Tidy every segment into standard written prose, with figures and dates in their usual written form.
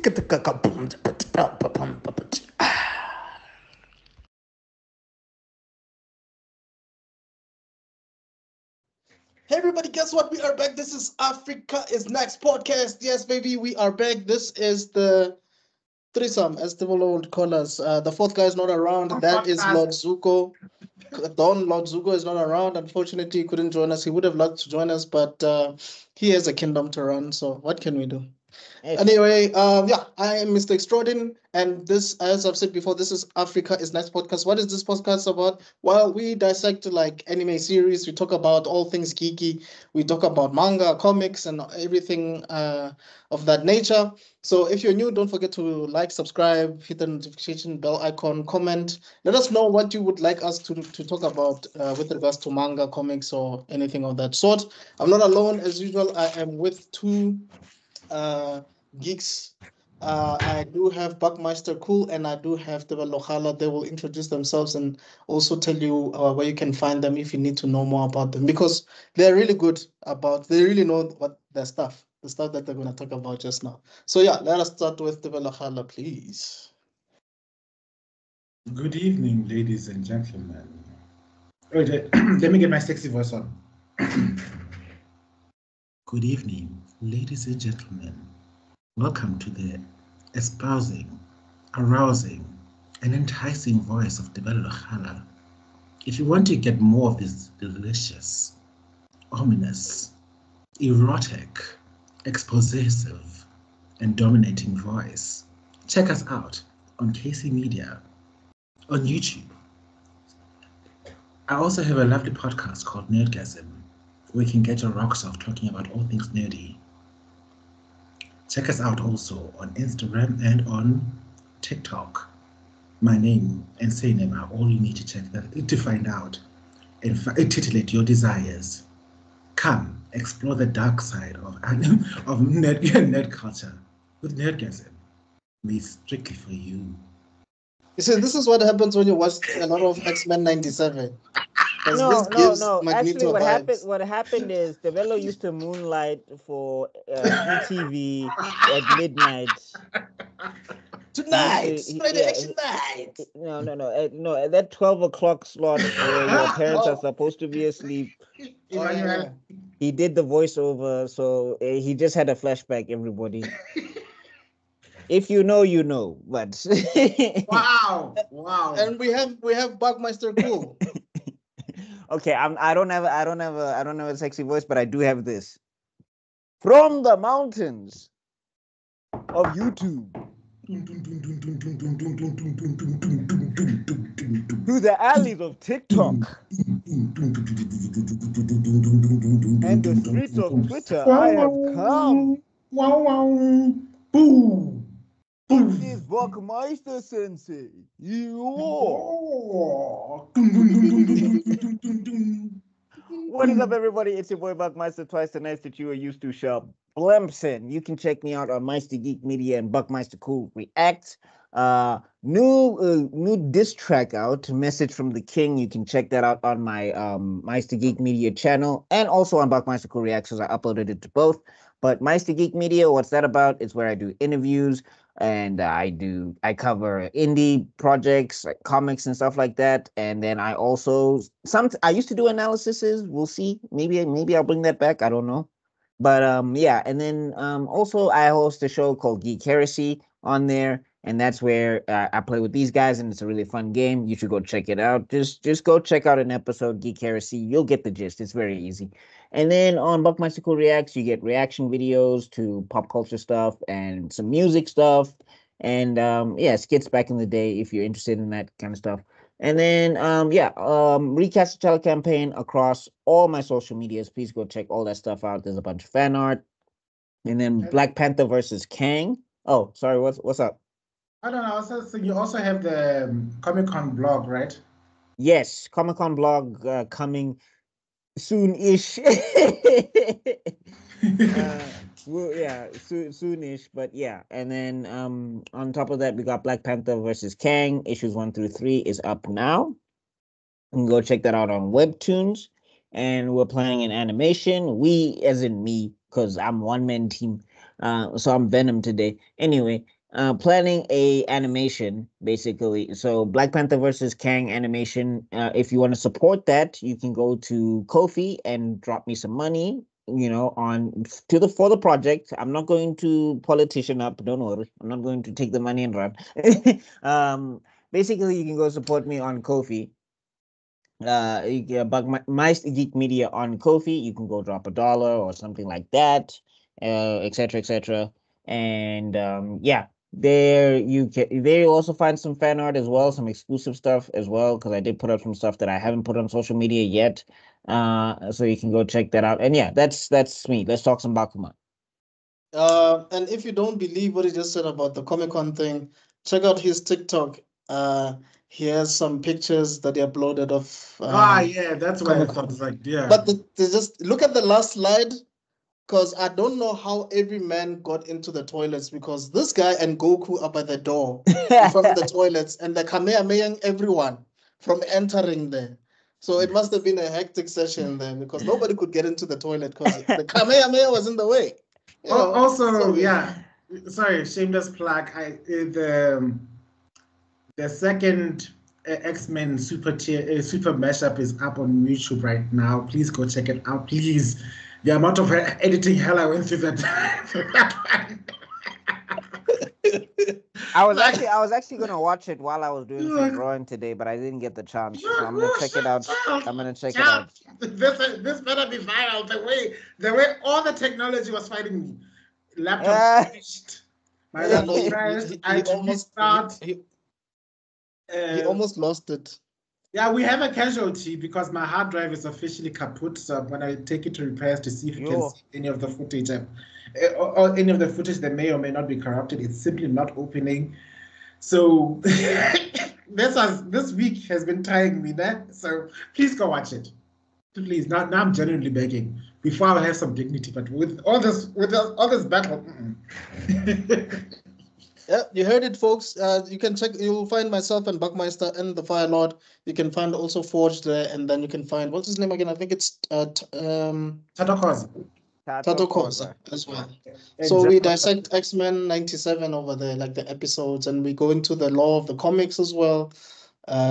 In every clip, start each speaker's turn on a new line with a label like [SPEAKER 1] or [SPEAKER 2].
[SPEAKER 1] Hey everybody, guess what? We are back. This is Africa is Next podcast. Yes, baby, we are back. This is the threesome, as Tebello would call us. The fourth guy is not around. That is Lord Zuko. Don Lord Zuko is not around. Unfortunately, he couldn't join us. He would have loved to join us, but he has a kingdom to run. So what can we do? Anyway, yeah, I am Mr. Extrodin, and this, as I've said before, this is Africa is Next podcast. What is this podcast about? Well, we dissect like anime series. We talk about all things geeky. We talk about manga, comics, and everything of that nature. So if you're new, don't forget to like, subscribe, hit the notification bell icon, comment. Let us know what you would like us to talk about with regards to manga, comics, or anything of that sort. I'm not alone as usual. I am with two geeks. I do have Buckmeister Cul and I do have Tebello Khala. They will introduce themselves and also tell you where you can find them if you need to know more about them, because they're really good about, they really know what their stuff, the stuff that they're going to talk about just now. So yeah, let us start with Tebello Khala, please.
[SPEAKER 2] Good evening, ladies and gentlemen. Wait, let me get my sexy voice on. Good evening, ladies and gentlemen. Welcome to the espousing, arousing, and enticing voice of Tebello Khala. If you want to get more of this delicious, ominous, erotic, expositive, and dominating voice, check us out on KC Media on YouTube. I also have a lovely podcast called Nerdgasm, where you can get your rocks off talking about all things nerdy. Check us out also on Instagram and on TikTok. My name and surname are all you need to check that to find out and titillate your desires. Come explore the dark side of nerd culture with Nerdgasm, made strictly for you.
[SPEAKER 1] You see, this is what happens when you watch a lot of X-Men 97.
[SPEAKER 3] No. Actually,
[SPEAKER 1] Magneto vibes.
[SPEAKER 3] what happened is Tebello used to moonlight for ETV at midnight.
[SPEAKER 1] Tonight, Friday Action Night.
[SPEAKER 3] No. At that 12 o'clock slot where your parents are supposed to be asleep, he did the voiceover. So he just had a flashback. Everybody, if you know, you know. But
[SPEAKER 2] Wow.
[SPEAKER 1] And we have Buckmeister Cul.
[SPEAKER 3] Okay, I don't have a sexy voice, but I do have this. From the mountains of YouTube to the alleys of TikTok and the streets of Twitter, I have come.
[SPEAKER 2] Boom.
[SPEAKER 3] It is Buckmeister Sensei. What is up, everybody? It's your boy Buckmeister, twice the nice that you are used to, Sharp Blemson. You can check me out on Meister Geek Media and Buckmeister Cul React. New diss track out, Message from the King. You can check that out on my Meister Geek Media channel and also on Buckmeister Cul Reactions. I uploaded it to both. But Meister Geek Media, what's that about? It's where I do interviews and I cover indie projects, like comics and stuff like that. And then I also I used to do analyses. We'll see. Maybe I'll bring that back. I don't know. But yeah, and then also I host a show called Geek Heresy on there, and that's where I play with these guys, and it's a really fun game. You should go check it out. Just go check out an episode, Geek Heresy. You'll get the gist. It's very easy. And then on Buckmeister Cul Reacts, you get reaction videos to pop culture stuff and some music stuff, and yeah, skits back in the day if you're interested in that kind of stuff. And then Recast the Telecampaign across all my social medias. Please go check all that stuff out. There's a bunch of fan art. And then Black Panther versus Kang. Oh, sorry, what's up?
[SPEAKER 2] I don't know. So you also have the Comic-Con blog, right?
[SPEAKER 3] Yes, Comic-Con blog coming soon-ish. Well, yeah, soonish, but yeah. And then on top of that, we got Black Panther versus Kang. Issues 1 through 3 is up now. You can go check that out on Webtoons. And we're planning an animation. We, as in me, because I'm one-man team. So I'm Venom today. Anyway, planning a animation basically. So Black Panther versus Kang animation. If you want to support that, you can go to Kofi and drop me some money. On to the for the project. I'm not going to politician up. Don't worry. I'm not going to take the money and run. Basically, you can go support me on Kofi. But my Geek Media on Kofi, you can go drop $1 or something like that, etc., etc. And yeah, there you also find some fan art as well, some exclusive stuff as well, because I did put up some stuff that I haven't put on social media yet. So you can go check that out. And yeah, that's me. Let's talk some Bakuman.
[SPEAKER 1] And if you don't believe what he just said about the Comic Con thing, check out his TikTok. He has some pictures that he uploaded of
[SPEAKER 2] Yeah, that's why I
[SPEAKER 1] Comic
[SPEAKER 2] thought
[SPEAKER 1] Con.
[SPEAKER 2] it's like, yeah.
[SPEAKER 1] But just look at the last slide, because I don't know how every man got into the toilets, because this guy and Goku are by the door in front of the toilets, and the Kamehameha everyone from entering there. So it must have been a hectic session there, because nobody could get into the toilet because the Kamehameha was in the way.
[SPEAKER 2] Also, yeah, sorry, shameless plug. The second X-Men super mashup is up on YouTube right now. Please go check it out, please. The amount of editing hell I went through that.
[SPEAKER 3] I was actually gonna watch it while I was doing some drawing today, but I didn't get the chance. So I'm gonna check it out. It out.
[SPEAKER 2] This better be viral. The way all the technology was fighting me. Laptop crashed. My laptop crashed. I almost start.
[SPEAKER 1] He almost lost it.
[SPEAKER 2] Yeah, we have a casualty because my hard drive is officially kaput. So I'm gonna take it to repairs to see if you can see any of the footage, or any of the footage that may or may not be corrupted. It's simply not opening. So this week has been trying me there. So please go watch it. Please. Now I'm genuinely begging. Before I have some dignity, but with all this battle.
[SPEAKER 1] Yeah, you heard it, folks. You can check. You'll find myself and Buckmeister and the Fire Lord. You can find also Forge there, and then you can find, what's his name again? I think it's Tatokoza as well. So we dissect X-Men 97 over there, like the episodes, and we go into the lore of the comics as well.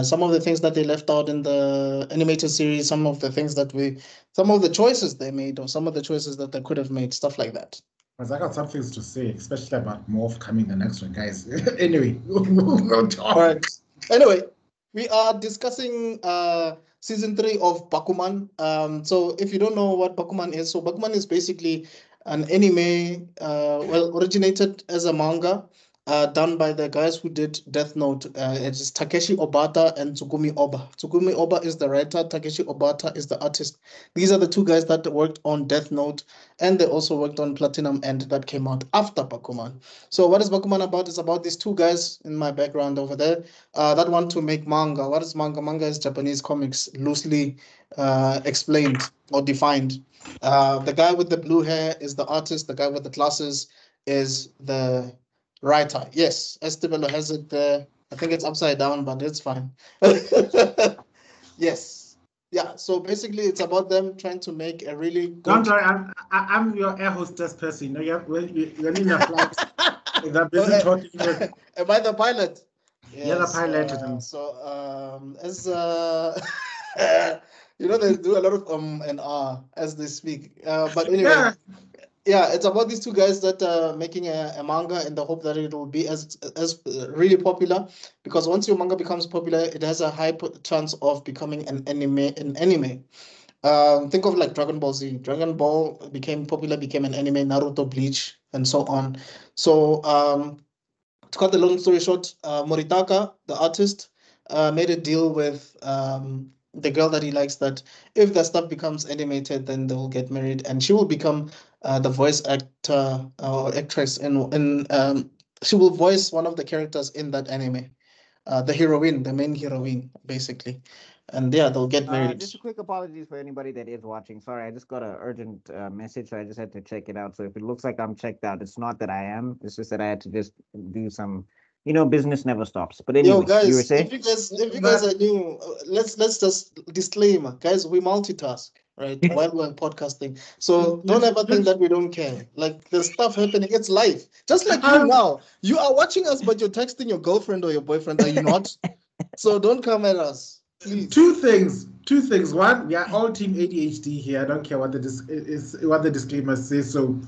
[SPEAKER 1] Some of the things that they left out in the animated series, some of the choices they made, or some of the choices that they could have made, stuff like that.
[SPEAKER 2] Because I got some things to say, especially about Morph coming the next one, guys. Anyway, we'll talk.
[SPEAKER 1] All right. Anyway, we are discussing season 3 of Bakuman. So if you don't know what Bakuman is, so Bakuman is basically an anime, originated as a manga, done by the guys who did Death Note. It is Takeshi Obata and Tsugumi Oba. Tsugumi Oba is the writer, Takeshi Obata is the artist. These are the two guys that worked on Death Note, and they also worked on Platinum End that came out after Bakuman. So what is Bakuman about? It's about these two guys in my background over there that want to make manga. What is manga? Manga is Japanese comics, loosely explained or defined. The guy with the blue hair is the artist. The guy with the glasses is the writer. Yes, Tebello has it there. I think it's upside down, but it's fine. Yes. Yeah, so basically it's about them trying to make a really good...
[SPEAKER 2] Don't worry, I'm your air hostess person. You're in a flight. That busy talking with...
[SPEAKER 1] Am I the pilot?
[SPEAKER 2] Yes, the pilot.
[SPEAKER 1] As they do a lot of and as they speak. But anyway, yeah, it's about these two guys that are making a manga in the hope that it will be as really popular, because once your manga becomes popular, it has a high chance of becoming an anime. Think of like Dragon Ball Z. Dragon Ball became popular, became an anime, Naruto, Bleach, and so on. So to cut the long story short, Moritaka, the artist, made a deal with the girl that he likes, that if the stuff becomes animated, then they will get married, and she will become the voice actor or actress she will voice one of the characters in that anime, the main heroine, basically. And yeah, they'll get married.
[SPEAKER 3] Just a quick apologies for anybody that is watching. Sorry, I just got an urgent message, so I just had to check it out. So if it looks like I'm checked out, it's not that I am. It's just that I had to just do some, business never stops. But anyway,
[SPEAKER 1] guys,
[SPEAKER 3] you were saying?
[SPEAKER 1] if you guys are new, let's just disclaimer, guys. We multitask, right? While we're podcasting. So don't ever think that we don't care. Like there's stuff happening. It's life. Just like you now. You are watching us, but you're texting your girlfriend or your boyfriend. Are you not? So don't come at us, please.
[SPEAKER 2] Two things. One, we are all team ADHD here. I don't care what the disclaimer says. So,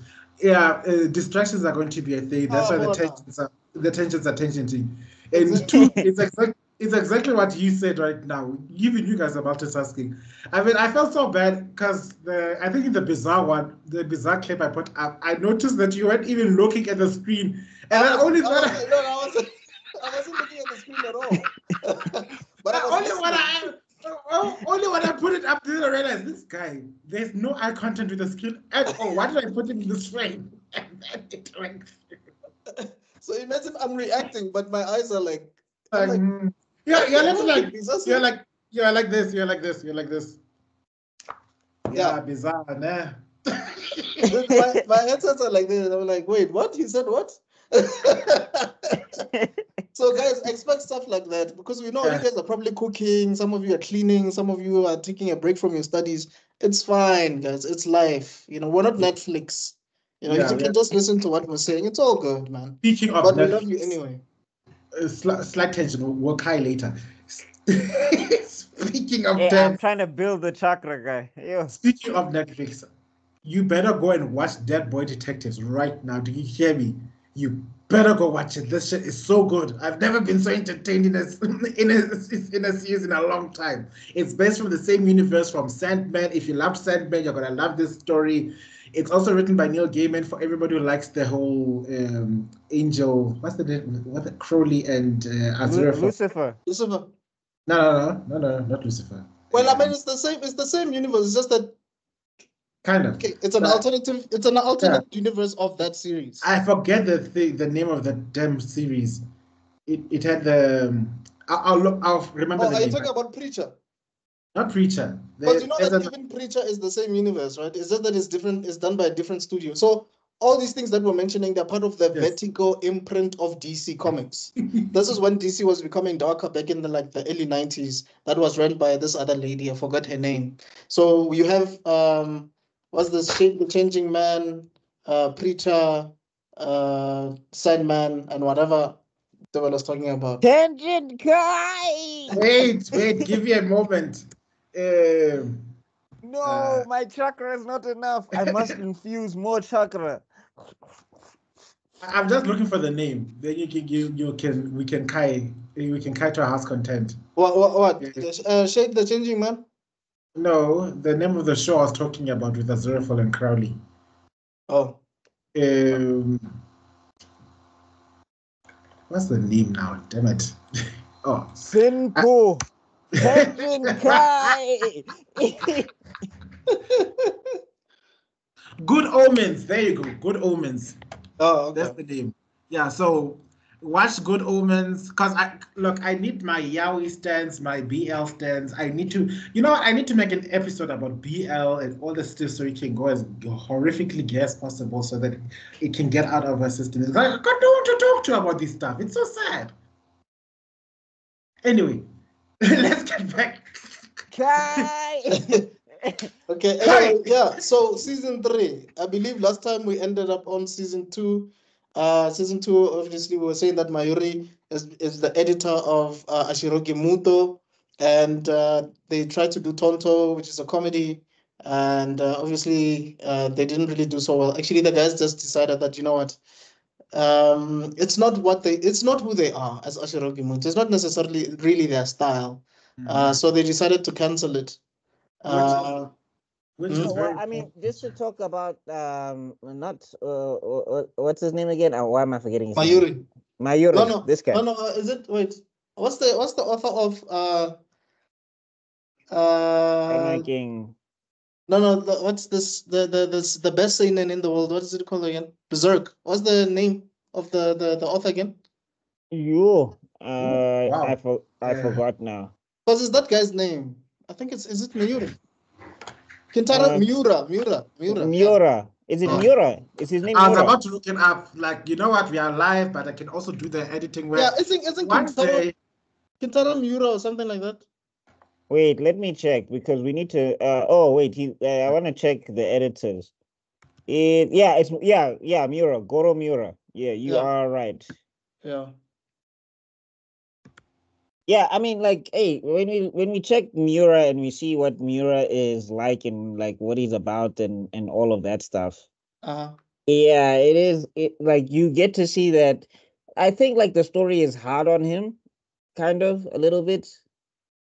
[SPEAKER 2] yeah, distractions are going to be a thing. That's why the tensions are tensioning. And two, it's exactly what you said right now. Even you guys are multitasking. I mean, I felt so bad because I think in the bizarre clip I put up, I noticed that you weren't even looking at the screen, and I wasn't
[SPEAKER 1] looking at the screen at all. But
[SPEAKER 2] only when I put it up, did I realize this guy. There's no eye contact with the screen at all. Why did I put him in this frame? And then it went through.
[SPEAKER 1] So imagine I'm reacting, but my eyes are like.
[SPEAKER 2] You're like this. Yeah, bizarre, nah.
[SPEAKER 1] my headsets are like this. I'm like, wait, what? He said what? So guys, expect stuff like that because we know you guys are probably cooking. Some of you are cleaning. Some of you are taking a break from your studies. It's fine, guys. It's life. You know, we're not Netflix. You know, you can just listen to what we're saying. It's all good, man.
[SPEAKER 2] Speaking of
[SPEAKER 1] but
[SPEAKER 2] Netflix,
[SPEAKER 1] we love you anyway.
[SPEAKER 2] Slight tension. We'll Kai later. Speaking of
[SPEAKER 3] I'm trying to build the chakra, guy. Yo.
[SPEAKER 2] Speaking of Netflix, you better go and watch Dead Boy Detectives right now. Do you hear me? You better go watch it. This shit is so good. I've never been so entertained in a series in a long time. It's based from the same universe from Sandman. If you loved Sandman, you're gonna love this story. It's also written by Neil Gaiman for everybody who likes the whole Angel. What's the Crowley and Aziraphale?
[SPEAKER 3] Lucifer.
[SPEAKER 2] No, not Lucifer.
[SPEAKER 1] Well, I mean, it's the same universe. It's just that
[SPEAKER 2] kind of.
[SPEAKER 1] Okay, it's an alternative. It's an alternate universe of that series.
[SPEAKER 2] I forget the name of the damn series. It had the. I'll remember.
[SPEAKER 1] Are you talking about Preacher?
[SPEAKER 2] Not Preacher.
[SPEAKER 1] But you know that even Preacher is the same universe, right? It's just that it's different. It's done by a different studio. So all these things that we're mentioning, they're part of the Vertigo imprint of DC Comics. This is when DC was becoming darker back in the early 90s. That was run by this other lady. I forgot her name. So you have what's this? The Changing Man, Preacher, Sandman, and whatever Tebello was talking about.
[SPEAKER 3] Tangent guy.
[SPEAKER 2] Wait, give me a moment.
[SPEAKER 3] No, my chakra is not enough. I must infuse more chakra.
[SPEAKER 2] I'm just looking for the name. Then we can kai to our house content.
[SPEAKER 1] What? Shade the Changing Man?
[SPEAKER 2] No, the name of the show I was talking about with Aziraphale and Crowley.
[SPEAKER 1] Oh.
[SPEAKER 2] What's the name now? Damn it. Oh.
[SPEAKER 3] Simple. Kai.
[SPEAKER 2] Good Omens. There you go. Good Omens.
[SPEAKER 1] Oh, okay.
[SPEAKER 2] That's the name. Yeah, so watch Good Omens because I need my Yaoi stands, my BL stands. I need to make an episode about BL and all the stuff so it can go as horrifically gay as possible so that it can get out of our system. It's like I got no one to talk to about this stuff. It's so sad. Anyway, let's get back.
[SPEAKER 3] Kai.
[SPEAKER 1] Okay. Anyway, yeah. So season 3. I believe last time we ended up on season 2. Season 2, obviously, we were saying that Mayuri is the editor of Ashirogi Muto, and they tried to do Tonto, which is a comedy, and obviously they didn't really do so well. Actually, the guys just decided that, you know what, it's not who they are as Ashirogi Muto. It's not necessarily really their style. So they decided to cancel it.
[SPEAKER 3] I mean, just to talk about what's his name again? Why am I forgetting his name? Mayuri.
[SPEAKER 1] No,
[SPEAKER 3] this guy.
[SPEAKER 1] No, is it? Wait, what's the author of
[SPEAKER 3] making?
[SPEAKER 1] No. What's this? The best seinen in the world. What is it called again? Berserk. What's the name of the author again?
[SPEAKER 3] I forgot now.
[SPEAKER 1] Because it's that guy's name. I think is it Mayuri? Kintaro Miura.
[SPEAKER 3] Miura. Is it Miura? Is his name?
[SPEAKER 2] I was about to look him up. You know what? We are live, but I can also do the editing.
[SPEAKER 1] Yeah, isn't Kintaro Miura or something like that?
[SPEAKER 3] Wait, let me check because we need to. Oh wait, I want to check the editors. It's Miura, Goro Miura. Yeah, you
[SPEAKER 1] Yeah,
[SPEAKER 3] are right.
[SPEAKER 1] yeah.
[SPEAKER 3] Yeah, I mean, like, hey, when we check Miura and we see what Miura is like and like what he's about and all of that stuff.
[SPEAKER 1] Uh-huh.
[SPEAKER 3] Yeah, it is. It like you get to see that. I think like the story is hard on him, kind of a little bit.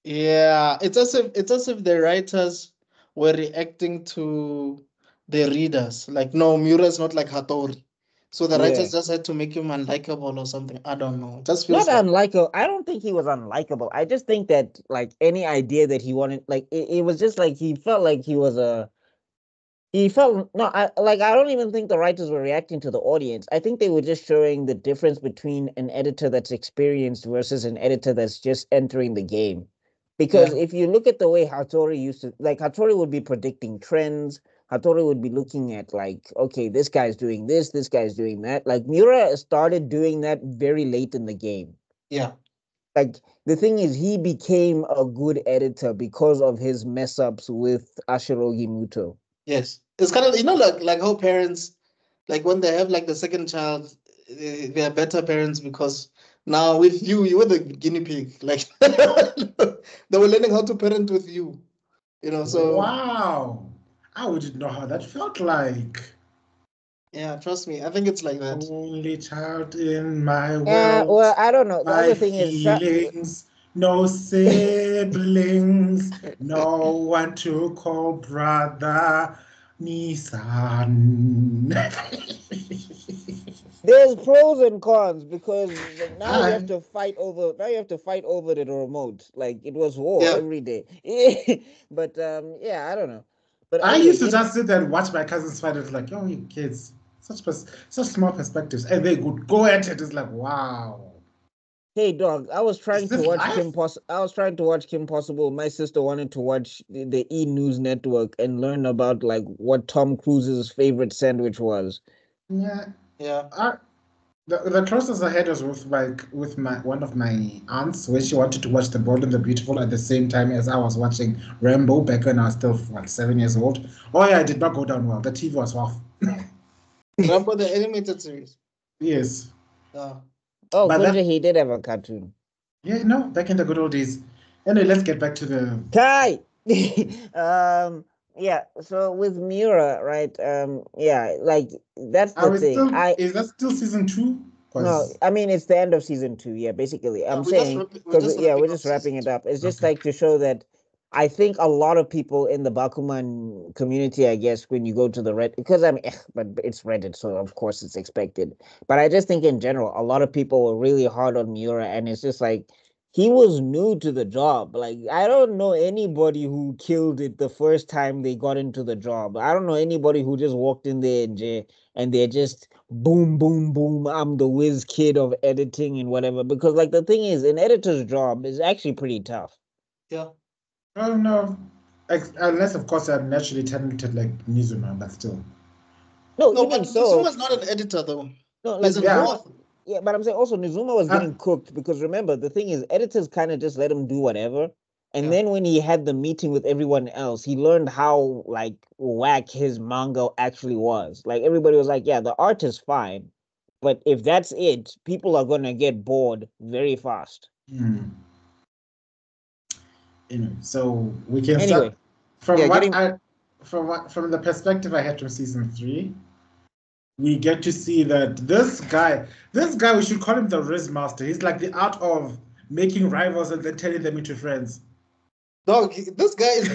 [SPEAKER 1] Yeah, it's as if the writers were reacting to the readers. Like, no, Mura's not like Hattori. So the
[SPEAKER 3] Yeah.
[SPEAKER 1] writers just had to make him unlikable or something. I don't know. It just
[SPEAKER 3] Not
[SPEAKER 1] feels like
[SPEAKER 3] unlikable. I don't think he was unlikable. I just think that like any idea that he wanted, like it was just like he felt like he was a he felt no, I don't even think the writers were reacting to the audience. I think they were just showing the difference between an editor that's experienced versus an editor that's just entering the game. Because
[SPEAKER 1] yeah,
[SPEAKER 3] if you look at the way Hattori used to like Hattori would be predicting trends, Hattori would be looking at like, okay, this guy's doing this guy's doing that. Like Miura started doing that very late in the game.
[SPEAKER 1] yeah.
[SPEAKER 3] Like the thing is he became a good editor because of his mess ups with Ashirogi Muto.
[SPEAKER 1] Yes. It's kind of, like how parents, like when they have like the second child, they are better parents because now with you, you were the guinea pig. Like they were learning how to parent with you. So
[SPEAKER 2] Wow. I wouldn't know how that felt like.
[SPEAKER 1] yeah, trust me, I think it's like that.
[SPEAKER 2] Only child in my
[SPEAKER 3] Yeah,
[SPEAKER 2] world,
[SPEAKER 3] well, I don't know. The
[SPEAKER 2] my
[SPEAKER 3] other thing is,
[SPEAKER 2] feelings, no siblings, no one to call brother, Nissan.
[SPEAKER 3] there's pros and cons because now you have
[SPEAKER 2] I,
[SPEAKER 3] to fight over. Now you have to fight over the remote. Like it was war
[SPEAKER 1] Yeah.
[SPEAKER 3] every day. But yeah, I don't know. But
[SPEAKER 2] I
[SPEAKER 3] anyway,
[SPEAKER 2] used to just sit there and watch my cousins fight. It's like, oh, you kids, such small perspectives, and they could go at it. It's like, wow,
[SPEAKER 3] hey dog, I was
[SPEAKER 2] is
[SPEAKER 3] trying to
[SPEAKER 2] this
[SPEAKER 3] watch
[SPEAKER 2] life?
[SPEAKER 3] I was trying to watch Kim Possible. My sister wanted to watch the E News Network and learn about like what Tom Cruise's favorite sandwich was.
[SPEAKER 2] Yeah,
[SPEAKER 1] Yeah.
[SPEAKER 2] I, the closest I had was with my one of my aunts, where she wanted to watch The Bold and the Beautiful at the same time as I was watching Rambo back when I was still 7 years old. Oh yeah, it did not go down well. The TV was off.
[SPEAKER 1] Rambo the animated series.
[SPEAKER 2] Yes,
[SPEAKER 1] Yeah.
[SPEAKER 3] Oh,
[SPEAKER 2] but that
[SPEAKER 3] Kunja, he did have a cartoon.
[SPEAKER 2] yeah, no, back in the good old days. Anyway, let's get back to the.
[SPEAKER 3] Kai. Yeah, so with Mira, right? Yeah, like that's the
[SPEAKER 2] Are we
[SPEAKER 3] thing.
[SPEAKER 2] still? Is that still season two?
[SPEAKER 3] No,
[SPEAKER 2] Because
[SPEAKER 3] I mean it's the end of season 2. Yeah, basically,
[SPEAKER 1] Yeah,
[SPEAKER 3] I'm saying
[SPEAKER 1] we're
[SPEAKER 3] because
[SPEAKER 1] just
[SPEAKER 3] yeah, we're
[SPEAKER 1] wrapping up
[SPEAKER 3] just wrapping
[SPEAKER 1] season
[SPEAKER 3] it
[SPEAKER 1] two.
[SPEAKER 3] up. It's just
[SPEAKER 2] okay,
[SPEAKER 3] like to show that I think a lot of people in the Bakuman community, I guess, when you go to the Reddit, because I mean, but it's Reddit, so of course it's expected. But I just think in general, a lot of people were really hard on Miura, and it's just like he was new to the job. Like I don't know anybody who killed it the first time they got into the job. I don't know anybody who just walked in there and they're just boom, boom, boom. I'm the whiz kid of editing and whatever. Because like the thing is, an editor's job is actually pretty tough.
[SPEAKER 1] Yeah.
[SPEAKER 2] oh no, unless of course I'm naturally talented like Nizuma, but still,
[SPEAKER 3] No,
[SPEAKER 1] No,
[SPEAKER 3] even
[SPEAKER 1] but
[SPEAKER 3] so,
[SPEAKER 1] Nizuma's not an editor though.
[SPEAKER 3] no, like
[SPEAKER 1] He's an
[SPEAKER 2] yeah.
[SPEAKER 3] Nizuma,
[SPEAKER 1] author.
[SPEAKER 3] yeah, but I'm saying also Nizuma was
[SPEAKER 2] Uh,
[SPEAKER 3] getting cooked because remember the thing is editors kind of just let him do whatever. And
[SPEAKER 1] Yeah.
[SPEAKER 3] then when he had the meeting with everyone else, he learned how like whack his manga actually was. Like everybody was like, yeah, the art is fine, but if that's it, people are gonna get bored very fast.
[SPEAKER 2] hmm. So we can start
[SPEAKER 3] Anyway,
[SPEAKER 2] from
[SPEAKER 3] yeah,
[SPEAKER 2] what
[SPEAKER 3] getting
[SPEAKER 2] I from the perspective I had from season three. We get to see that this guy, we should call him the Riz Master. He's like the art of making rivals and then turning them into friends.
[SPEAKER 1] Dog, this guy is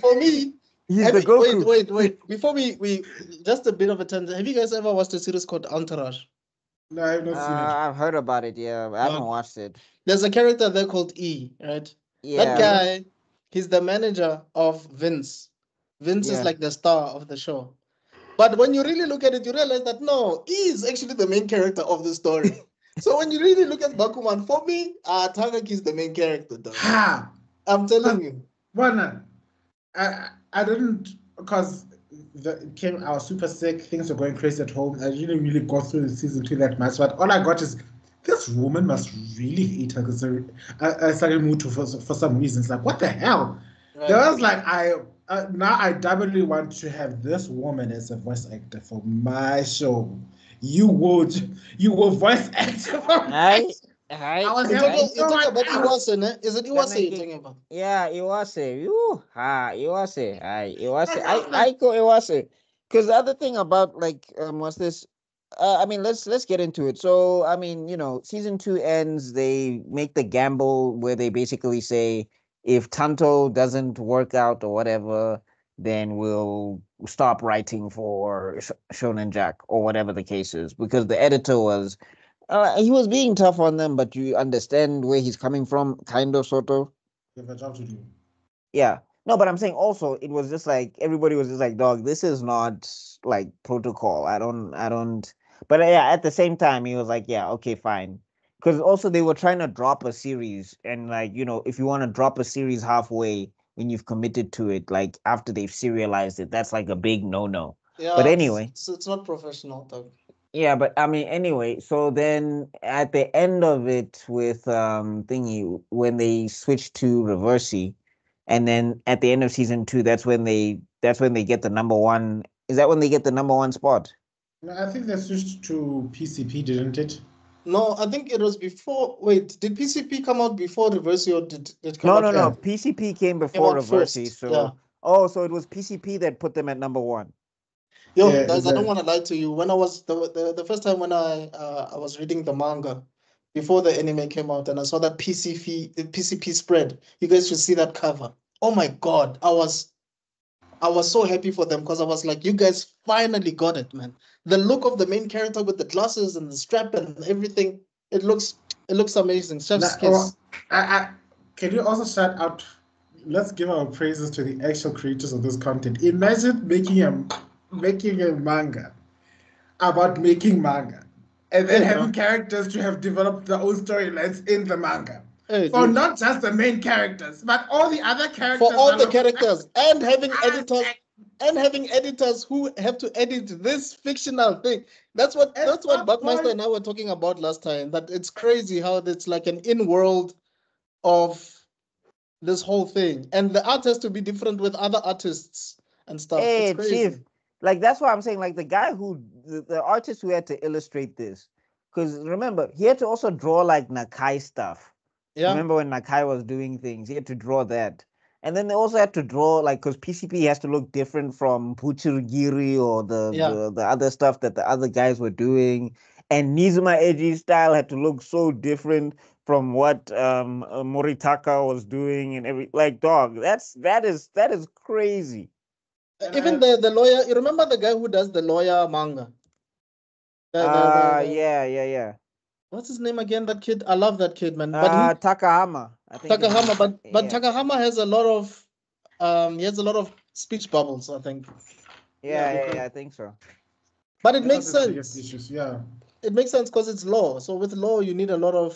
[SPEAKER 1] for me.
[SPEAKER 3] he's the Goku.
[SPEAKER 1] Wait. Before we just a bit of a tangent. Have you guys ever watched a series called Entourage?
[SPEAKER 2] No, I have not seen it.
[SPEAKER 3] I've heard about it. Yeah, I haven't
[SPEAKER 1] No.
[SPEAKER 3] watched it.
[SPEAKER 1] There's a character there called E, right? That
[SPEAKER 3] Yeah,
[SPEAKER 2] Yeah.
[SPEAKER 1] guy, he's the manager of Vince. Vince is
[SPEAKER 3] yeah.
[SPEAKER 1] like the star of the show. But when you really look at it, you realize that no, he is actually the main character of the story. So when you really look at Bakuman, for me, Tagaki is the main character, though.
[SPEAKER 2] Ha!
[SPEAKER 1] I'm telling you.
[SPEAKER 2] Well, no, I didn't because I was super sick. Things were going crazy at home. I didn't really go through the season two that much. But all I got is this woman must really hate her because I started Mutu for some reason. It's like, what the hell?
[SPEAKER 1] Right.
[SPEAKER 2] There was like, now I doubly want to have this woman as a voice actor for my show. You will voice act for my
[SPEAKER 3] Hi, hi,
[SPEAKER 2] I was
[SPEAKER 1] You're
[SPEAKER 2] having
[SPEAKER 1] talking,
[SPEAKER 3] hi.
[SPEAKER 1] you're
[SPEAKER 2] so
[SPEAKER 1] talking
[SPEAKER 2] much
[SPEAKER 1] about
[SPEAKER 2] fun.
[SPEAKER 1] Iwase, ne? Is it
[SPEAKER 3] Can I
[SPEAKER 1] Iwase you're
[SPEAKER 3] get?
[SPEAKER 1] talking about?
[SPEAKER 3] Yeah, Iwase. Iwase. Hi, Iwase.
[SPEAKER 2] Like, I was
[SPEAKER 3] I
[SPEAKER 2] like,
[SPEAKER 3] go Iwase. Because the other thing about like what's this? I mean, let's get into it. So, I mean, season 2 ends. They make the gamble where they basically say if Tanto doesn't work out or whatever, then we'll stop writing for Shonen Jack or whatever the case is. Because the editor was he was being tough on them, but you understand where he's coming from, kind of, sort of.
[SPEAKER 2] you have a job to do.
[SPEAKER 3] Yeah. No, but I'm saying also it was just like everybody was just like, dog, this is not like protocol. I don't. But yeah, at the same time, he was like, yeah, okay, fine. Because also they were trying to drop a series, and like if you want to drop a series halfway when you've committed to it, like after they've serialized it, that's like a big no-no. But
[SPEAKER 1] Yeah,
[SPEAKER 3] anyway.
[SPEAKER 1] it's not professional, though.
[SPEAKER 3] Yeah, but I mean, anyway, so then at the end of it with thingy, when they switch to Reversi, and then at the end of season 2, that's when they get the number one. Is that when they get the number one spot?
[SPEAKER 2] No, I think they switched to PCP, didn't it?
[SPEAKER 1] No, I think it was before. Wait, did PCP come out before Reversi or did it come
[SPEAKER 3] No,
[SPEAKER 1] out
[SPEAKER 3] no, no.
[SPEAKER 1] first?
[SPEAKER 3] PCP came
[SPEAKER 1] Came
[SPEAKER 3] before
[SPEAKER 1] out
[SPEAKER 3] Reversi,
[SPEAKER 1] first. Yeah.
[SPEAKER 3] so it was PCP that put them at number one.
[SPEAKER 1] Yo,
[SPEAKER 2] Yeah,
[SPEAKER 1] guys, I don't want to lie to you. When I was the first time when I was reading the manga before the anime came out and I saw that PCP spread, you guys should see that cover. Oh my God, I was so happy for them because I was like, you guys finally got it, man. The look of the main character with the glasses and the strap and everything, it looks amazing. Chef's
[SPEAKER 2] Now, oh,
[SPEAKER 1] kiss.
[SPEAKER 2] can you also shout out? Let's give our praises to the actual creators of this content. Imagine making a manga about making manga, and then
[SPEAKER 1] Hey,
[SPEAKER 2] having
[SPEAKER 1] bro.
[SPEAKER 2] characters to have developed their own storylines in the manga
[SPEAKER 1] Hey,
[SPEAKER 2] for
[SPEAKER 1] dude.
[SPEAKER 2] not just the main characters, but all the other
[SPEAKER 1] For
[SPEAKER 2] characters
[SPEAKER 1] all the
[SPEAKER 2] along.
[SPEAKER 1] characters and having editors who have to edit this fictional thing. That's what
[SPEAKER 2] At
[SPEAKER 1] that's what
[SPEAKER 2] some
[SPEAKER 1] Buckmeister
[SPEAKER 2] point,
[SPEAKER 1] and I were talking about last time. That it's crazy how it's like an in-world of this whole thing, and the art has to be different with other artists and stuff. It's
[SPEAKER 3] Hey, Chief,
[SPEAKER 1] crazy.
[SPEAKER 3] like that's what I'm saying. Like the artist who had to illustrate this, because remember he had to also draw like Nakai stuff.
[SPEAKER 1] Yeah,
[SPEAKER 3] Remember when Nakai was doing things, he had to draw that, and then they also had to draw like because PCP has to look different from Puchirigiri or the,
[SPEAKER 1] yeah.
[SPEAKER 3] the the other stuff that the other guys were doing, and Nizuma Eji's style had to look so different from what Moritaka was doing and every like dog. That is crazy.
[SPEAKER 2] and
[SPEAKER 1] Even
[SPEAKER 2] I,
[SPEAKER 1] the lawyer. You remember the guy who does the lawyer manga? The
[SPEAKER 3] Yeah.
[SPEAKER 1] what's his name again? That kid. I love that kid, man. But he
[SPEAKER 3] Takahama, I think his name
[SPEAKER 1] Takahama,
[SPEAKER 3] is
[SPEAKER 1] but
[SPEAKER 3] yeah.
[SPEAKER 1] Takahama has a lot of he has a lot of speech bubbles, I think.
[SPEAKER 2] yeah,
[SPEAKER 3] Yeah, I think so.
[SPEAKER 1] But it
[SPEAKER 2] that
[SPEAKER 1] makes
[SPEAKER 2] was his biggest
[SPEAKER 1] sense.
[SPEAKER 2] issues. Yeah.
[SPEAKER 1] It makes sense because it's law. So with law, you need a lot of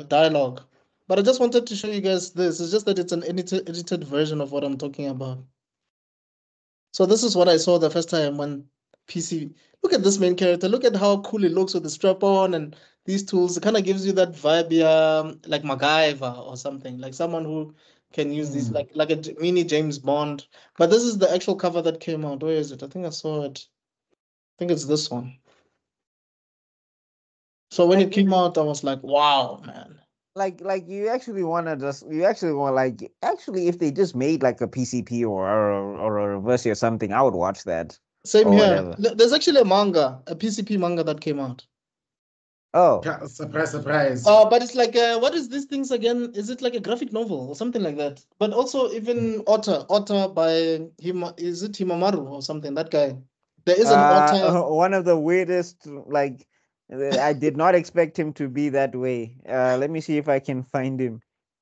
[SPEAKER 1] dialogue. But I just wanted to show you guys this. It's just that it's an edited version of what I'm talking about. So this is what I saw the first time when PC. Look at this main character. Look at how cool it looks with the strap on and these tools. It kind of gives you that vibe, like MacGyver or something, like someone who can use these,
[SPEAKER 2] Hmm.
[SPEAKER 1] like a mini James Bond. But this is the actual cover that came out. Where is it? I think I saw it. I think it's this one. So when it
[SPEAKER 3] Like
[SPEAKER 1] came out, I was like, wow, man.
[SPEAKER 3] like you actually want like actually if they just made like a PCP or a reverse or something, I would watch that
[SPEAKER 1] Same
[SPEAKER 3] or
[SPEAKER 1] here.
[SPEAKER 3] whatever.
[SPEAKER 1] There's actually a manga, a PCP manga that came out.
[SPEAKER 3] Oh,
[SPEAKER 2] Yeah, surprise, surprise.
[SPEAKER 1] But it's like, what is these things again? Is it like a graphic novel or something like that? But also even Otter by is it Himamaru or something? That guy. There is an Otter.
[SPEAKER 3] one of the weirdest like I did not expect him to be that way. Let me see if I can find him.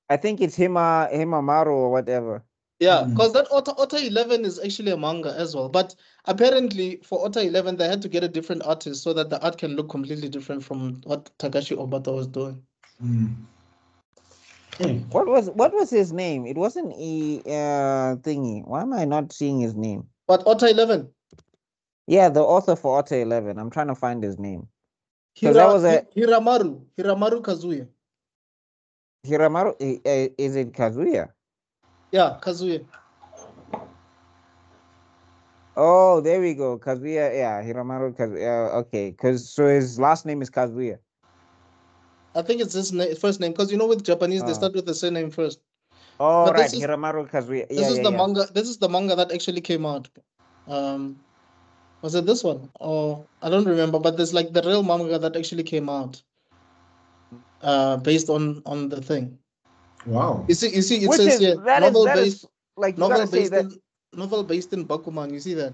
[SPEAKER 3] I think it's Himamaru or whatever.
[SPEAKER 1] Yeah,
[SPEAKER 2] Hmm.
[SPEAKER 1] because that Otter 11 is actually a manga as well. But apparently for Otter 11, they had to get a different artist so that the art can look completely different from what Takashi Obata was doing.
[SPEAKER 2] Hmm. Hey,
[SPEAKER 3] What was his name? It wasn't thingy. Why am I not seeing his name?
[SPEAKER 1] But Otter 11.
[SPEAKER 3] Yeah, the author for Auto 11. I'm trying to find his name. Because that was a
[SPEAKER 1] Hiramaru Kazuya.
[SPEAKER 3] Hiramaru. Is it Kazuya?
[SPEAKER 1] Yeah, Kazuya.
[SPEAKER 3] Oh, there we go. Kazuya. Yeah, Hiramaru Kazuya. Okay, because so his last name is Kazuya.
[SPEAKER 1] I think it's his first name, because with Japanese they start with the surname first.
[SPEAKER 3] Oh,
[SPEAKER 1] But
[SPEAKER 3] right, Hiramaru Kazuya.
[SPEAKER 1] This is the manga. This is the manga that actually came out. Was it this one? Oh, I don't remember. But there's like the real manga that actually came out. Based on the thing.
[SPEAKER 2] Wow.
[SPEAKER 1] You see, it
[SPEAKER 3] Which
[SPEAKER 1] says
[SPEAKER 3] is
[SPEAKER 1] here
[SPEAKER 3] novel based, like you gotta say that
[SPEAKER 1] novel based in Bakuman. You see that?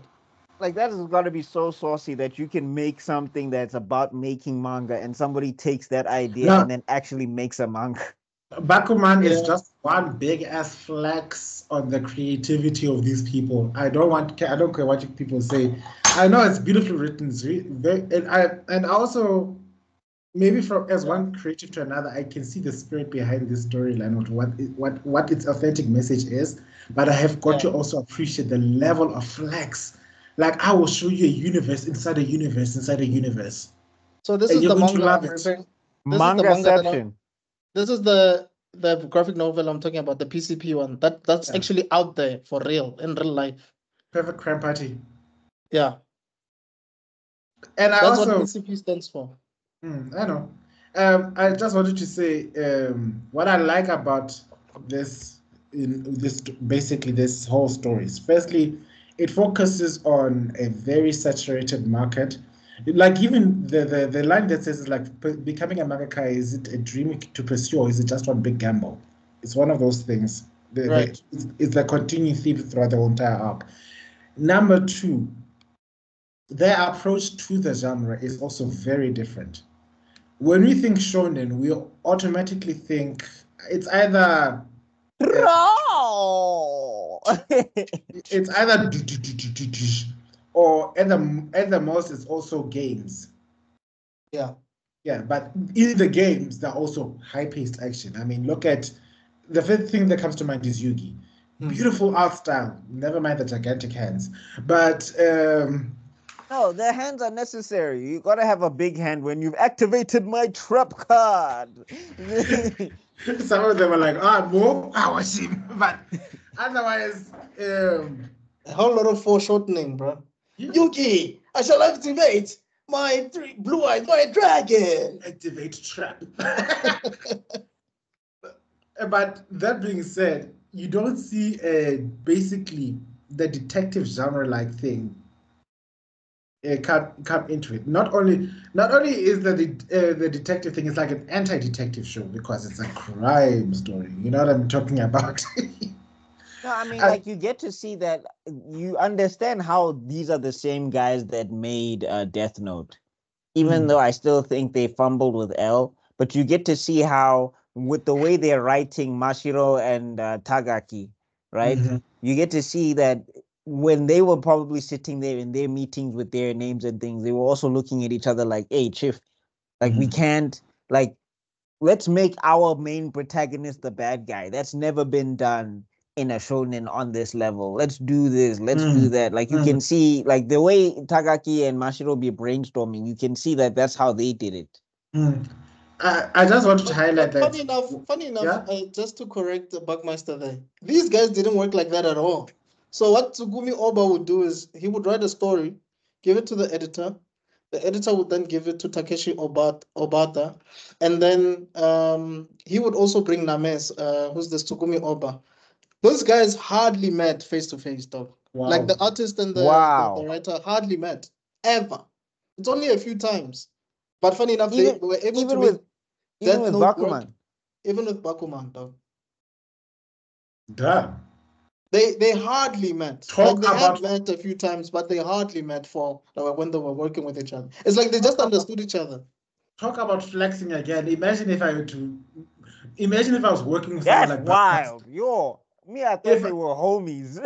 [SPEAKER 3] Like that has got to be so saucy that you can make something that's about making manga, and somebody takes that idea and then actually makes a manga.
[SPEAKER 2] Bakuman is just one big ass flex on the creativity of these people. I don't care what you people say. I know it's beautifully written, and also maybe from as one creative to another, I can see the spirit behind this storyline of what its authentic message is. But I have got to also appreciate the level of flex. Like I will show you a universe inside a universe inside a universe.
[SPEAKER 1] So this is the manga I'm referring. This is the manga section. This is the graphic novel I'm talking about, the PCP one. That's actually out there for real, in real life.
[SPEAKER 2] Perfect Crime Party.
[SPEAKER 1] Yeah.
[SPEAKER 2] And
[SPEAKER 1] that's what PCP stands for.
[SPEAKER 2] I know. I just wanted to say what I like about this whole story is, firstly, it focuses on a very saturated market. Like even the line that says like becoming a mangaka, is it a dream to pursue or is it just one big gamble? It's one of those things. It's a continuing theme throughout the entire arc. Number two, their approach to the genre is also very different. When we think shonen, we automatically think it's either it's either or at the most it's also games.
[SPEAKER 1] Yeah.
[SPEAKER 2] Yeah, but in the games they're also high-paced action. I mean, look at the first thing that comes to mind is Yugi. Beautiful art style. Never mind the gigantic hands. But
[SPEAKER 3] no, the hands are necessary. You gotta have a big hand when you've activated my trap card.
[SPEAKER 2] Some of them are like, no, I was him. But otherwise,
[SPEAKER 1] a whole lot of foreshortening, bro. Yugi, I shall activate my blue-eyed white dragon.
[SPEAKER 2] Activate trap. But that being said, you don't see basically the detective genre-like thing come into it. Not only is the detective thing, it's like an anti-detective show because it's a crime story. You know what I'm talking about?
[SPEAKER 3] No, I mean, like you get to see that you understand how these are the same guys that made Death Note, even though I still think they fumbled with L. But you get to see how, with the way they're writing Mashiro and Tagaki, right? You get to see that when they were probably sitting there in their meetings with their names and things, they were also looking at each other like, hey, Chief, like we can't, like, let's make our main protagonist the bad guy. That's never been done in a shonen on this level. Let's do this. Let's do that. Like you can see, like the way Tagaki and Mashiro be brainstorming, you can see that that's how they did it.
[SPEAKER 2] I just wanted to highlight that.
[SPEAKER 1] Funny enough, just to correct the Buckmeister there, these guys didn't work like that at all. So what Tsugumi Oba would do is he would write a story, give it to the editor. The editor would then give it to Takeshi Obata, and then he would also bring Names, who's the Tsugumi Oba. Those guys hardly met face to face, dog. Wow. Like the artist and the writer hardly met ever. It's only a few times. But funny enough, they were able to make
[SPEAKER 3] even with Bakuman.
[SPEAKER 1] Even with Bakuman, dog.
[SPEAKER 2] Damn.
[SPEAKER 1] They hardly met. They had met a few times, but they hardly met for when they were working with each other. It's like they just understood each other.
[SPEAKER 2] Talk about flexing again. Imagine if I was working with someone like
[SPEAKER 3] wild. I thought they were homies.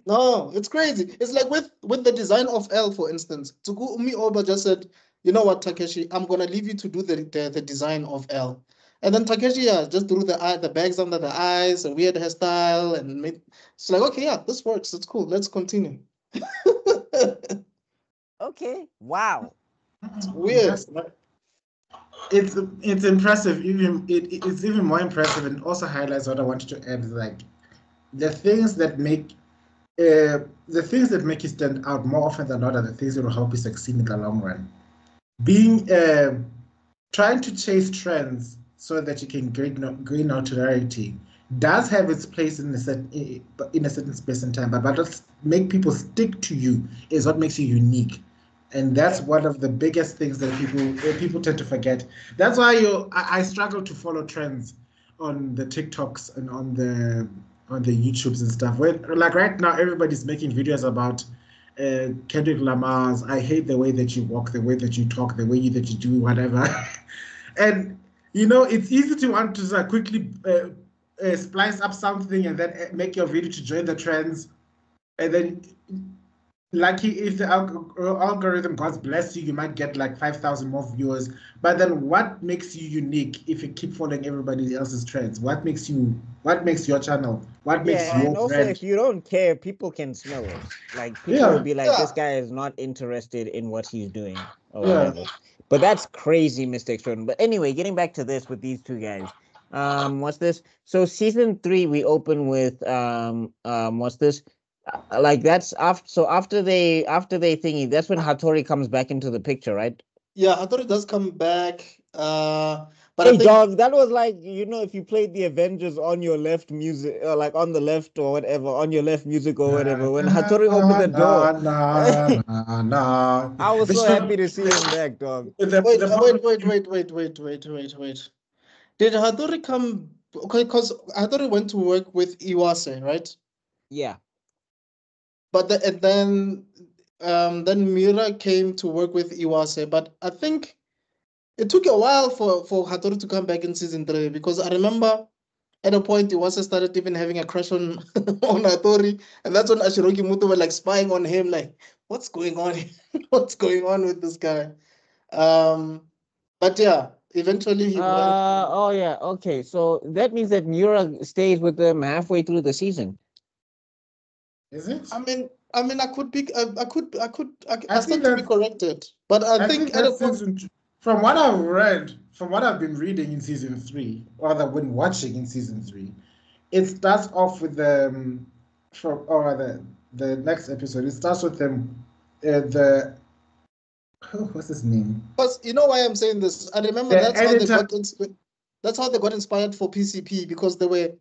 [SPEAKER 1] No, it's crazy. It's like with the design of L, for instance. Tsugumi Oba just said, you know what, Takeshi, I'm gonna leave you to do the design of L. And then Takeshi just drew the bags under the eyes, a weird hairstyle, and it's like, okay, this works. It's cool. Let's continue.
[SPEAKER 3] Okay. Wow.
[SPEAKER 1] It's weird.
[SPEAKER 2] it's impressive. It's even more impressive, and also highlights what I wanted to add. Like the things that make the things that make you stand out more often than not are the things that will help you succeed in the long run. Being trying to chase trends so that you can gain notoriety does have its place in a certain space and time, but what make people stick to you is what makes you unique. And that's one of the biggest things that people tend to forget. That's why I struggle to follow trends on the TikToks and on the YouTubes and stuff. Where like right now everybody's making videos about Kendrick Lamar's "I hate the way that you walk, the way that you talk, the way that you do whatever," and it's easy to want to quickly splice up something and then make your video to join the trends, and then lucky if the algorithm, God bless you, you might get like 5,000 more viewers. But then what makes you unique if you keep following everybody else's trends? What makes your channel? What makes
[SPEAKER 3] Yeah,
[SPEAKER 2] your
[SPEAKER 3] and also
[SPEAKER 2] brand?
[SPEAKER 3] if you don't care, people can smell it. Like people will
[SPEAKER 2] Yeah,
[SPEAKER 3] be like, this guy is not interested in what he's doing or
[SPEAKER 2] yeah.
[SPEAKER 3] whatever. But that's crazy, Mr. Extrodin. But anyway, getting back to this with these two guys. What's this? So season 3, we open with what's this? Like that's after they thingy, that's when Hattori comes back into the picture, right?
[SPEAKER 1] Yeah, I thought it does come back. But I
[SPEAKER 3] Hey
[SPEAKER 1] think
[SPEAKER 3] dog, that was like, if you played the Avengers on your left music, or like on the left or whatever, on your left music or
[SPEAKER 2] Na,
[SPEAKER 3] whatever, when
[SPEAKER 2] na,
[SPEAKER 3] Hattori opened the door,
[SPEAKER 2] na, na, na, na.
[SPEAKER 3] I was
[SPEAKER 2] They
[SPEAKER 3] so
[SPEAKER 2] should,
[SPEAKER 3] happy to see him back, dog.
[SPEAKER 1] wait,
[SPEAKER 2] the
[SPEAKER 1] wait,
[SPEAKER 2] problem.
[SPEAKER 1] wait, wait, wait, wait, wait, wait, wait. Did Hattori come? Okay, because Hattori went to work with Iwase, right?
[SPEAKER 3] Yeah.
[SPEAKER 1] But then Mira came to work with Iwase. But I think it took a while for Hattori to come back in season 3, because I remember at a point Iwase started even having a crush on on Hattori, and that's when Ashiroki Muto were like spying on him, like, what's going on? What's going on with this guy? Um, but yeah, eventually he went.
[SPEAKER 3] Oh yeah, okay. So that means that Mura stays with them halfway through the season.
[SPEAKER 2] Is it?
[SPEAKER 1] I mean, I
[SPEAKER 2] I think
[SPEAKER 1] stand to be
[SPEAKER 2] that's
[SPEAKER 1] corrected, but I
[SPEAKER 2] I think
[SPEAKER 1] think at a
[SPEAKER 2] that's
[SPEAKER 1] point,
[SPEAKER 2] season two. From what I've read, from what I've been reading in season 3, or that when watching in season 3, it starts off with the next episode. It starts with them, what's his name?
[SPEAKER 1] because you know why I'm saying this. I remember
[SPEAKER 2] The editor.
[SPEAKER 1] that's how they got inspired for PCP, because they were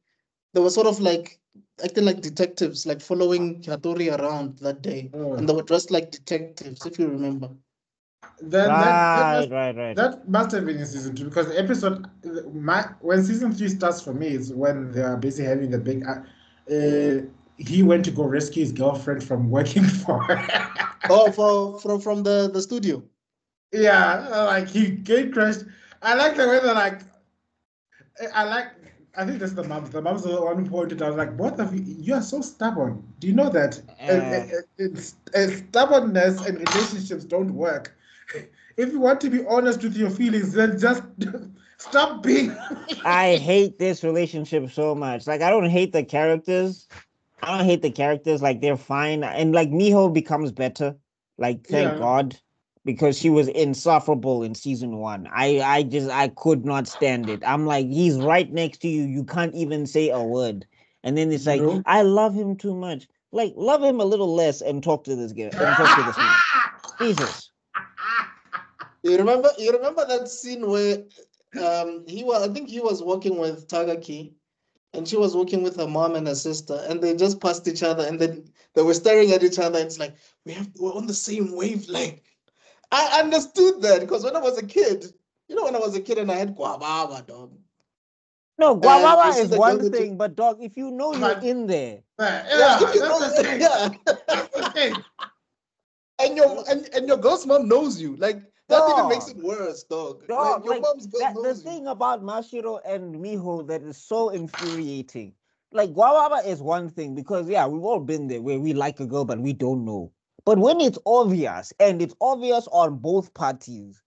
[SPEAKER 1] sort of like acting like detectives, like following Hattori around that day, and they were dressed like detectives, if you remember.
[SPEAKER 2] Then
[SPEAKER 3] Right, right, right.
[SPEAKER 2] that must have been in season 2, because the episode when season 3 starts for me is when they are busy having the big. He went to go rescue his girlfriend from working for her.
[SPEAKER 1] Oh, from the studio.
[SPEAKER 2] Yeah, like he gate crashed. I like the way that I like. I think that's the moms. The moms are the one who pointed out, like, both of you, you are so stubborn. Do you know that? Stubbornness and relationships don't work. If you want to be honest with your feelings, then just stop being.
[SPEAKER 3] I hate this relationship so much. Like I don't hate the characters. I don't hate the characters. Like they're fine. And like Miho becomes better. Like thank
[SPEAKER 2] Yeah.
[SPEAKER 3] God. Because she was insufferable in season 1. I could not stand it. I'm like, he's right next to you. You can't even say a word. And then it's
[SPEAKER 2] You
[SPEAKER 3] like,
[SPEAKER 2] know.
[SPEAKER 3] I love him too much. Like, love him a little less and talk to this guy and talk to this man. Jesus.
[SPEAKER 1] You remember that scene where I think he was working with Tagaki, and she was working with her mom and her sister, and they just passed each other, and then they were staring at each other. It's like we're on the same wavelength. I understood that, because when I was a kid, when I was a kid and I had guava, dog,
[SPEAKER 3] No,
[SPEAKER 1] and you
[SPEAKER 3] guava
[SPEAKER 1] see
[SPEAKER 3] is
[SPEAKER 1] the girl
[SPEAKER 3] one
[SPEAKER 1] that
[SPEAKER 3] thing, but dog, if you know you're
[SPEAKER 2] But
[SPEAKER 3] in there,
[SPEAKER 1] yeah, if
[SPEAKER 2] yeah,
[SPEAKER 1] you
[SPEAKER 2] that's
[SPEAKER 1] know,
[SPEAKER 2] the thing.
[SPEAKER 1] yeah,
[SPEAKER 2] That's the thing.
[SPEAKER 1] and your girl's mom knows you, like that even makes
[SPEAKER 3] dog,
[SPEAKER 1] it worse, dog. Like
[SPEAKER 3] dog,
[SPEAKER 1] your
[SPEAKER 3] like
[SPEAKER 1] mom's girl
[SPEAKER 3] that. The
[SPEAKER 1] knows you.
[SPEAKER 3] thing about Mashiro and Miho that is so infuriating. Like guava is one thing because yeah, we've all been there where we like a girl but we don't know. But when it's obvious and it's obvious on both parties,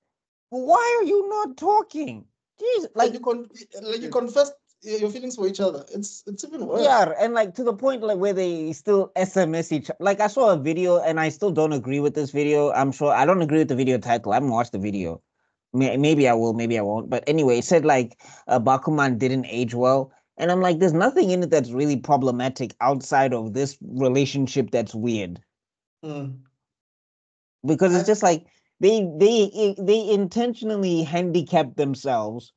[SPEAKER 3] why are you not talking? Jeez,
[SPEAKER 1] And
[SPEAKER 3] like
[SPEAKER 1] you confess your feelings for each other. It's even worse.
[SPEAKER 3] yeah, and like to the point like where they still SMS each. Like I saw a video and I still don't agree with this video. I'm sure I don't agree with the video title. I haven't watched the video. Maybe I will, maybe I won't. But anyway, it said like Bakuman didn't age well. And I'm like, there's nothing in it that's really problematic outside of this relationship that's weird.
[SPEAKER 1] Mm.
[SPEAKER 3] Because it's just like they intentionally handicap themselves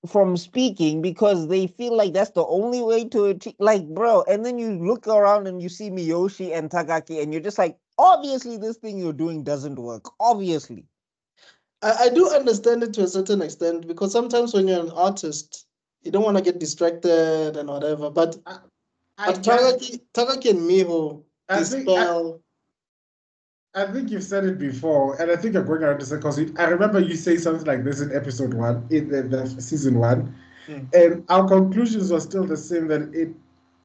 [SPEAKER 3] from speaking because they feel like that's the only way to achieve, like, bro. And then you look around and you see Miyoshi and Takaki, and you're just like, obviously this thing you're doing doesn't work. Obviously.
[SPEAKER 1] I do understand it to a certain extent because sometimes when you're an artist, you don't want to get distracted and whatever. But Takaki and Miho dispel.
[SPEAKER 2] I think you've said it before, and I think you're going around to say because I remember you saying something like this in episode 1, in the season 1, and our conclusions were still the same that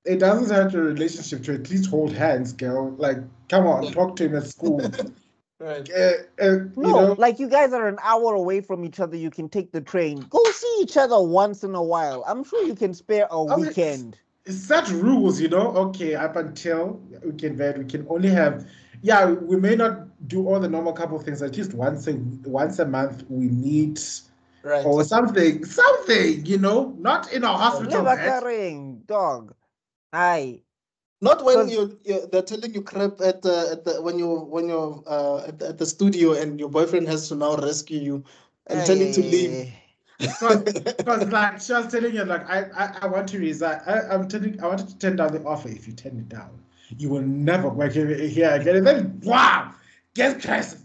[SPEAKER 2] it doesn't have a relationship to at least hold hands, girl. Like, come on, talk to him at school.
[SPEAKER 1] Right.
[SPEAKER 3] No, like you guys are an hour away from each other. You can take the train. Go see each other once in a while. I'm sure you can spare a weekend.
[SPEAKER 2] It's such rules, Okay, up until we can only have. Yeah, we may not do all the normal couple things. At least once a month we meet,
[SPEAKER 1] right,
[SPEAKER 2] or something, not in a hospital
[SPEAKER 3] Never
[SPEAKER 2] bed.
[SPEAKER 3] carrying dog. Aye.
[SPEAKER 1] Not when they're telling you crap at the when you're at the studio and your boyfriend has to now rescue you and tell you to leave.
[SPEAKER 2] Because like she was telling you, like I want to resign. I wanted to turn down the offer. If you turn it down, you will never work here again. And then wow, get crisis.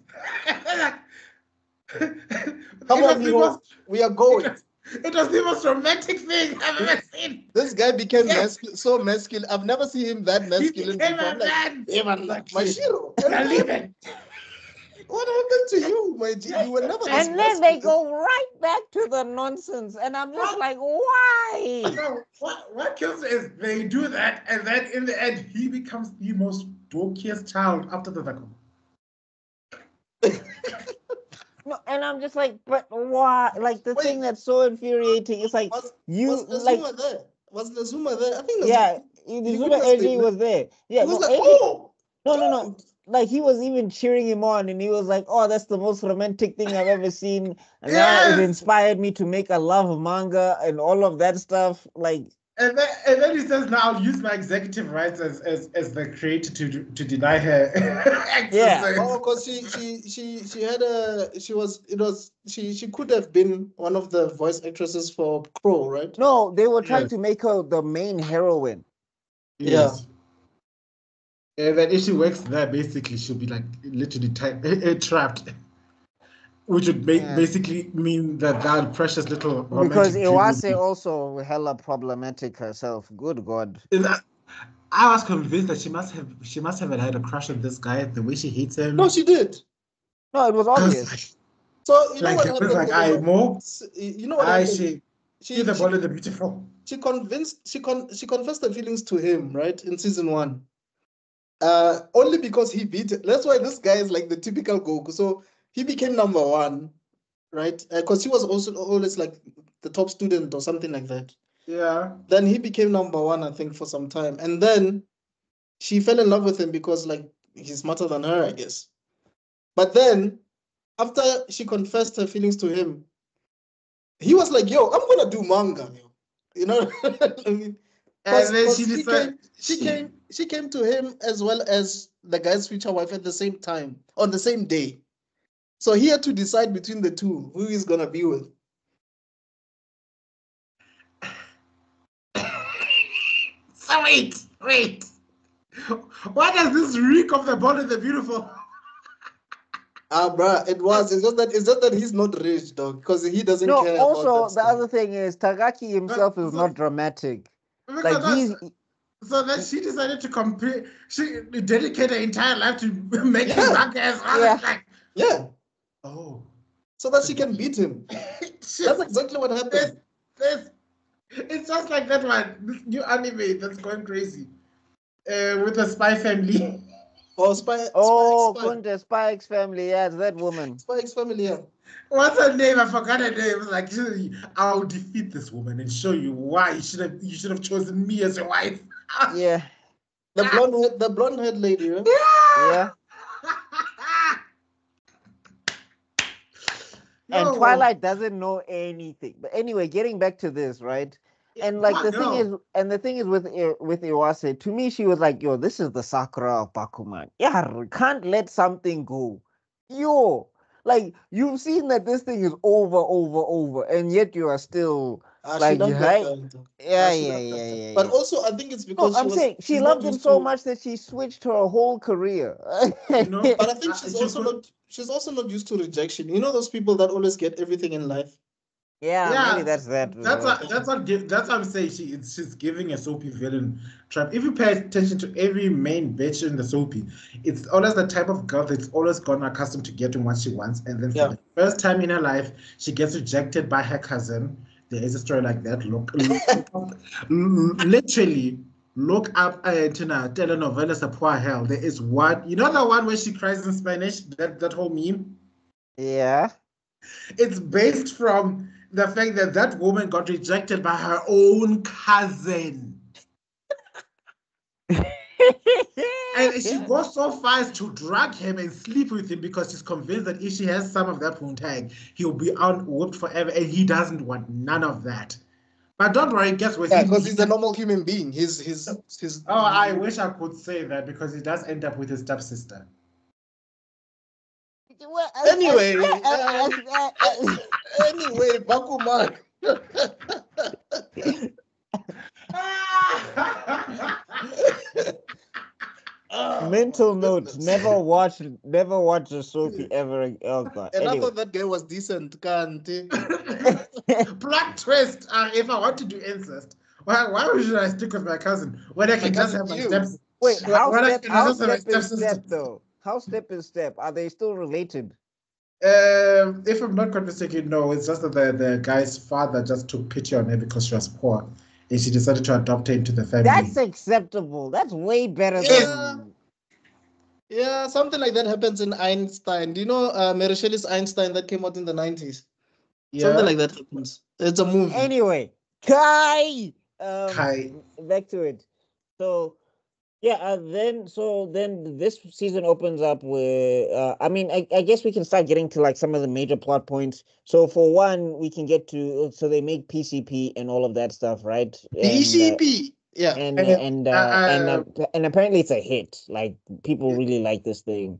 [SPEAKER 1] Come on, we are going.
[SPEAKER 2] It was the most romantic thing I've ever seen.
[SPEAKER 1] This guy became so masculine. I've never seen him that masculine before. Like Mashiro.
[SPEAKER 2] Leave it.
[SPEAKER 1] What happened to you, my G? You were never.
[SPEAKER 3] And then they go right back to the nonsense, and I'm just like, why?
[SPEAKER 2] No, what kills me is they do that, and then in the end, he becomes the most dorkiest child after the vacuum.
[SPEAKER 3] No, and I'm just like, but why? Like the thing that's so infuriating is like
[SPEAKER 1] was Nazuma there? Was Nazuma there? I think
[SPEAKER 3] Nazuma energy was there. Yeah,
[SPEAKER 1] he was like,
[SPEAKER 3] no. Like he was even cheering him on, and he was like, "Oh, that's the most romantic thing I've ever seen." And now it inspired me to make a love manga and all of that stuff. Like,
[SPEAKER 2] and then he says, "Now I'll use my executive rights as the creator to deny her."
[SPEAKER 3] Yeah.
[SPEAKER 1] Oh, because she could have been one of the voice actresses for Crow, right?
[SPEAKER 3] No, they were trying to make her the main heroine.
[SPEAKER 2] Yes. Yeah. And then if she works there, basically she'll be like literally trapped, which would basically mean that precious little
[SPEAKER 3] because Iwase also hella problematic herself. Good God!
[SPEAKER 2] I was convinced that she must have had a crush on this guy. The way she hates him.
[SPEAKER 1] No, she did.
[SPEAKER 3] No, it was obvious.
[SPEAKER 1] So you know what happened?
[SPEAKER 2] You know what happened? She's the ball of the beautiful.
[SPEAKER 1] She confessed her feelings to him, right, in season 1. Only because he beat it. That's why this guy is like the typical Goku. So he became number 1, right? Because he was also always like the top student or something like that.
[SPEAKER 2] Yeah.
[SPEAKER 1] Then he became number 1, I think, for some time. And then she fell in love with him because like he's smarter than her, I guess. But then after she confessed her feelings to him, he was like, "Yo, I'm gonna do manga." You know, I mean.
[SPEAKER 2] And then
[SPEAKER 1] she came to him as well as the guy's future wife at the same time, on the same day. So he had to decide between the two who he's gonna be with.
[SPEAKER 2] So wait. Why does this reek of the body the beautiful?
[SPEAKER 1] Bruh, it's just that he's not rich, dog, because he doesn't care.
[SPEAKER 3] Also, the other thing is Tagaki himself is not dramatic. Like
[SPEAKER 2] so then she decided to she dedicated her entire life to making manga as well.
[SPEAKER 1] Yeah.
[SPEAKER 2] Oh.
[SPEAKER 1] So that she can beat him. That's exactly what happened.
[SPEAKER 2] It's just like that one, this new anime that's going crazy. With the Spy Family.
[SPEAKER 3] Kunta, Spy X Family, yeah, it's that woman.
[SPEAKER 1] Spy X Family, yeah.
[SPEAKER 2] What's her name? I forgot her name. It was like, I'll defeat this woman and show you why you should have chosen me as your wife.
[SPEAKER 3] Yeah.
[SPEAKER 1] The blonde haired lady, right?
[SPEAKER 3] Yeah. And
[SPEAKER 2] Yo,
[SPEAKER 3] Twilight doesn't know anything. But anyway, getting back to this, right? And like
[SPEAKER 2] what? No.
[SPEAKER 3] the thing is with Iwase, to me, she was like, "Yo, this is the Sakura of Bakuman. Yeah, can't let something go. Yo, like you've seen that this thing is over, and yet you are still
[SPEAKER 1] She
[SPEAKER 3] like,
[SPEAKER 1] loved that
[SPEAKER 3] right?
[SPEAKER 1] guy. Though.
[SPEAKER 3] Yeah,
[SPEAKER 1] She
[SPEAKER 3] yeah,
[SPEAKER 1] loved that
[SPEAKER 3] yeah,
[SPEAKER 1] guy.
[SPEAKER 3] yeah,
[SPEAKER 1] But
[SPEAKER 3] yeah.
[SPEAKER 1] also, I think it's
[SPEAKER 3] No,
[SPEAKER 1] because
[SPEAKER 3] I'm saying she
[SPEAKER 1] she's not
[SPEAKER 3] loved him
[SPEAKER 1] used
[SPEAKER 3] so
[SPEAKER 1] to.
[SPEAKER 3] much that she switched her whole career.
[SPEAKER 2] You know,
[SPEAKER 1] But I think
[SPEAKER 2] she could.
[SPEAKER 1] she's also not used to rejection. You know those people that always get everything in life.
[SPEAKER 3] Yeah, maybe
[SPEAKER 2] Yeah,
[SPEAKER 3] that's that as
[SPEAKER 2] that's
[SPEAKER 3] well.
[SPEAKER 2] what that's what I'm saying. She's giving a soapy villain trap. If you pay attention to every main bitch in the soapy, it's always the type of girl that's always gone accustomed to getting what she wants, and then for
[SPEAKER 1] Yeah.
[SPEAKER 2] the first time in her life, she gets rejected by her cousin. There is a story like that. Literally. Look up Tina telenovela sa poor hell. There is one, you know the one where she cries in Spanish, that whole meme?
[SPEAKER 3] Yeah.
[SPEAKER 2] It's based from the fact that that woman got rejected by her own cousin. And she goes so far as to drag him and sleep with him because she's convinced that if she has some of that poontang, he'll be unwhooped forever, and he doesn't want none of that. But don't worry, guess what?
[SPEAKER 1] Yeah, because he's a normal human being. He's
[SPEAKER 2] Oh, I wish I could say that because he does end up with his stepsister.
[SPEAKER 3] Well,
[SPEAKER 1] anyway. Anyway, Bakuman. Oh,
[SPEAKER 3] mental
[SPEAKER 1] my
[SPEAKER 3] note:
[SPEAKER 1] goodness.
[SPEAKER 3] never watch a soapy ever. Oh god.
[SPEAKER 1] And I
[SPEAKER 3] Anyway,
[SPEAKER 1] thought that guy was decent, Kanti.
[SPEAKER 2] Plot twist. If I want to do incest, why should I stick with my cousin when I can just have my stepsister?
[SPEAKER 3] wait, how
[SPEAKER 2] When I
[SPEAKER 3] step
[SPEAKER 2] can
[SPEAKER 3] how
[SPEAKER 2] just have my
[SPEAKER 3] step is
[SPEAKER 2] stepsister.
[SPEAKER 3] step though? How step is step? Are they still related?
[SPEAKER 2] If I'm not mistaken, no, it's just that the guy's father just took pity on her because she was poor, and she decided to adopt her into the family.
[SPEAKER 3] That's acceptable. That's way better than.
[SPEAKER 1] Yeah, something like that happens in Einstein. Do you know Mary Shelley's Einstein that came out in the 90s? Something like that happens. It's a movie.
[SPEAKER 3] Anyway, Kai.
[SPEAKER 2] Kai.
[SPEAKER 3] Back to it. So yeah, then this season opens up with I mean I guess we can start getting to like some of the major plot points. So for one, we can get to so they make PCP and all of that stuff, right?
[SPEAKER 1] PCP. Yeah.
[SPEAKER 3] And apparently it's a hit. Like people really like this thing.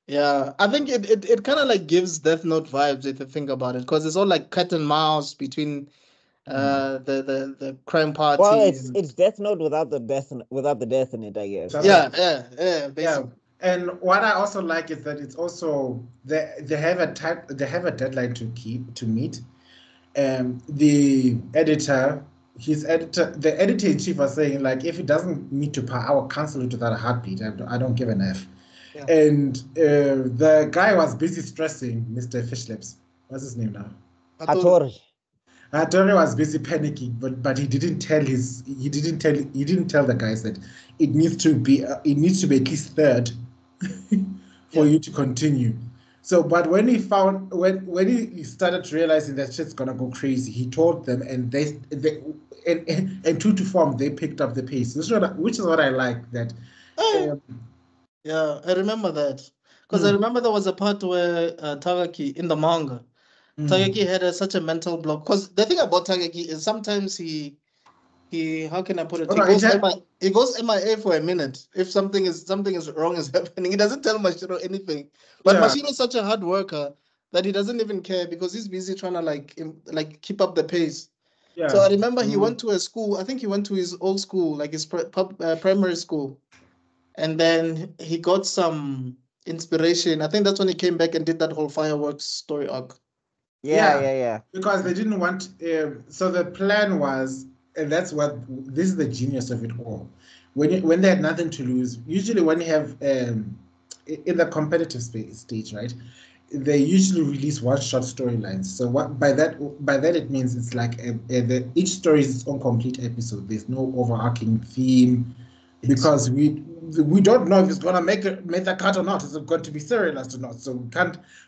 [SPEAKER 1] Yeah, I think it kind of like gives Death Note vibes if you think about it, because it's all like cat and mouse between the crime party.
[SPEAKER 3] Well, it's Death Note without the death in it, I guess.
[SPEAKER 1] Yeah, basically.
[SPEAKER 2] Yeah. And what I also like is that it's also they have a deadline to meet. The editor the editor in chief was saying like if it doesn't meet to par, I will cancel it without a heartbeat. I don't give an F.
[SPEAKER 1] Yeah.
[SPEAKER 2] And the guy was busy stressing Mr. Fishlips. What's his name now?
[SPEAKER 3] Hattori.
[SPEAKER 2] Hattori was busy panicking, but he didn't tell the guys that it needs to be at least third for you to continue. So, but when he found when he started realizing that shit's gonna go crazy, he told them, and they and true to form, they picked up the pace, which is what I like. That.
[SPEAKER 1] Yeah, I remember that because I remember there was a part where Tagaki in the manga, Tagaki had such a mental block. Because the thing about Tagaki is sometimes he how can I put it? He goes MIA for a minute if something is wrong is happening. He doesn't tell Mashiro anything. But Mashiro is such a hard worker that he doesn't even care because he's busy trying to like keep up the pace.
[SPEAKER 2] Yeah.
[SPEAKER 1] So I remember he went to a school. I think he went to his old school, like his primary school, and then he got some inspiration. I think that's when he came back and did that whole fireworks story arc.
[SPEAKER 3] Yeah.
[SPEAKER 2] Because they didn't want. So the plan was, and this is the genius of it all. When they had nothing to lose, usually when you have in the competitive stage, right? They usually release one-shot storylines. So what by that it means it's like each story is its own complete episode. There's no overarching theme because we don't know if it's gonna make the cut or not. Is it going to be serialized or not? So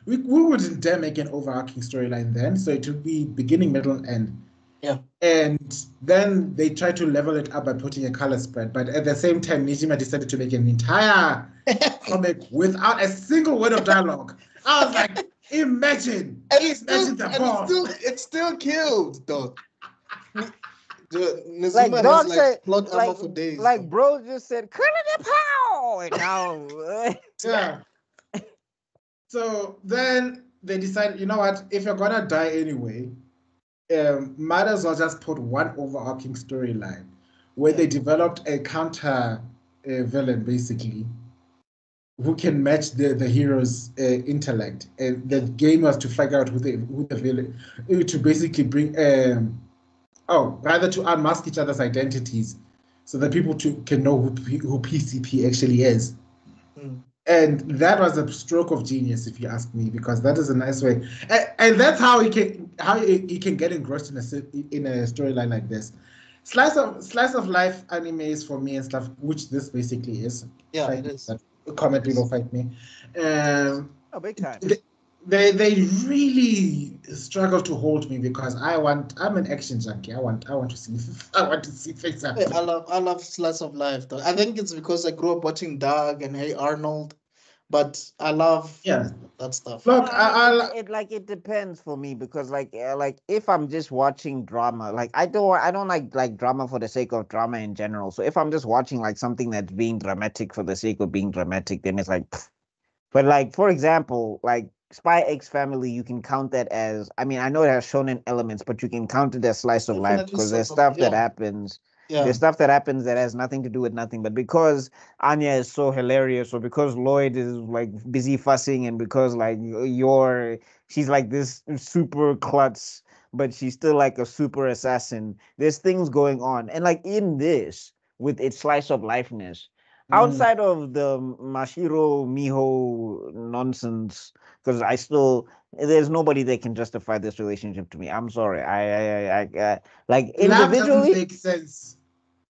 [SPEAKER 2] we wouldn't dare make an overarching storyline then. So it would be beginning, middle, and end.
[SPEAKER 1] Yeah.
[SPEAKER 2] And then they tried to level it up by putting a color spread. But at the same time, Nijima decided to make an entire comic without a single word of dialogue. I was like, Imagine.
[SPEAKER 1] And it's
[SPEAKER 2] Imagine the boss.
[SPEAKER 1] it's still killed, dog.
[SPEAKER 3] Like
[SPEAKER 1] Nezuma has
[SPEAKER 3] dog
[SPEAKER 1] like
[SPEAKER 3] said,
[SPEAKER 1] plot armor for days.
[SPEAKER 3] like
[SPEAKER 1] dog.
[SPEAKER 3] bro just said, "Cut it pow!" And now,
[SPEAKER 2] Yeah. So then they decided, you know what? If you're gonna die anyway, might as well just put one overarching storyline where they developed a counter villain, basically, who can match the hero's intellect. And the game was to figure out who the villain, to basically bring, rather to unmask each other's identities, so that people can know who PCP actually is. And that was a stroke of genius, if you ask me, because that is a nice way, and that's how he can get engrossed in a storyline like this. Slice of life animes for me and stuff, which this basically is.
[SPEAKER 1] Yeah, it is.
[SPEAKER 2] Comment below, fight me.
[SPEAKER 3] big time.
[SPEAKER 2] They really struggle to hold me because I'm an action junkie. I want to see things happen.
[SPEAKER 1] I love slice of life though. I think it's because I grew up watching Doug and Hey Arnold, but I love that stuff.
[SPEAKER 2] Look,
[SPEAKER 3] it depends for me because like if I'm just watching drama, like I don't like drama for the sake of drama in general. So if I'm just watching like something that's being dramatic for the sake of being dramatic, then it's like, but like for example, like Spy X Family, you can count that as, I mean, I know it has shonen elements, but you can count it as slice of life because there's stuff that happens. There's stuff that happens that has nothing to do with nothing. But because Anya is so hilarious, or because Lloyd is like busy fussing, and because like she's like this super klutz, but she's still like a super assassin. There's things going on. And like in this, with its slice of lifeness, outside of the Mashiro Miho nonsense, because there's nobody that can justify this relationship to me. I'm sorry. I like individually.
[SPEAKER 2] Love doesn't make sense,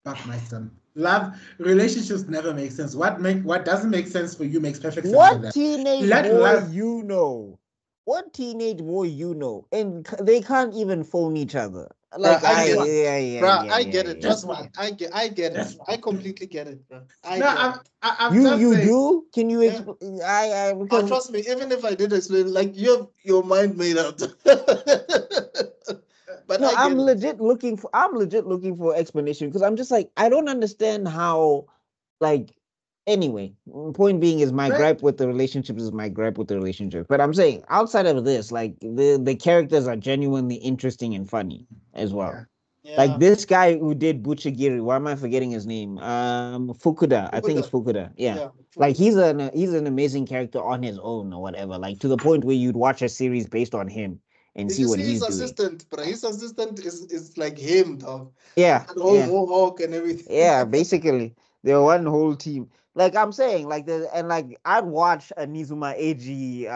[SPEAKER 2] Buckmeister. Love relationships never make sense. What doesn't make sense for you makes perfect sense for them.
[SPEAKER 3] What teenage boy you know? What teenage boy you know? And they can't even phone each other. Like
[SPEAKER 1] I get it. Trust me, I get it. I completely get it, bro.
[SPEAKER 3] You do? Can you explain?
[SPEAKER 1] Because trust me, even if I did explain, like you have your mind made up. But
[SPEAKER 3] no, I'm legit looking for explanation because I'm just like, I don't understand how, like, anyway, point being is my gripe with the relationship is my gripe with the relationship. But I'm saying outside of this, like the characters are genuinely interesting and funny as well.
[SPEAKER 1] Yeah.
[SPEAKER 3] Like this guy who did Buchagiri, why am I forgetting his name? Fukuda. I think it's Fukuda. Yeah. Like he's an amazing character on his own or whatever. Like to the point where you'd watch a series based on him and see what he's doing.
[SPEAKER 1] Assistant, but his assistant is like him, dog.
[SPEAKER 3] Yeah.
[SPEAKER 1] The whole mohawk and everything.
[SPEAKER 3] Yeah, basically. They're one whole team. Like I'm saying, like I'd watch a Nizuma Eiji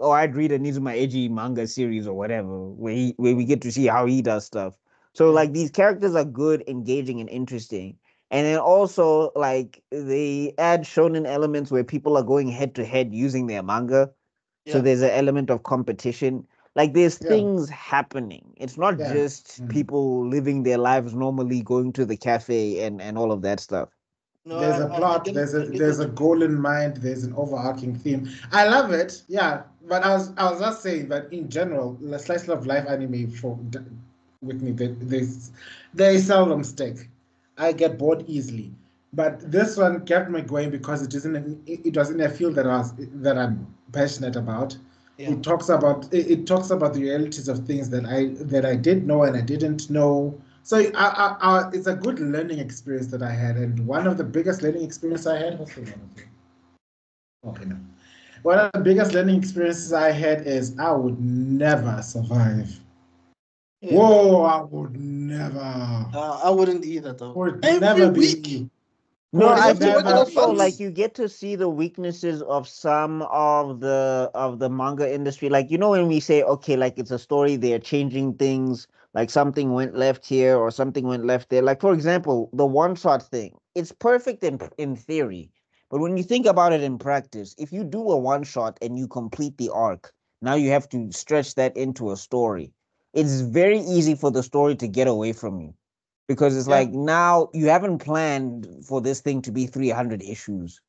[SPEAKER 3] I'd read a Nizuma Eiji manga series or whatever, where we get to see how he does stuff. So like these characters are good, engaging, and interesting. And then also like they add shonen elements where people are going head to head using their manga. So there's an element of competition. Like there's things happening. It's not just people living their lives normally, going to the cafe and all of that stuff.
[SPEAKER 2] No, there's a plot. There's a goal in mind. There's an overarching theme. I love it. Yeah, but I was just saying that in general, the slice of life anime with me, they seldom stick. I get bored easily. But this one kept me going because it was in a field that I'm passionate about. Yeah. It talks about the realities of things that I did know and I didn't know. So it's a good learning experience that I had, and one of the biggest learning experiences I had. One of the biggest learning experiences I had is I would never survive. Yeah. Whoa! I would never.
[SPEAKER 1] I wouldn't either, though.
[SPEAKER 2] Would never be.
[SPEAKER 3] No, I think also like you get to see the weaknesses of some of the manga industry. Like, you know, when we say, okay, like it's a story, they're changing things, like something went left here or something went left there. Like, for example, the one-shot thing. It's perfect in theory. But when you think about it in practice, if you do a one-shot and you complete the arc, now you have to stretch that into a story. It's very easy for the story to get away from you. Because it's like now you haven't planned for this thing to be 300 issues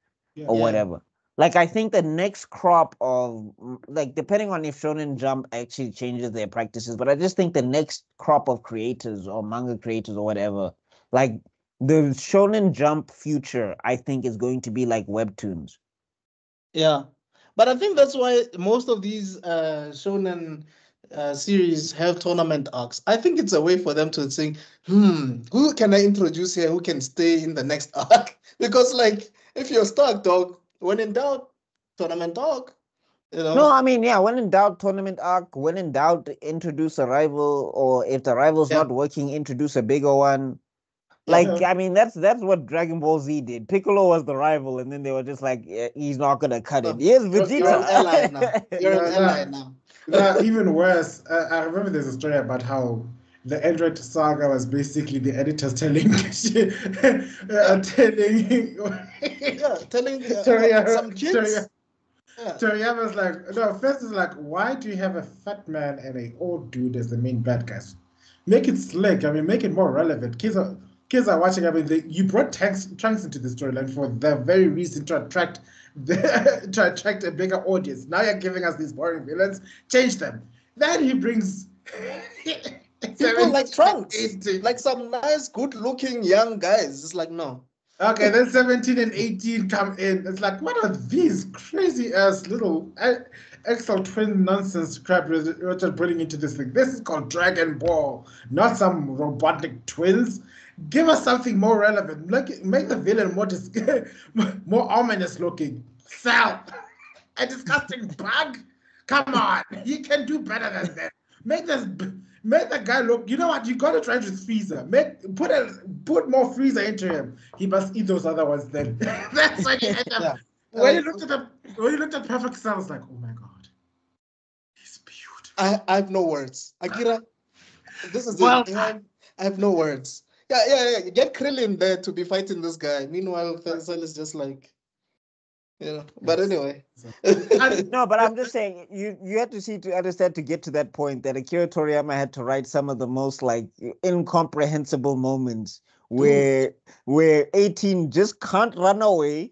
[SPEAKER 3] or whatever. like I think the next crop of like depending on if Shonen Jump actually changes their practices, but I just think the next crop of creators or manga creators or whatever, like the Shonen Jump future, I think is going to be like webtoons.
[SPEAKER 1] Yeah, but I think that's why most of these shonen series have tournament arcs. I think it's a way for them to think, who can I introduce here who can stay in the next arc? Because like if you're stuck, dog, when in doubt, tournament arc, you
[SPEAKER 3] No,
[SPEAKER 1] know.
[SPEAKER 3] I mean, yeah, when in doubt, tournament arc, when in doubt, introduce a rival, or if the rival's
[SPEAKER 1] Yeah,
[SPEAKER 3] not working, introduce a bigger one.
[SPEAKER 1] yeah.
[SPEAKER 3] Like, I mean, that's what Dragon Ball Z did. Piccolo was the rival, and then they were just like, "Yeah, he's not gonna cut it.
[SPEAKER 1] No,
[SPEAKER 3] Here's
[SPEAKER 1] you're an ally now.
[SPEAKER 3] Vegeta."
[SPEAKER 1] You're an
[SPEAKER 2] No,
[SPEAKER 1] ally
[SPEAKER 2] no,
[SPEAKER 1] now.
[SPEAKER 2] no, even worse. I remember there's a story about how the Android saga was basically the editors telling telling
[SPEAKER 1] Yeah, telling some
[SPEAKER 2] Toriyama,
[SPEAKER 1] kids. Yeah,
[SPEAKER 2] Toriyama's like, no, first is like, why do you have a fat man and a old dude as the main bad guys? Make it slick. I mean, make it more relevant. Kids are watching. I mean, you brought Trunks into the storyline for the very reason to attract to attract a bigger audience. Now you're giving us these boring villains. Change them. Then he brings
[SPEAKER 1] people like
[SPEAKER 2] 17,
[SPEAKER 1] Trunks,
[SPEAKER 2] 18.
[SPEAKER 1] like some nice, good-looking young guys. It's like no.
[SPEAKER 2] Okay, then 17 and 18 come in. It's like, what are these crazy ass little Excel twin nonsense crap you're just bringing into this thing? This is called Dragon Ball, not some robotic twins. Give us something more relevant. Make the villain more ominous looking. Cell, a disgusting bug. Come on, you can do better than that. Make this. Make the guy look. You know what? You gotta try to freezer. Put more freezer into him. He must eat those other ones. Then that's when you end up.
[SPEAKER 1] Yeah.
[SPEAKER 2] When you looked at Perfect Cell, I was like, oh my god, he's beautiful.
[SPEAKER 1] I have no words. Akira, this is
[SPEAKER 2] Well,
[SPEAKER 1] it. I have no words. Yeah. Get Krillin there to be fighting this guy. Meanwhile, Cell is just like, But anyway.
[SPEAKER 3] No, but I'm just saying you had to see to understand to get to that point that Akira Toriyama had to write some of the most like incomprehensible moments where 18 just can't run away.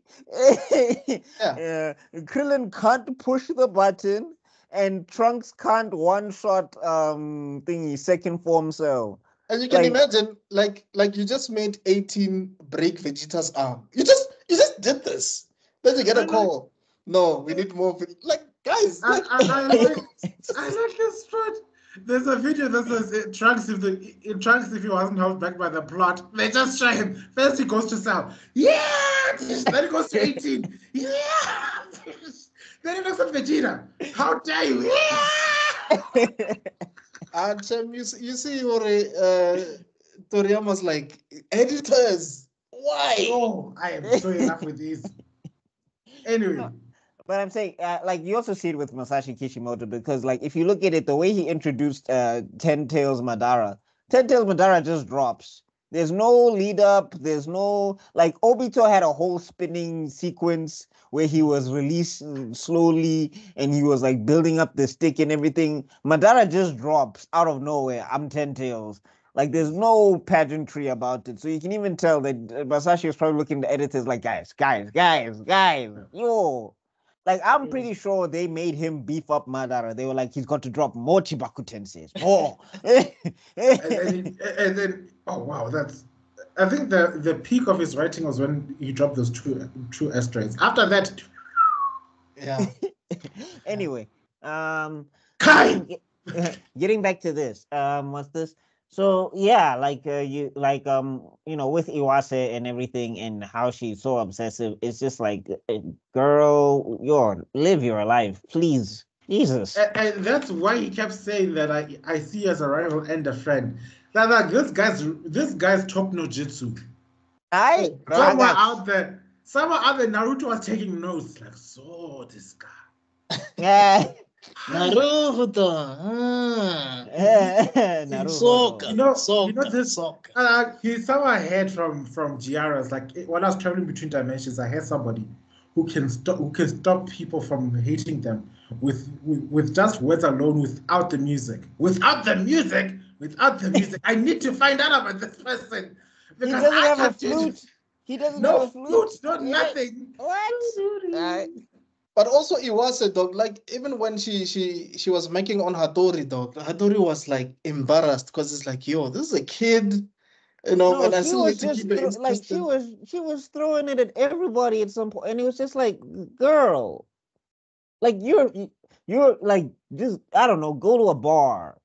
[SPEAKER 3] Krillin can't push the button and Trunks can't one shot thingy second form cell.
[SPEAKER 1] And you can
[SPEAKER 3] Like-
[SPEAKER 1] imagine, like you just made 18 break Vegeta's arm. You just did this. Then you get a call. No, we need more. Like, guys.
[SPEAKER 2] I like this shot. There's a video that says Trunks if he wasn't held back by the plot, they just try him. First he goes to Cell. Yeah! Then he goes to 18. Yeah! Then he looks at Vegeta. How dare you? Yeah!
[SPEAKER 1] And you see Toriyama's like, editors, why?
[SPEAKER 2] Oh, I am so enough with these. Anyway.
[SPEAKER 3] No, but I'm saying, like, you also see it with Masashi Kishimoto because, like, if you look at it, the way he introduced Ten Tails Madara just drops. There's no lead up. There's no, like, Obito had a whole spinning sequence where he was released slowly and he was, like, building up the stick and everything. Madara just drops out of nowhere. I'm Ten Tails. Like, there's no pageantry about it. So you can even tell that Masashi was probably looking at the editors like, guys, yo. Like, I'm pretty sure they made him beef up Madara. They were like, he's got to drop more Chibaku Tenseis. More.
[SPEAKER 2] and then, oh, wow, I think the peak of his writing was when he dropped those two asteroids. After that,
[SPEAKER 1] yeah.
[SPEAKER 3] Anyway,
[SPEAKER 2] Kai!
[SPEAKER 3] getting back to this, what's this? So yeah, like with Iwase and everything and how she's so obsessive, it's just like, girl, live your life, please, Jesus.
[SPEAKER 2] And that's why he kept saying that I see as a rival and a friend. Like this guy's top no jutsu. Somewhere out there, Naruto was taking notes. Like, so this guy.
[SPEAKER 3] Yeah.
[SPEAKER 1] Naruto.
[SPEAKER 2] He's somewhere ahead from Giara's. Like when I was traveling between dimensions, I had somebody who can stop people from hating them with just words alone, without the music. Without the music, I need to find out about this person.
[SPEAKER 3] Because he doesn't have a flute. He doesn't have a flute.
[SPEAKER 2] Not nothing.
[SPEAKER 3] What?
[SPEAKER 1] But also it was a dog. Like even when she was making on Hattori dog, Hattori was like embarrassed because it's like, yo, this is a kid,
[SPEAKER 3] No,
[SPEAKER 1] and I
[SPEAKER 3] she
[SPEAKER 1] still
[SPEAKER 3] was
[SPEAKER 1] need to keep
[SPEAKER 3] just
[SPEAKER 1] her
[SPEAKER 3] like
[SPEAKER 1] interested.
[SPEAKER 3] she was throwing it at everybody at some point, and it was just like, girl, like you're like just I don't know, go to a bar,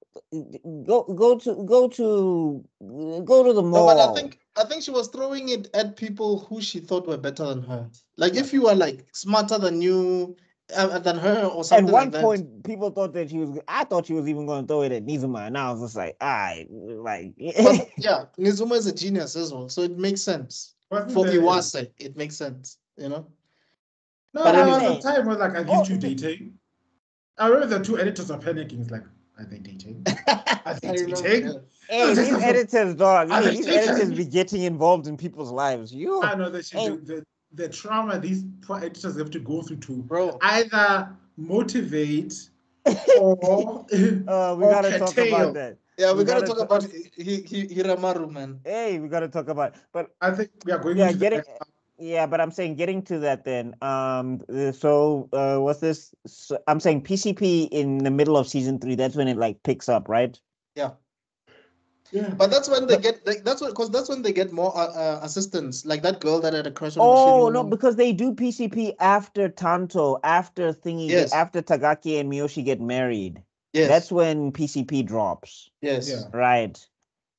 [SPEAKER 3] go to the
[SPEAKER 1] No, but
[SPEAKER 3] mall.
[SPEAKER 1] I think she was throwing it at people who she thought were better than her. Like if you are like smarter than you than her or
[SPEAKER 3] At
[SPEAKER 1] something like
[SPEAKER 3] one
[SPEAKER 1] that.
[SPEAKER 3] point, people thought that she was. I thought she was even going to throw it at Nizuma, and I was just like, I like.
[SPEAKER 1] But yeah, Nizuma is a genius as well, so it makes sense.
[SPEAKER 2] Wasn't
[SPEAKER 1] For
[SPEAKER 2] there?
[SPEAKER 1] Iwase, it makes sense, you know.
[SPEAKER 2] No,
[SPEAKER 1] But
[SPEAKER 2] there
[SPEAKER 3] I'm
[SPEAKER 2] was
[SPEAKER 1] anyway,
[SPEAKER 2] a
[SPEAKER 3] saying,
[SPEAKER 2] time where like, are
[SPEAKER 3] oh,
[SPEAKER 2] these two dating? I remember the two editors are panicking. It's like, are they dating? Are they
[SPEAKER 1] I remember.
[SPEAKER 2] dating?
[SPEAKER 1] Yeah.
[SPEAKER 3] hey, these editors, dog.
[SPEAKER 2] Are
[SPEAKER 3] Hey,
[SPEAKER 2] they
[SPEAKER 3] these editors
[SPEAKER 2] dating?
[SPEAKER 3] be getting involved in people's lives. You,
[SPEAKER 2] I know that she
[SPEAKER 3] hey,
[SPEAKER 2] the trauma these poor editors have to go through to
[SPEAKER 1] Bro,
[SPEAKER 2] either motivate or
[SPEAKER 3] we
[SPEAKER 2] or
[SPEAKER 3] gotta talk about
[SPEAKER 2] curtail.
[SPEAKER 3] that.
[SPEAKER 1] yeah, we
[SPEAKER 3] We
[SPEAKER 1] gotta
[SPEAKER 3] gotta.
[SPEAKER 1] talk about Hiramaru, man.
[SPEAKER 3] Hey, we gotta talk about. But
[SPEAKER 2] I think we are going
[SPEAKER 3] yeah,
[SPEAKER 2] into the
[SPEAKER 3] getting.
[SPEAKER 2] next.
[SPEAKER 3] Yeah, but I'm saying getting to that then. So what's this? So I'm saying PCP in the middle of season 3. That's when it like picks up, right?
[SPEAKER 1] Yeah.
[SPEAKER 2] Yeah.
[SPEAKER 1] But that's when
[SPEAKER 3] But
[SPEAKER 1] that's when they get more assistants, like that girl that had a crush on
[SPEAKER 3] oh no,
[SPEAKER 1] Mashiro.
[SPEAKER 3] because they do PCP after Tanto, after
[SPEAKER 1] Yes,
[SPEAKER 3] after Tagaki and Miyoshi get married. That's
[SPEAKER 1] yes,
[SPEAKER 3] when PCP drops,
[SPEAKER 1] yes.
[SPEAKER 2] Yeah.
[SPEAKER 3] right?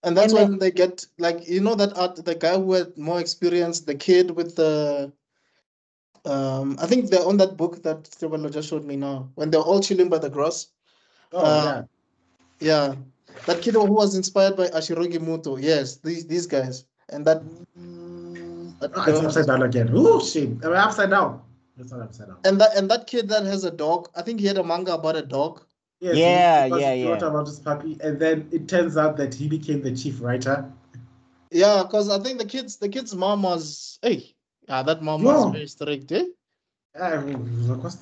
[SPEAKER 1] And that's
[SPEAKER 3] And then
[SPEAKER 1] when they get like that the guy who had more experience, the kid with the I think they're on that book that Tebello just showed me now, when they're all chilling by the grass.
[SPEAKER 2] Oh yeah.
[SPEAKER 1] Yeah. That kid who was inspired by Ashirogi Muto. Yes, these guys. And that
[SPEAKER 2] Oh, it's
[SPEAKER 1] girl.
[SPEAKER 2] upside down again. Oh shit! Am I upside down? It's not upside down.
[SPEAKER 1] And that kid that has a dog. I think he had a manga about a dog.
[SPEAKER 2] Yes,
[SPEAKER 3] yeah,
[SPEAKER 2] he wrote about his puppy, and then it turns out that he became the chief writer.
[SPEAKER 1] Yeah, because I think the kid's mom was that mom was
[SPEAKER 2] Yo,
[SPEAKER 1] very strict, eh?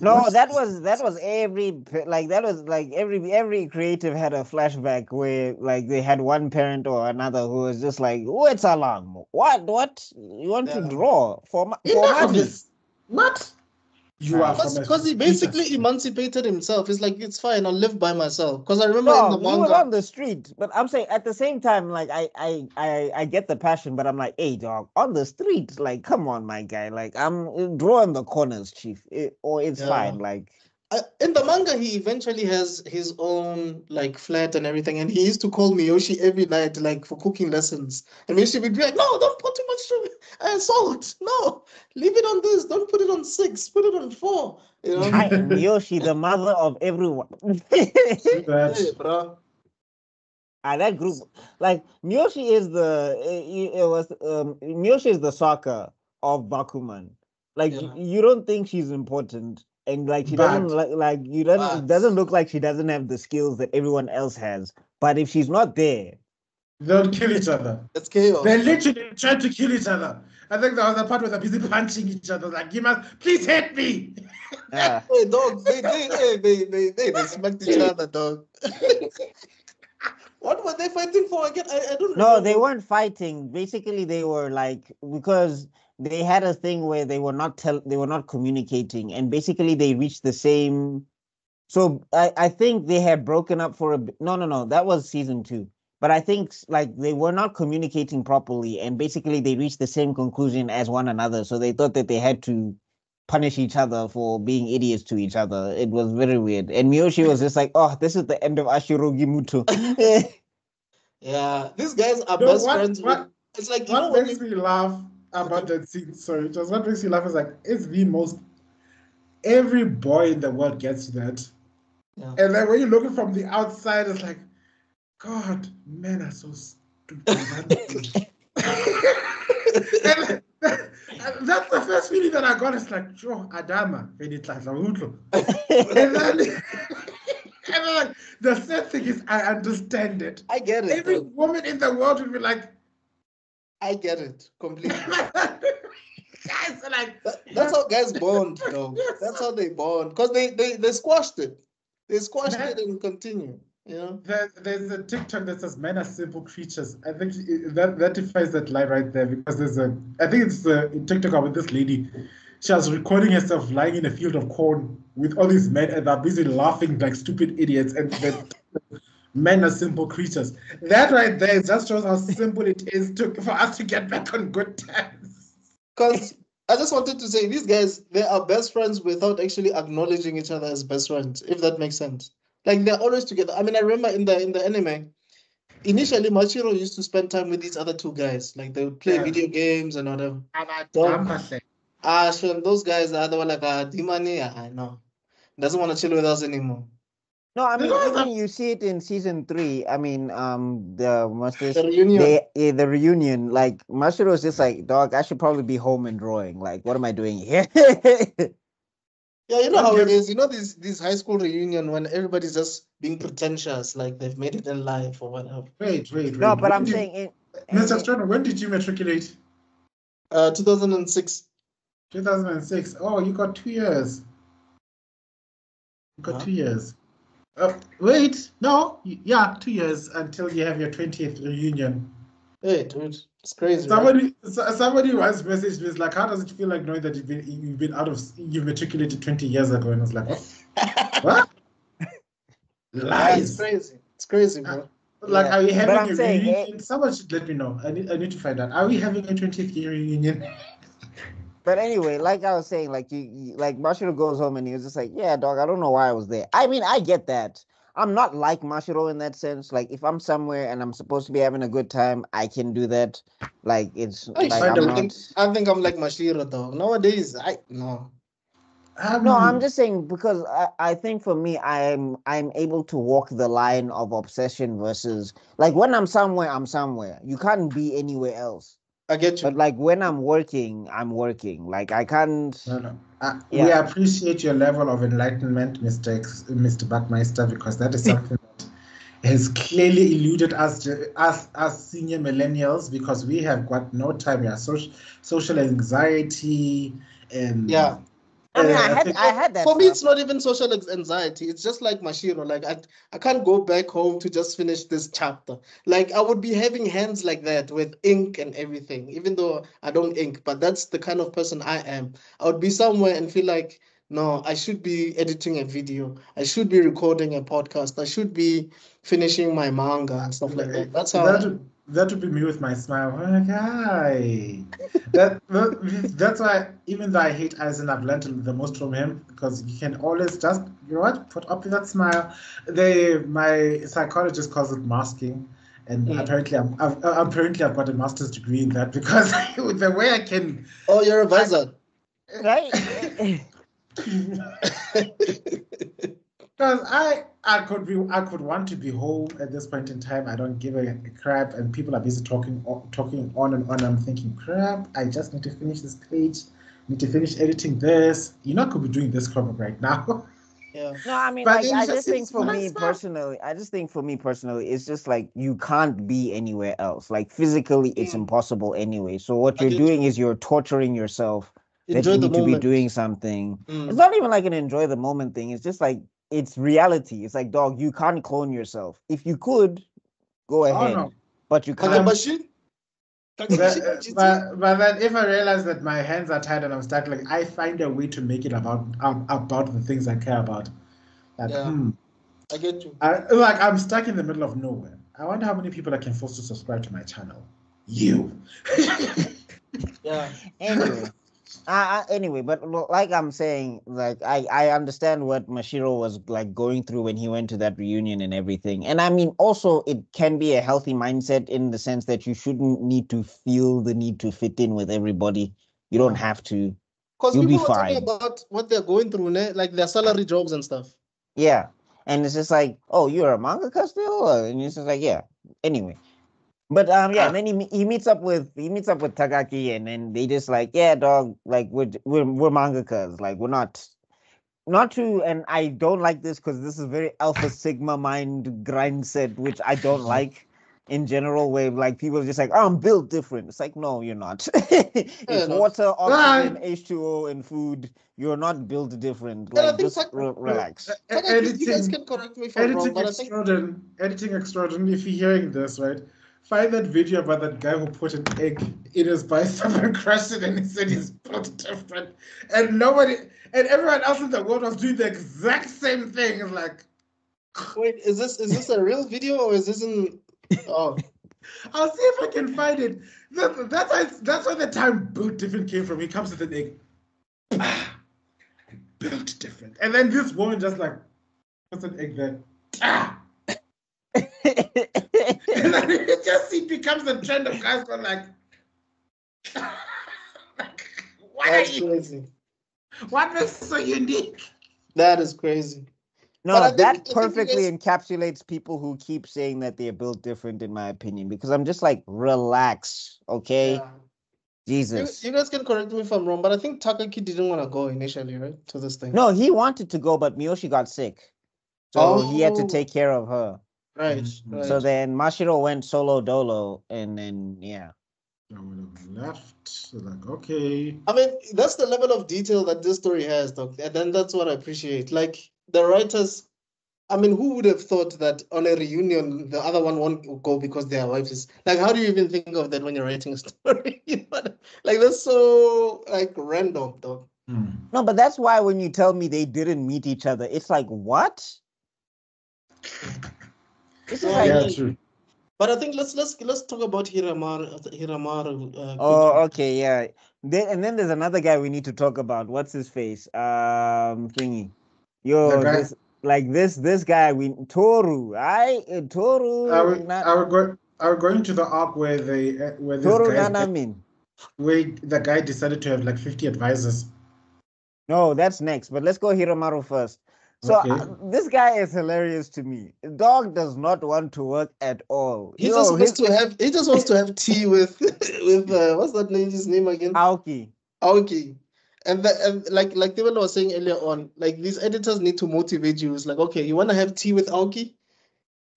[SPEAKER 3] no,
[SPEAKER 2] what's
[SPEAKER 3] that was that was like every creative had a flashback where like they had one parent or another who was just like, what's alarm? What you want to
[SPEAKER 1] Yeah.
[SPEAKER 3] draw for
[SPEAKER 2] enough of
[SPEAKER 3] money?
[SPEAKER 2] this? What? You are
[SPEAKER 3] Right.
[SPEAKER 2] from a
[SPEAKER 1] Because he
[SPEAKER 2] future
[SPEAKER 1] basically
[SPEAKER 2] state.
[SPEAKER 1] emancipated himself. It's like, it's fine, I'll live by myself. Because I remember in the
[SPEAKER 3] Dog, he was
[SPEAKER 1] manga,
[SPEAKER 3] on the street, but I'm saying at the same time, like I get the passion, but I'm like, hey, dog, on the street, like, come on, my guy, like I'm drawing the corners, chief, or it's
[SPEAKER 1] yeah.
[SPEAKER 3] fine, like.
[SPEAKER 1] In the manga, he eventually has his own like flat and everything, and he used to call Miyoshi every night, like for cooking lessons. And Miyoshi would be like, "No, don't put too much salt. No, leave it on this. Don't put it on 6. Put it on 4." You know?
[SPEAKER 3] I Miyoshi, the mother of everyone.
[SPEAKER 2] That
[SPEAKER 1] Bro.
[SPEAKER 3] That group, like Miyoshi is Miyoshi is the soccer of Bakuman. Like
[SPEAKER 1] Yeah.
[SPEAKER 3] you don't think she's important, and like she doesn't
[SPEAKER 2] but
[SPEAKER 3] like you don't. It
[SPEAKER 1] But
[SPEAKER 3] doesn't look like she doesn't have the skills that everyone else has. But if she's not there,
[SPEAKER 2] they'll kill each other.
[SPEAKER 1] it's chaos.
[SPEAKER 2] They literally tried to kill each other. I think there was a part where they're busy punching each other. Like, you must please hit me.
[SPEAKER 3] uh,
[SPEAKER 1] Hey, dog, they smacked each other, dog. What were they fighting for again? I don't
[SPEAKER 3] no, they
[SPEAKER 1] remember.
[SPEAKER 3] weren't fighting. Basically, they were like because they had a thing where they were not communicating, and basically they reached the same. So I think they had broken up for a bit. No, that was season 2. But I think like they were not communicating properly, and basically they reached the same conclusion as one another. So they thought that they had to punish each other for being idiots to each other. It was very weird. And Miyoshi was just like, "Oh, this is the end of Ashirogi Muto."
[SPEAKER 1] Yeah, these guys are
[SPEAKER 2] No,
[SPEAKER 1] best friends with. It's like,
[SPEAKER 2] what
[SPEAKER 1] when
[SPEAKER 2] makes
[SPEAKER 1] you.
[SPEAKER 2] me laugh about
[SPEAKER 1] Okay.
[SPEAKER 2] that scene? Sorry, just what makes me laugh is like it's the most. Every boy in the world gets that,
[SPEAKER 1] Yeah.
[SPEAKER 2] and then when you're looking from the outside, it's like, God, men are so stupid. and that's the first feeling that I got. It's like, Joe Adama, and then. And then, like, the sad thing is, I understand it.
[SPEAKER 1] I get it.
[SPEAKER 2] Every
[SPEAKER 1] Though.
[SPEAKER 2] woman in the world would be like,
[SPEAKER 1] I get it completely.
[SPEAKER 2] guys are like,
[SPEAKER 1] That's how guys bond, though. That's how they bond. Because they squashed it. They squashed it and continue. You know?
[SPEAKER 2] there's a TikTok that says men are simple creatures. I think that defines that line right there because I think it's a TikTok with this lady. she was recording herself lying in a field of corn with all these men, and they're busy laughing like stupid idiots, and the men are simple creatures. That right there just shows how simple it is for us to get back on good terms.
[SPEAKER 1] Because I just wanted to say, these guys, they are best friends without actually acknowledging each other as best friends, if that makes sense. Like, they're always together. I mean, I remember in the anime, initially Machiro used to spend time with these other two guys. Like, they would play video games and whatever. Sure, those guys, the other one, like, Dimani, I know. Doesn't want to chill with us anymore.
[SPEAKER 3] No, I mean, even you see it in season 3. I mean,
[SPEAKER 1] The reunion.
[SPEAKER 3] the reunion. Like Mashiro is just like, dog, I should probably be home and drawing. Like, what am I doing here?
[SPEAKER 1] Yeah, you know how it is. You know this high school reunion when everybody's just being pretentious, like they've made it in life or whatever.
[SPEAKER 2] Wait.
[SPEAKER 3] No, but I'm saying,
[SPEAKER 2] Mr. Extrodin, when did you matriculate?
[SPEAKER 1] 2006.
[SPEAKER 2] 2006. Oh, you got 2 years. You got 2 years. Wait, no, yeah, 2 years until you have your 20th reunion.
[SPEAKER 1] Hey, dude, it's crazy.
[SPEAKER 2] Somebody once messaged me, it's like, how does it feel like knowing that you've matriculated 20 years ago? And I was like, what? What? Lies.
[SPEAKER 1] It's crazy, bro.
[SPEAKER 2] Like, are we having a reunion? Someone should let me know. I need to find out. Are we having a 20th year reunion?
[SPEAKER 3] But anyway, like I was saying, like you like Mashiro goes home and he was just like, yeah, dog, I don't know why I was there. I mean, I get that. I'm not like Mashiro in that sense. Like, if I'm somewhere and I'm supposed to be having a good time, I can do that. Like, it's like
[SPEAKER 1] I think I'm like Mashiro, though. Nowadays, no,
[SPEAKER 3] I'm just saying because I think for me, I'm able to walk the line of obsession versus like when I'm somewhere, I'm somewhere. You can't be anywhere else.
[SPEAKER 1] I get you.
[SPEAKER 3] But like when I'm working, I'm working. Like I can't.
[SPEAKER 2] No. We appreciate your level of enlightenment, Mr. Buckmeister, because that is something that has clearly eluded us senior millennials, because we have got no time. Yeah, social anxiety and
[SPEAKER 3] I mean, I had that.
[SPEAKER 1] For me, it's not even social anxiety. It's just like Mashiro. Like, I can't go back home to just finish this chapter. Like, I would be having hands like that with ink and everything, even though I don't ink. But that's the kind of person I am. I would be somewhere and feel like, no, I should be editing a video. I should be recording a podcast. I should be finishing my manga and stuff like that. That's how.
[SPEAKER 2] That would be me with my smile. Oh my God. That's why, even though I hate Eisen, I've learned the most from him, because you can always just, you know what, put up with that smile. My psychologist calls it masking, and apparently I've got a master's degree in that, because the way I can.
[SPEAKER 1] Oh, you're a wizard,
[SPEAKER 3] right?
[SPEAKER 2] Because I could want to be home at this point in time. I don't give a crap, and people are busy talking on and on. I'm thinking, crap, I just need to finish this page, need to finish editing this. You know, I could be doing this cover right now.
[SPEAKER 1] Yeah.
[SPEAKER 3] No, I mean, like, I just think for me personally, it's just like you can't be anywhere else. Like physically, it's impossible anyway. So what you're doing is you're torturing yourself. That you need to be doing something. It's not even like an enjoy the moment thing. It's just like, it's reality. It's like, dog, you can't clone yourself. If you could, go ahead. But you can't.
[SPEAKER 2] But then if I realize that my hands are tired and I'm stuck, like, I find a way to make it about the things I care about. Like,
[SPEAKER 1] I get you.
[SPEAKER 2] I'm stuck in the middle of nowhere. I wonder how many people I can force to subscribe to my channel. You.
[SPEAKER 1] Yeah.
[SPEAKER 3] Anyway, but like I'm saying, like I understand what Mashiro was like going through when he went to that reunion and everything. And I mean, also it can be a healthy mindset in the sense that you shouldn't need to feel the need to fit in with everybody. You don't have to.
[SPEAKER 1] Because people are talking about what they're going through, like their salary jobs and stuff.
[SPEAKER 3] Yeah. And it's just like, oh, you're a mangaka still? And it's just like, yeah. Anyway. But and then he meets up with Takaki, and then they just like, yeah, dog, like we're mangakas, like we're not to, and I don't like this because this is very alpha sigma mind grind set, which I don't like in general, where like people are just like, oh, I'm built different. It's like, no, you're not. It's water, oxygen, H2O, and food. You're not built different. Like, just relax.
[SPEAKER 1] You guys can correct me if I'm wrong, but I think
[SPEAKER 2] editing Extrodin, if you're hearing this, right? find that video about that guy who put an egg in his bicep and crushed it, and he said he's built different, and everyone else in the world was doing the exact same thing. It's like,
[SPEAKER 1] wait, is this a real video or is this in? Oh,
[SPEAKER 2] I'll see if I can find it. That's where the term "built different" came from. He comes with an egg, built different, and then this woman just like puts an egg there. And then it becomes a trend of guys going like, why
[SPEAKER 1] that's
[SPEAKER 2] are you?
[SPEAKER 1] crazy.
[SPEAKER 2] What makes so unique?
[SPEAKER 1] That is crazy.
[SPEAKER 3] No,
[SPEAKER 1] But I think-
[SPEAKER 3] that
[SPEAKER 1] I think you
[SPEAKER 3] perfectly
[SPEAKER 1] guys-
[SPEAKER 3] encapsulates people who keep saying that they're built different, in my opinion, because I'm just like, relax, okay?
[SPEAKER 1] Yeah.
[SPEAKER 3] Jesus.
[SPEAKER 1] You guys can correct me if I'm wrong, but I think Takaki didn't want to go initially, right, to this thing.
[SPEAKER 3] No, he wanted to go, but Miyoshi got sick. So he had to
[SPEAKER 1] Oh.
[SPEAKER 3] take care of her.
[SPEAKER 1] Right,
[SPEAKER 2] Mhm.
[SPEAKER 1] right.
[SPEAKER 3] So then Mashiro went solo dolo, and then, yeah.
[SPEAKER 2] I would have left. So like, okay.
[SPEAKER 1] I mean, that's the level of detail that this story has, Doc. And then that's what I appreciate. Like the writers, I mean, who would have thought that on a reunion the other one won't go because their wife is like? How do you even think of that when you're writing a story? Like that's so like random, Doc.
[SPEAKER 3] No, but that's why when you tell me they didn't meet each other, it's like, what? This is
[SPEAKER 1] Yeah,
[SPEAKER 3] like,
[SPEAKER 2] Yeah, true.
[SPEAKER 1] But I think let's talk about Hiramaru.
[SPEAKER 3] oh,
[SPEAKER 1] quickly.
[SPEAKER 3] okay, yeah. And then there's another guy we need to talk about. What's his face? Thingy. Yo,
[SPEAKER 2] The guy-
[SPEAKER 3] this guy, Toru. Toru.
[SPEAKER 2] Are we going to the arc where this
[SPEAKER 3] Toru
[SPEAKER 2] guy
[SPEAKER 3] Nanamin.
[SPEAKER 2] where the guy decided to have like 50 advisors?
[SPEAKER 3] No, that's next. But let's go Hiramaru first. So
[SPEAKER 2] Okay.
[SPEAKER 3] this guy is hilarious to me. Dog does not want to work at all.
[SPEAKER 1] He just wants to have tea with what's that name? His name again?
[SPEAKER 3] Aoki.
[SPEAKER 1] Aoki. And like Tebello was saying earlier on, like these editors need to motivate you. It's like, okay, you want to have tea with Aoki?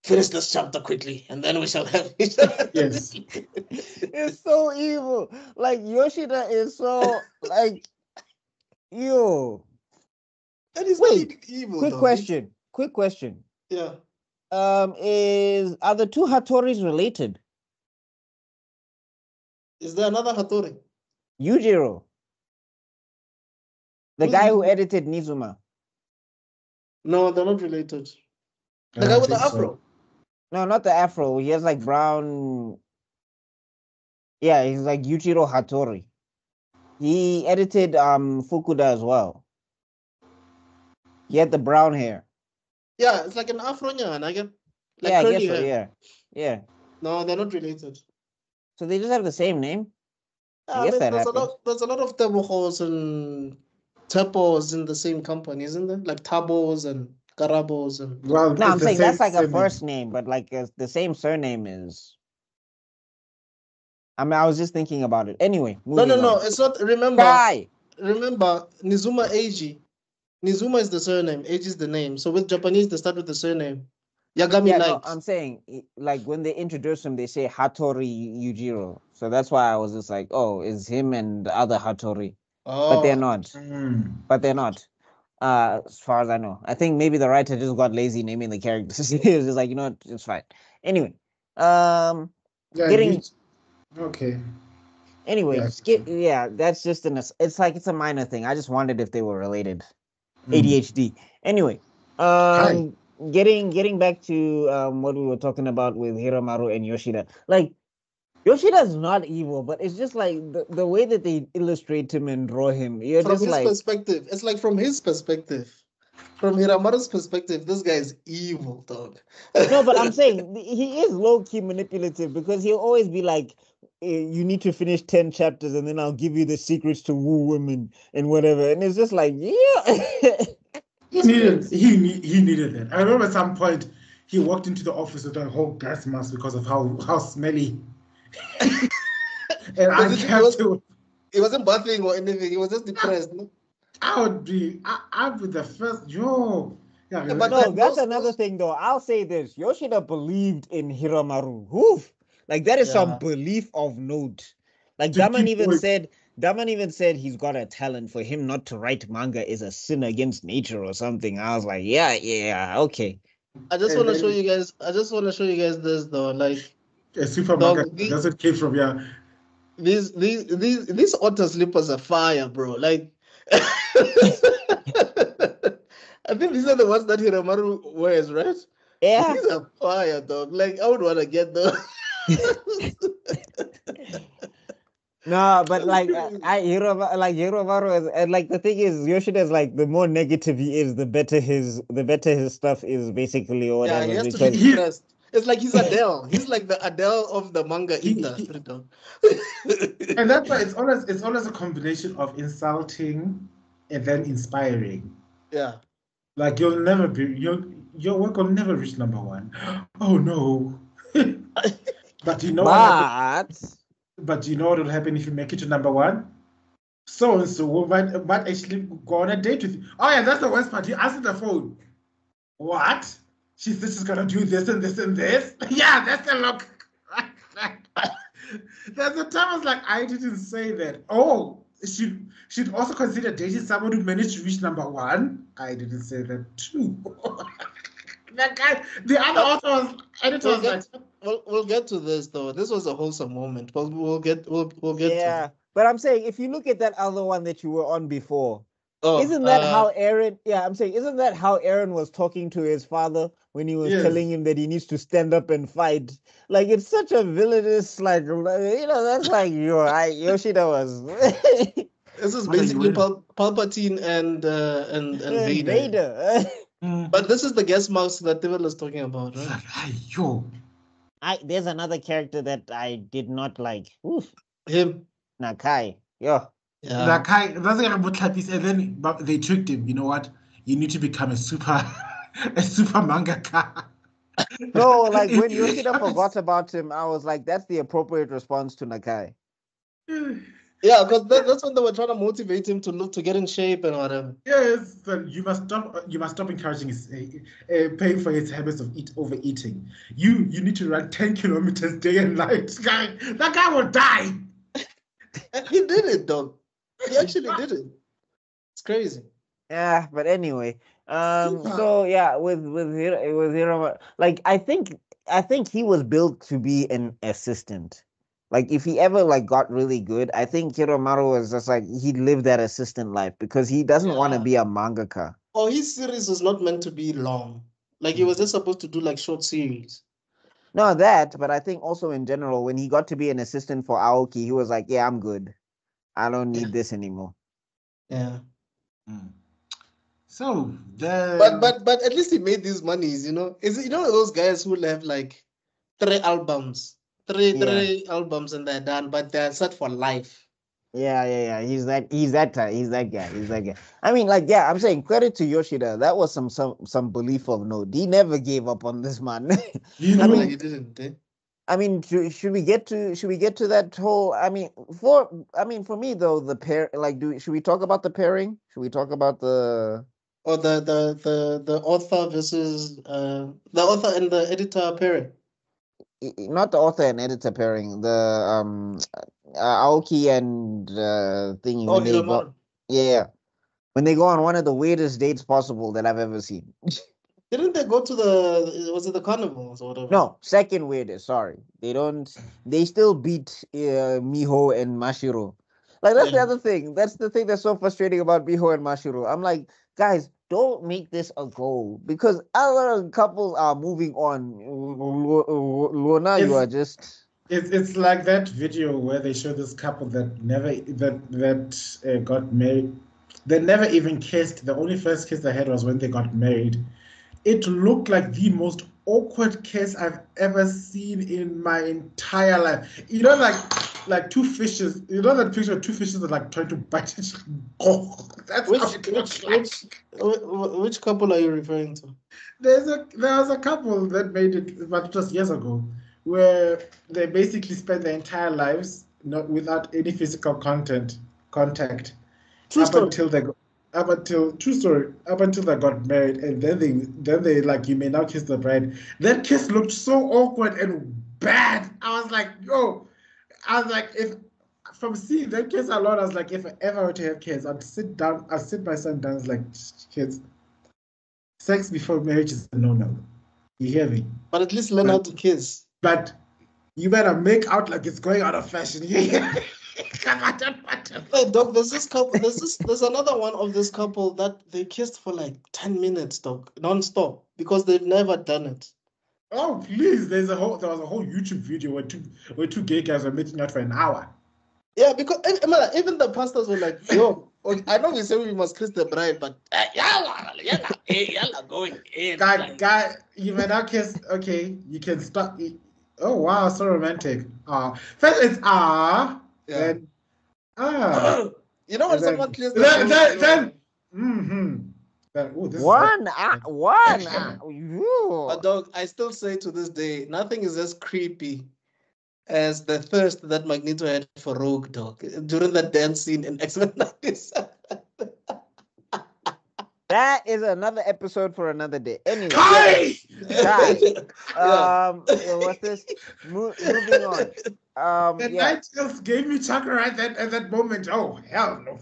[SPEAKER 1] Finish this chapter quickly, and then we shall have.
[SPEAKER 2] Yes.
[SPEAKER 3] It's so evil. Like Yoshida is so like, yo.
[SPEAKER 1] And he's
[SPEAKER 3] Wait,
[SPEAKER 1] not even evil.
[SPEAKER 3] Quick
[SPEAKER 1] though.
[SPEAKER 3] question.
[SPEAKER 1] Yeah.
[SPEAKER 3] Are the two Hattoris related?
[SPEAKER 1] Is there another Hattori?
[SPEAKER 3] Yujiro, the
[SPEAKER 1] Who's
[SPEAKER 3] guy who
[SPEAKER 1] Yujiro?
[SPEAKER 3] edited Nizuma.
[SPEAKER 1] No, they're not related.
[SPEAKER 2] I
[SPEAKER 1] The guy
[SPEAKER 2] don't
[SPEAKER 1] with the
[SPEAKER 2] think so.
[SPEAKER 1] afro.
[SPEAKER 3] No, not the afro. He has like brown. Yeah, he's like Yujiro Hattori. He edited Fukuda as well. He had the brown hair.
[SPEAKER 1] Yeah, it's like an afro nyan, I get. Like
[SPEAKER 3] Yeah, I
[SPEAKER 1] curly
[SPEAKER 3] guess so.
[SPEAKER 1] hair.
[SPEAKER 3] Yeah.
[SPEAKER 1] No, they're not related.
[SPEAKER 3] So they just have the same name. I
[SPEAKER 1] I
[SPEAKER 3] guess
[SPEAKER 1] mean,
[SPEAKER 3] that
[SPEAKER 1] there's
[SPEAKER 3] happens.
[SPEAKER 1] a lot of Tebojos and Tepos in the same company, isn't there? Like Tabos and Karabos and.
[SPEAKER 2] Well,
[SPEAKER 3] No, I'm
[SPEAKER 2] it's the
[SPEAKER 3] saying that's
[SPEAKER 2] same
[SPEAKER 3] like a
[SPEAKER 2] surname.
[SPEAKER 3] first name, but like the same surname is. I mean, I was just thinking about it. Anyway,
[SPEAKER 1] No,
[SPEAKER 3] moving on.
[SPEAKER 1] it's not. Remember,
[SPEAKER 3] Guy.
[SPEAKER 1] Nizuma Eiji. Nizuma is the surname, Eiji is the name. So with Japanese, they start with the surname. Yagami
[SPEAKER 3] Yeah,
[SPEAKER 1] Light.
[SPEAKER 3] no, I'm saying like when they introduce him, they say Hattori Yujiro. So that's why I was just like, oh, it's him and the other Hattori. But they're not. But they're not. As far as I know. I think maybe the writer just got lazy naming the characters. He was just like, you know what, it's fine. Anyway.
[SPEAKER 2] Yeah,
[SPEAKER 3] Getting
[SPEAKER 2] okay.
[SPEAKER 3] anyway,
[SPEAKER 2] Yeah.
[SPEAKER 3] that's just it's like it's a minor thing. I just wondered if they were related.
[SPEAKER 2] Mm.
[SPEAKER 3] ADHD. Anyway,
[SPEAKER 2] Hi.
[SPEAKER 3] getting back to what we were talking about with Hiramaru and Yoshida. Like Yoshida's not evil, but it's just like the way that they illustrate him and draw him. You're
[SPEAKER 1] From
[SPEAKER 3] just
[SPEAKER 1] his
[SPEAKER 3] like
[SPEAKER 1] perspective, it's like from his perspective. From Hiramaru's perspective, this guy is evil, dog.
[SPEAKER 3] no, but I'm saying he is low-key manipulative because he'll always be like, you need to finish 10 chapters and then I'll give you the secrets to woo women and whatever. And it's just like, yeah.
[SPEAKER 2] He needed that. I remember at some point he walked into the office with a whole gas mask because of how smelly. And I kept to.
[SPEAKER 1] He wasn't bathing or anything. He was just depressed. No?
[SPEAKER 2] I'd be the first. Yo. Yeah,
[SPEAKER 1] Yeah, but
[SPEAKER 3] No,
[SPEAKER 1] like
[SPEAKER 3] that's
[SPEAKER 1] those-
[SPEAKER 3] another thing though. I'll say this. Yoshida believed in Hiramaru. Oof. Like that is some
[SPEAKER 1] Yeah.
[SPEAKER 3] belief of note. Like
[SPEAKER 2] To
[SPEAKER 3] Daman
[SPEAKER 2] keep
[SPEAKER 3] even
[SPEAKER 2] going.
[SPEAKER 3] said he's got a talent. For him not to write manga is a sin against nature or something. I was like, yeah, okay.
[SPEAKER 1] I just
[SPEAKER 2] And
[SPEAKER 1] want to show
[SPEAKER 2] then-
[SPEAKER 1] you guys. I just want to show you guys this though. Like
[SPEAKER 2] A super
[SPEAKER 1] Dog,
[SPEAKER 2] manga. That's what came from, yeah.
[SPEAKER 1] these otter slippers are fire, bro. Like, I think these are the ones that Hiramaru wears, right?
[SPEAKER 3] Yeah.
[SPEAKER 1] These are fire, dog. Like, I would want to get those.
[SPEAKER 3] No, but like
[SPEAKER 1] Crazy.
[SPEAKER 3] Hiromaru is, and like the thing is, Yoshida is like the more negative he is, the better his stuff is basically or
[SPEAKER 1] Yeah,
[SPEAKER 3] whatever.
[SPEAKER 1] he has to be
[SPEAKER 3] Because
[SPEAKER 1] depressed. It's like he's Adele. He's like the Adele of the manga eater.
[SPEAKER 2] And that's why it's always a combination of insulting and then inspiring.
[SPEAKER 1] Yeah.
[SPEAKER 2] Like you'll never be your work will never reach number one. Oh no. But you know what happens? But you know what will happen if you make it to number one? So and so might actually go on a date with you. Oh yeah, that's the worst part. You answer the phone. What? She said she's gonna do this and this and this. Yeah, that's the look. There's a time I was like, I didn't say that. Oh, she'd also consider dating someone who managed to reach number one. I didn't say that too. That guy, the other editor was like,
[SPEAKER 1] we'll get to this though. This was a wholesome moment, but we'll get to
[SPEAKER 3] yeah.
[SPEAKER 1] it.
[SPEAKER 3] But I'm saying if you look at that other one that you were on before,
[SPEAKER 1] Oh,
[SPEAKER 3] isn't that how Aaron? Yeah, I'm saying, isn't that how Aaron was talking to his father when he was
[SPEAKER 2] Yes.
[SPEAKER 3] telling him that he needs to stand up and fight? Like it's such a villainous, like that's like Yoshida was.
[SPEAKER 1] This is
[SPEAKER 2] What are you
[SPEAKER 1] basically
[SPEAKER 2] wearing?
[SPEAKER 1] Palpatine and Vader. But this is the guest mouse that Tebello is talking about,
[SPEAKER 2] It's
[SPEAKER 1] right?
[SPEAKER 2] like, hey, yo.
[SPEAKER 3] There's another character that I did not like. Oof.
[SPEAKER 1] Him.
[SPEAKER 3] Nakai. Yo.
[SPEAKER 1] Yeah.
[SPEAKER 2] That guy, that's like a and then but they tricked him. You know what? You need to become a super mangaka.
[SPEAKER 3] No, like when Yoshida forgot about him, I was like, that's the appropriate response to Nakai.
[SPEAKER 1] Yeah, because that's when they were trying to motivate him to get in shape and whatever.
[SPEAKER 2] Yes, then you must stop encouraging his paying for his habits of overeating. You need to run 10 kilometers day and night. That guy will die.
[SPEAKER 1] And he did it, dog. He actually did it. It's crazy.
[SPEAKER 3] Yeah, but anyway, so yeah, with Hiroma, like I think he was built to be an assistant. Like if he ever like got really good, I think Hiromaru was just like he lived that assistant life because he doesn't want to be a mangaka.
[SPEAKER 1] Oh, his series was not meant to be long. Like he was just supposed to do like short series.
[SPEAKER 3] No, that, but I think also in general, when he got to be an assistant for Aoki, he was like, yeah, I'm good. I don't need this anymore.
[SPEAKER 1] Yeah.
[SPEAKER 2] So
[SPEAKER 1] but at least he made these monies, Is those guys who have like three albums and they're done, but they're set for life.
[SPEAKER 3] Yeah. He's that guy. I mean, like, yeah, I'm saying credit to Yoshida. That was some belief of note. He never gave up on this man.
[SPEAKER 1] I mean, he didn't.
[SPEAKER 3] I mean, should we get to that whole? I mean, for me though, the pair. Like, should we talk about the pairing? Should we talk about the?
[SPEAKER 1] Or the author versus the author and the editor pairing?
[SPEAKER 3] Not the author and editor pairing. The Aoki and thingy when they go. Yeah, when they go on one of the weirdest dates possible that I've ever seen.
[SPEAKER 1] Didn't they go to was it the carnivals or whatever?
[SPEAKER 3] No, second weirdest. Sorry, they still beat Miho and Mashiro. Like that's the other thing. That's the thing that's so frustrating about Miho and Mashiro. I'm like, guys, don't make this a goal because other couples are moving on. Luna, you are just.
[SPEAKER 2] It's like that video where they show this couple that got married. They never even kissed. The only first kiss they had was when they got married. It looked like the most awkward kiss I've ever seen in my entire life. Like two fishes. You know that picture of two fishes that like trying to bite each other. Oh, that's
[SPEAKER 1] which couple are you referring to?
[SPEAKER 2] There was a couple that made it, but just years ago, where they basically spent their entire lives without any physical contact. Up until they got married, and then they like, you may now kiss the bride. That kiss looked so awkward and bad. I was like, if from seeing that kiss alone, I was like, if I ever were to have kids, I'd sit my son down. Like, kids, sex before marriage is a no-no. You hear me?
[SPEAKER 1] But at least learn how to kiss.
[SPEAKER 2] But You better make out like it's going out of fashion. Come on, don't want to.
[SPEAKER 1] Hey, dog, there's this couple. There's another one of this couple that they kissed for like 10 minutes, dog, non-stop, because they've never done it.
[SPEAKER 2] Oh please! There was a whole YouTube video where two gay guys were making out for an hour.
[SPEAKER 1] Yeah, because even the pastors were like, yo, I know we say we must kiss the bride, but yalla, going in.
[SPEAKER 2] Guy, you may not kiss. Okay, you can stop. Oh wow, so romantic. First it's
[SPEAKER 1] Yeah.
[SPEAKER 2] then
[SPEAKER 1] You know when
[SPEAKER 2] and then-
[SPEAKER 1] someone clears
[SPEAKER 2] then Then, oh, this is
[SPEAKER 3] One,
[SPEAKER 2] Yeah.
[SPEAKER 1] But dog, I still say to this day, nothing is as creepy as the thirst that Magneto had for Rogue, dog, during that dance scene in X-Men 97.
[SPEAKER 3] that is another episode for another day. Anyway,
[SPEAKER 2] Kai!
[SPEAKER 3] what's this? Moving on.
[SPEAKER 2] The
[SPEAKER 3] Yeah.
[SPEAKER 2] Night Elves gave me chakra at that moment. Oh hell no!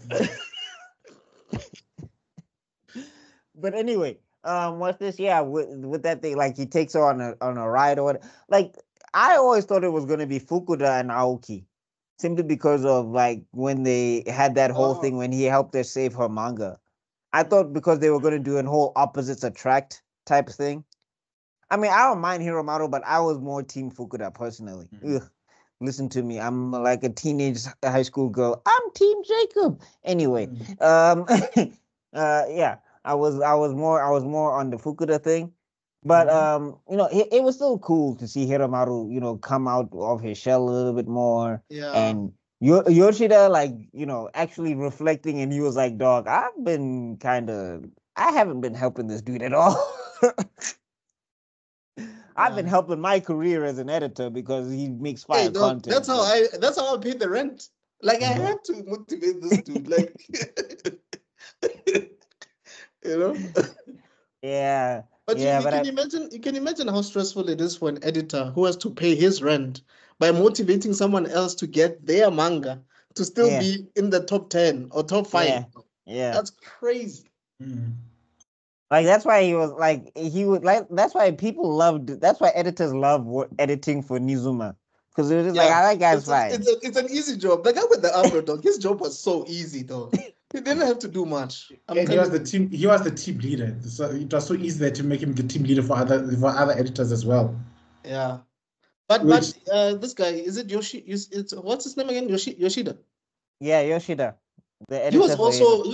[SPEAKER 3] But anyway, what's this? Yeah, with that thing, like he takes her on a ride or what? Like I always thought it was gonna be Fukuda and Aoki, simply because of like when they had that whole thing when he helped her save her manga. I thought because they were gonna do a whole opposites attract type thing. I mean, I don't mind Hiromaru, but I was more Team Fukuda personally. Ugh. Listen to me, I'm like a teenage high school girl. I'm Team Jacob. Anyway, yeah. I was more on the Fukuda thing, but you know, it was still cool to see Hiromaru, you know, come out of his shell a little bit more,
[SPEAKER 1] Yeah.
[SPEAKER 3] and Yoshida, like, you know, actually reflecting, and he was like, "Dog, I haven't been helping this dude at all. I've been helping my career as an editor because he makes fire
[SPEAKER 1] Hey, dog,
[SPEAKER 3] content."
[SPEAKER 1] that's how I pay the rent. Like I have to motivate this dude, like you know.
[SPEAKER 3] Yeah.
[SPEAKER 1] But
[SPEAKER 3] Yeah,
[SPEAKER 1] you
[SPEAKER 3] but
[SPEAKER 1] can imagine how stressful it is for an editor who has to pay his rent by motivating someone else to get their manga to still
[SPEAKER 3] Yeah.
[SPEAKER 1] be in the top 10 or top 5.
[SPEAKER 3] Yeah.
[SPEAKER 1] That's crazy.
[SPEAKER 3] Like that's why he was like he would like that's why editors love editing for Nizuma, because it was just like,
[SPEAKER 1] Yeah.
[SPEAKER 3] that guy's fine.
[SPEAKER 1] It's an easy job. The guy with the afro, dog, his job was so easy, dog. He didn't have to do much.
[SPEAKER 2] And he was the team leader, so it was so easy to make him the team leader for other editors as well.
[SPEAKER 1] Yeah. But this guy, is it what's his name again? Yoshida.
[SPEAKER 3] Yeah, Yoshida. The
[SPEAKER 1] He
[SPEAKER 3] editor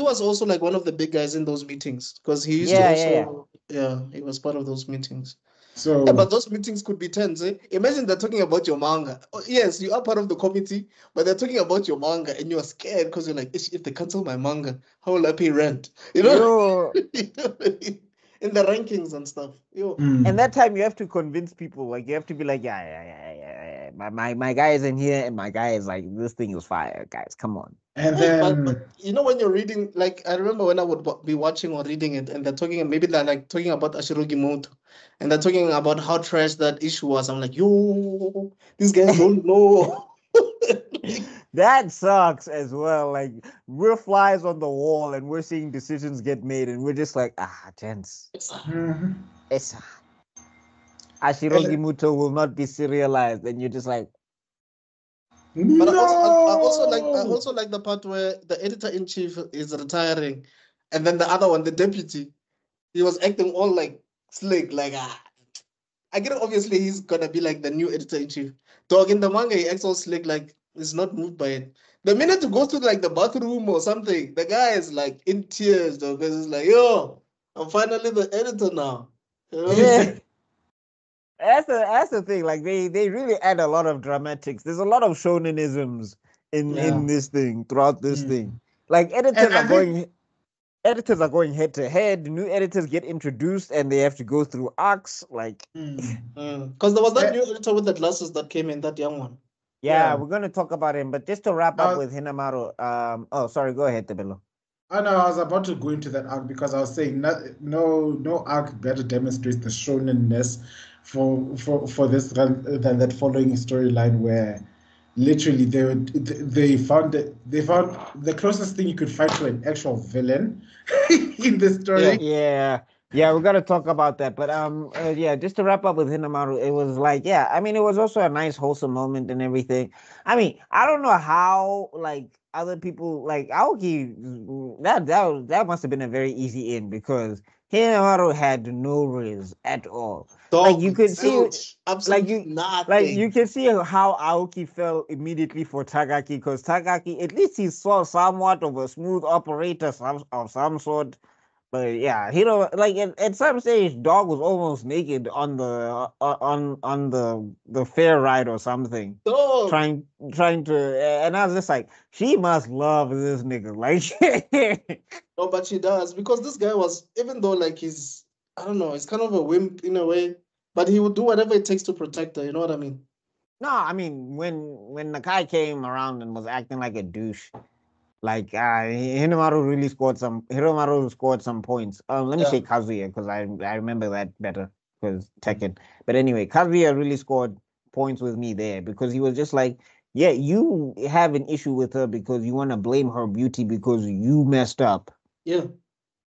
[SPEAKER 1] was also like one of the big guys in those meetings, because he used he was part of those meetings.
[SPEAKER 2] So
[SPEAKER 1] Yeah, but those meetings could be tense. Imagine they're talking about your manga. Oh, yes, you are part of the committee, but they're talking about your manga and you're scared because you're like, if they cancel my manga, how will I pay rent? You know? In the rankings and stuff.
[SPEAKER 3] And that time you have to convince people, like you have to be like, yeah. My guy is in here and my guy is like, this thing is fire, guys. Come on.
[SPEAKER 2] And then
[SPEAKER 1] but you know, when you're reading, like I remember when I would be watching or reading it, and they're talking about Ashirogi Moto, and they're talking about how trash that issue was. I'm like, yo, these guys don't know.
[SPEAKER 3] That sucks as well. Like we're flies on the wall and we're seeing decisions get made, and we're just like, gents, it's Ashirogi Muto will not be serialized, and you're just like.
[SPEAKER 1] But I also like the part where the editor-in-chief is retiring, and then the other one, the deputy, he was acting all like slick, like I get it, obviously he's gonna be like the new editor-in-chief. Dog, in the manga, he acts all slick, like he's not moved by it. The minute to go to like the bathroom or something, the guy is like in tears, dog, because he's like, yo, I'm finally the editor now. You know?
[SPEAKER 3] Yeah. That's the thing. Like they really add a lot of dramatics. There's a lot of shonenisms in this thing throughout this thing. Like editors are going head to head. New editors get introduced and they have to go through arcs. Like
[SPEAKER 1] because there was that new editor with the glasses that came in, that young one.
[SPEAKER 3] Yeah, we're gonna talk about him. But just to wrap up with Hinamaru. Oh, sorry. Go ahead, Tebello.
[SPEAKER 2] Oh no, I was about to go into that arc because I was saying no arc better demonstrates the shonenness for this than that following storyline where literally they found the closest thing you could find to an actual villain in the story.
[SPEAKER 3] Yeah. Yeah, we gotta talk about that. But yeah, just to wrap up with Hinamaru, it was like, yeah, I mean, it was also a nice, wholesome moment and everything. I mean, I don't know how like other people like Aoki. That must have been a very easy in because Hinamaru had no riz at all. Like you
[SPEAKER 1] Dog,
[SPEAKER 3] could see,
[SPEAKER 1] zilch,
[SPEAKER 3] like
[SPEAKER 1] absolutely
[SPEAKER 3] you
[SPEAKER 1] nothing.
[SPEAKER 3] can see how Aoki felt immediately for Tagaki because Tagaki, at least he saw somewhat of a smooth operator of some sort, but yeah, he don't like at some stage. Dog was almost naked on on the fair ride or something,
[SPEAKER 1] Dog.
[SPEAKER 3] trying to. And I was just like, she must love this nigga. Like,
[SPEAKER 1] No, but she does because this guy was, even though like he's, I don't know, he's kind of a wimp in a way, but he would do whatever it takes to protect her. You know what I mean?
[SPEAKER 3] no, I mean when Nakai came around and was acting like a douche, like Hiromaru scored some points. Let me
[SPEAKER 1] Yeah.
[SPEAKER 3] say Kazuya because I remember that better because Tekken. But anyway, Kazuya really scored points with me there because he was just like, yeah, you have an issue with her because you want to blame her beauty because you messed up.
[SPEAKER 1] Yeah.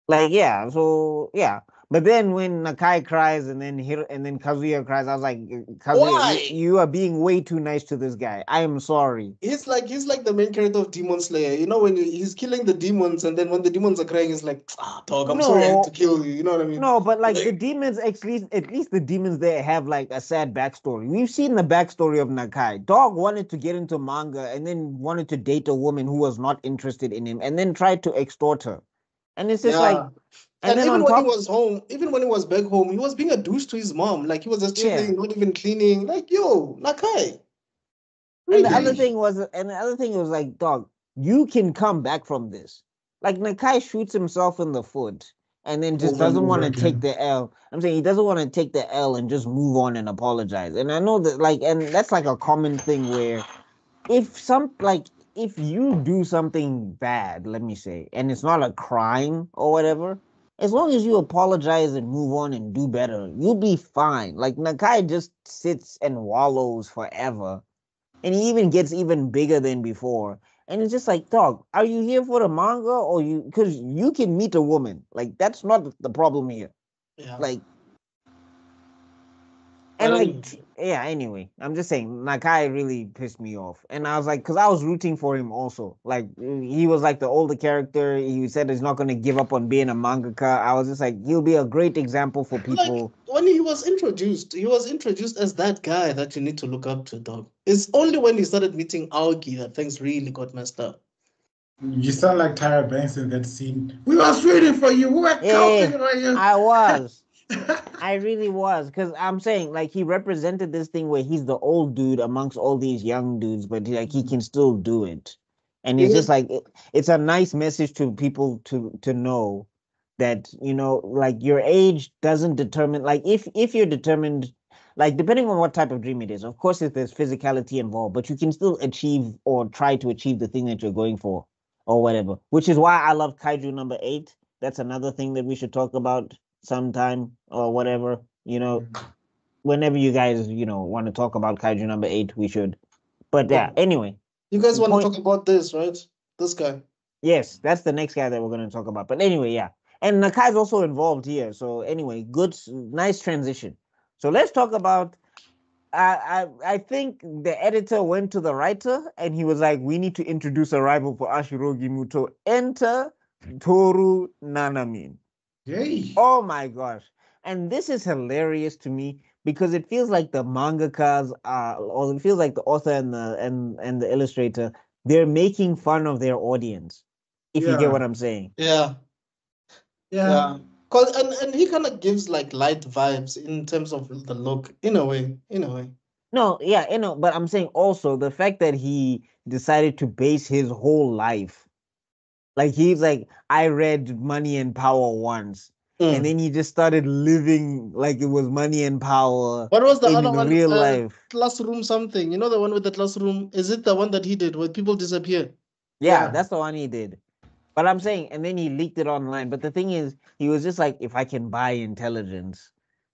[SPEAKER 3] Like, yeah, so yeah. But then when Nakai cries and then and then Kazuya cries, I was like, Kazuya,
[SPEAKER 1] Why?
[SPEAKER 3] you are being way too nice to this guy. I am sorry.
[SPEAKER 1] He's like the main character of Demon Slayer. You know when he's killing the demons, and then when the demons are crying, he's like, "Ah, dog, I'm sorry I had to
[SPEAKER 3] No,
[SPEAKER 1] kill you." You know what I mean?
[SPEAKER 3] no, but like the
[SPEAKER 1] Like,
[SPEAKER 3] demons, at least the demons there have like a sad backstory. We've seen the backstory of Nakai. Dog wanted to get into manga and then wanted to date a woman who was not interested in him, and then tried to extort her. And it's just like,
[SPEAKER 1] yeah.
[SPEAKER 3] and
[SPEAKER 1] And
[SPEAKER 3] then
[SPEAKER 1] even
[SPEAKER 3] on
[SPEAKER 1] when he
[SPEAKER 3] top,
[SPEAKER 1] was home, even when he was back home, he was being a douche to his mom. Like he was just
[SPEAKER 3] yeah.
[SPEAKER 1] chilling, not even cleaning. Like, yo, Nakai,
[SPEAKER 2] Hey,
[SPEAKER 1] really?
[SPEAKER 3] And the other thing was like, dog, you can come back from this. Like Nakai shoots himself in the foot and then just
[SPEAKER 2] over and
[SPEAKER 3] doesn't want
[SPEAKER 2] over
[SPEAKER 3] to take
[SPEAKER 2] again.
[SPEAKER 3] the L. I'm saying he doesn't want to take the L and just move on and apologize. And I know that like, and that's like a common thing where if you do something bad, let me say, and it's not a crime or whatever, as long as you apologize and move on and do better, you'll be fine. Like Nakai just sits and wallows forever, and he even gets even bigger than before. And it's just like, dog, are you here for the manga or you? Because you can meet a woman. Like that's not the problem here.
[SPEAKER 1] Yeah.
[SPEAKER 3] Like and
[SPEAKER 1] But
[SPEAKER 3] like,
[SPEAKER 1] anyway,
[SPEAKER 3] yeah, anyway, I'm just saying, Nakai really pissed me off. And I was like, because I was rooting for him also. Like, he was like the older character. He said he's not going to give up on being a mangaka. I was just like, he'll be a great example for
[SPEAKER 1] like
[SPEAKER 3] people.
[SPEAKER 1] when he was introduced as that guy that you need to look up to, dog. It's only when he started meeting Aoki that things really got messed up.
[SPEAKER 2] You sound like Tyra Banks in that scene. We was rooting for you. We were
[SPEAKER 3] Yeah,
[SPEAKER 2] counting on you.
[SPEAKER 3] I was. I really was. Because I'm saying, like, he represented this thing where he's the old dude amongst all these young dudes, but like, he can still do it. And
[SPEAKER 1] He
[SPEAKER 3] it's
[SPEAKER 1] had
[SPEAKER 3] just like, it's a nice message to people to know that like your age doesn't determine, like if you're determined, like depending on what type of dream it is, of course if there's physicality involved, but you can still achieve or try to achieve the thing that you're going for or whatever, which is why I love Kaiju number 8. That's another thing that we should talk about sometime or whatever, whenever you guys want to talk about Kaiju number 8, we should. But yeah,
[SPEAKER 1] oh,
[SPEAKER 3] anyway,
[SPEAKER 1] you guys want to
[SPEAKER 3] point.
[SPEAKER 1] talk about this, right? This guy.
[SPEAKER 3] Yes, that's the next guy that we're going to talk about. But anyway, yeah. And Nakai's also involved here. So anyway, good, nice transition. So let's talk about. I think the editor went to the writer and he was like, "We need to introduce a rival for Ashirogi Muto. Enter Toru Nanamin."
[SPEAKER 2] Yay.
[SPEAKER 3] Oh my gosh! And this is hilarious to me because it feels like the mangakas or it feels like the author and the illustrator, they're making fun of their audience, if you get
[SPEAKER 2] Yeah.
[SPEAKER 3] what I'm saying.
[SPEAKER 1] Yeah.
[SPEAKER 2] Yeah.
[SPEAKER 1] Yeah. Cause and he kind of gives like light vibes in terms of the look, in a way. In a way.
[SPEAKER 3] No, yeah, but I'm saying also the fact that he decided to base his whole life, like he's like, I read Money and Power once, and
[SPEAKER 1] Mm.
[SPEAKER 3] then he just started living like it was Money and Power
[SPEAKER 1] What was the other
[SPEAKER 3] in
[SPEAKER 1] one?
[SPEAKER 3] real life.
[SPEAKER 1] Classroom something. You know the one with the classroom? Is it the one that he did where people disappear?
[SPEAKER 3] Yeah,
[SPEAKER 2] Yeah.
[SPEAKER 3] that's the one he did. But I'm saying, and then he leaked it online. But the thing is, he was just like, if I can buy intelligence,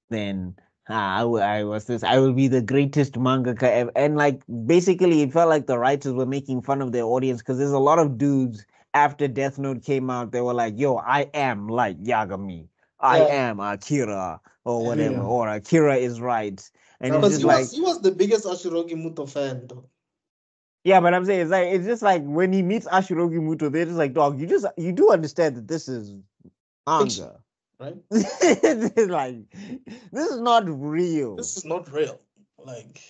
[SPEAKER 3] then I will be the greatest mangaka ever. And like, basically, it felt like the writers were making fun of their audience because there's a lot of dudes after Death Note came out, they were like, yo, I am like Yagami. I
[SPEAKER 1] Yeah.
[SPEAKER 3] am Akira or whatever,
[SPEAKER 2] Yeah.
[SPEAKER 3] or Akira is right. And
[SPEAKER 2] That
[SPEAKER 3] it's
[SPEAKER 2] was
[SPEAKER 3] just
[SPEAKER 1] Because
[SPEAKER 3] like,
[SPEAKER 1] he was the biggest Ashirogi Muto fan, though.
[SPEAKER 3] yeah, but I'm saying it's just like when he meets Ashirogi Muto, they're just like, dog, you do understand that this is
[SPEAKER 1] Fiction,
[SPEAKER 3] manga.
[SPEAKER 1] right?
[SPEAKER 3] It's like, this is not real.
[SPEAKER 1] This is not real. Like,